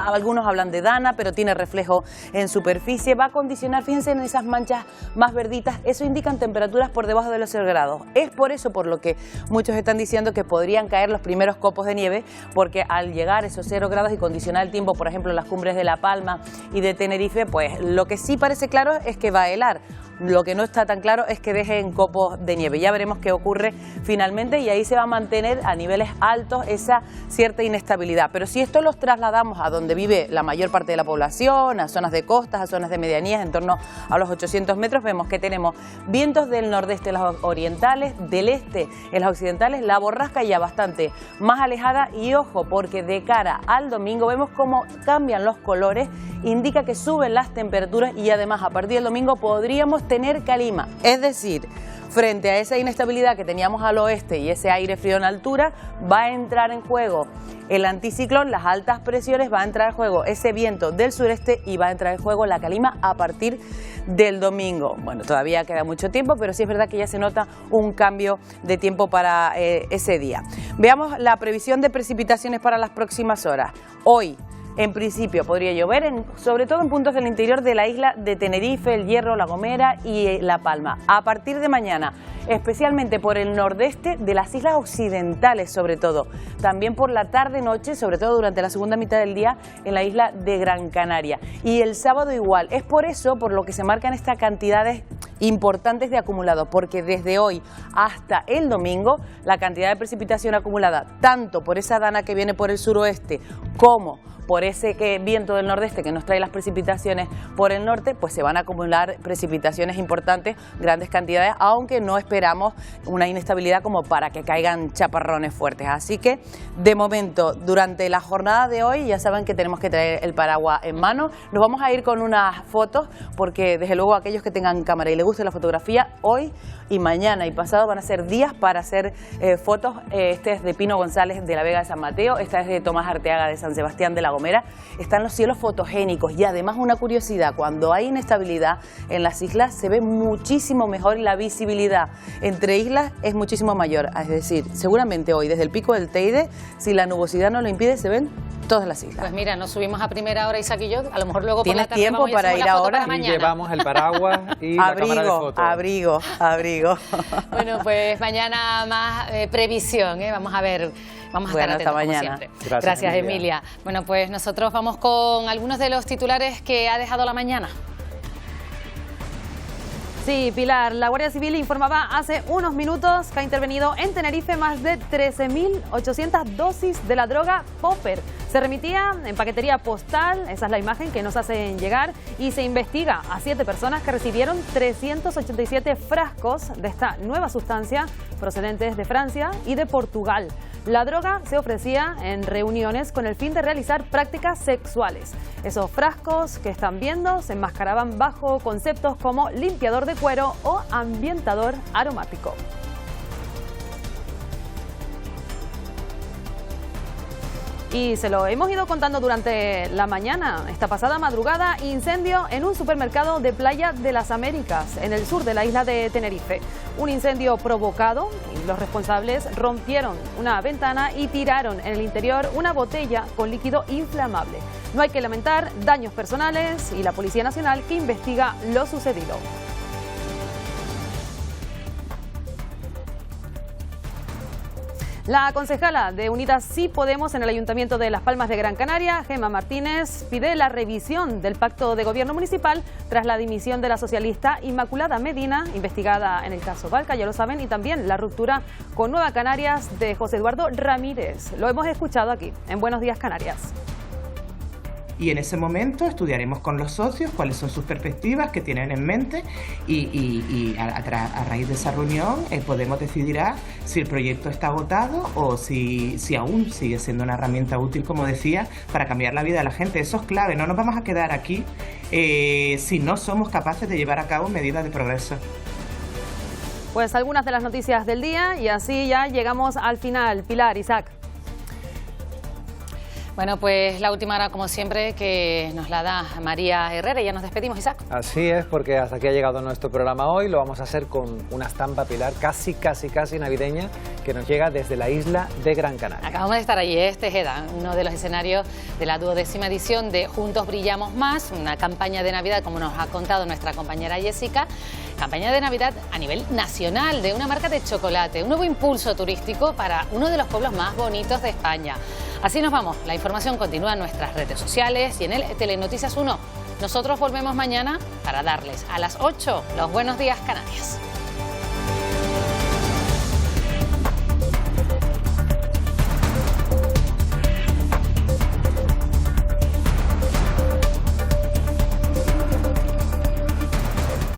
algunos hablan de Dana, pero tiene reflejo en superficie, va a condicionar, fíjense en esas manchas más verditas, eso indican temperaturas por debajo de los 0 grados. Es por eso por lo que muchos están diciendo que podrían caer los primeros copos de nieve, porque al llegar esos 0 grados y condicionar el tiempo, por ejemplo en las cumbres de La Palma y de Tenerife, pues lo que sí parece claro es que va a helar. Lo que no está tan claro es que dejen copos de nieve. Ya veremos qué ocurre finalmente, y ahí se va a mantener a niveles altos esa cierta inestabilidad. Pero si esto los trasladamos a donde vive la mayor parte de la población, a zonas de costas, a zonas de medianías, en torno a los 800 metros, vemos que tenemos vientos del nordeste en las orientales, del este en las occidentales, la borrasca ya bastante más alejada, y ojo, porque de cara al domingo vemos cómo cambian los colores, indica que suben las temperaturas, y además a partir del domingo podríamos tener calima, es decir, frente a esa inestabilidad que teníamos al oeste y ese aire frío en altura, va a entrar en juego el anticiclón, las altas presiones, va a entrar en juego ese viento del sureste y va a entrar en juego la calima a partir del domingo. Bueno, todavía queda mucho tiempo, pero sí es verdad que ya se nota un cambio de tiempo para ese día. Veamos la previsión de precipitaciones para las próximas horas. Hoy, en principio podría llover, sobre todo en puntos del interior de la isla de Tenerife, El Hierro, La Gomera y La Palma. A partir de mañana, especialmente por el nordeste de las islas occidentales sobre todo. También por la tarde-noche, sobre todo durante la segunda mitad del día, en la isla de Gran Canaria. Y el sábado igual. Es por eso por lo que se marcan estas cantidades importantes de acumulado, porque desde hoy hasta el domingo la cantidad de precipitación acumulada, tanto por esa dana que viene por el suroeste como por ese viento del nordeste que nos trae las precipitaciones por el norte, pues se van a acumular precipitaciones importantes, grandes cantidades, aunque no esperamos una inestabilidad como para que caigan chaparrones fuertes. Así que, de momento, durante la jornada de hoy, ya saben que tenemos que traer el paraguas en mano. Nos vamos a ir con unas fotos, porque desde luego aquellos que tengan cámara y les guste la fotografía, hoy y mañana y pasado van a ser días para hacer fotos. Este es de Pino González de la Vega de San Mateo, esta es de Tomás Arteaga de San Sebastián de La Gomera. Están los cielos fotogénicos, y además una curiosidad, cuando hay inestabilidad en las islas se ve muchísimo mejor y la visibilidad entre islas es muchísimo mayor. Es decir, seguramente hoy desde el pico del Teide, si la nubosidad no lo impide, se ven todas las islas. Pues mira, nos subimos a primera hora, Isaac y yo, a lo mejor luego por la ¿Tienes tarde tiempo vamos y para hacemos ir la foto ahora? para Y mañana. llevamos el paraguas y la cámara de fotos. Abrigo. Bueno, pues mañana más previsión, ¿eh? Vamos a ver. Vamos a estar atentos, como siempre. Gracias, Emilia. Bueno, pues nosotros vamos con algunos de los titulares que ha dejado la mañana. Sí, Pilar, la Guardia Civil informaba hace unos minutos que ha intervenido en Tenerife más de 13.800 dosis de la droga Popper. Se remitía en paquetería postal, esa es la imagen que nos hacen llegar, y se investiga a 7 personas que recibieron 387 frascos de esta nueva sustancia procedentes de Francia y de Portugal. La droga se ofrecía en reuniones con el fin de realizar prácticas sexuales. Esos frascos que están viendo se enmascaraban bajo conceptos como limpiador de cuero o ambientador aromático. Y se lo hemos ido contando durante la mañana. Esta pasada madrugada, incendio en un supermercado de Playa de las Américas, en el sur de la isla de Tenerife. Un incendio provocado y los responsables rompieron una ventana y tiraron en el interior una botella con líquido inflamable. No hay que lamentar daños personales y la Policía Nacional que investiga lo sucedido. La concejala de Unidas Sí Podemos en el Ayuntamiento de Las Palmas de Gran Canaria, Gemma Martínez, pide la revisión del pacto de gobierno municipal tras la dimisión de la socialista Inmaculada Medina, investigada en el caso Valca, ya lo saben, y también la ruptura con Nueva Canarias de José Eduardo Ramírez. Lo hemos escuchado aquí, en Buenos Días Canarias. Y en ese momento estudiaremos con los socios cuáles son sus perspectivas, qué tienen en mente y a raíz de esa reunión Podemos decidirá si el proyecto está agotado o si aún sigue siendo una herramienta útil, como decía, para cambiar la vida de la gente. Eso es clave, no nos vamos a quedar aquí si no somos capaces de llevar a cabo medidas de progreso. Pues algunas de las noticias del día y así ya llegamos al final. Pilar, Isaac. Bueno, pues la última hora, como siempre, que nos la da María Herrera y ya nos despedimos, Isaac. Así es, porque hasta aquí ha llegado nuestro programa hoy. Lo vamos a hacer con una estampa, Pilar, casi navideña, que nos llega desde la isla de Gran Canaria. Acabamos de estar allí, Tejeda, uno de los escenarios de la 12ª edición de Juntos Brillamos Más, una campaña de Navidad, como nos ha contado nuestra compañera Jessica, campaña de Navidad a nivel nacional de una marca de chocolate, un nuevo impulso turístico para uno de los pueblos más bonitos de España. Así nos vamos, la información continúa en nuestras redes sociales y en el Telenoticias 1. Nosotros volvemos mañana para darles a las 8 los buenos días Canarias.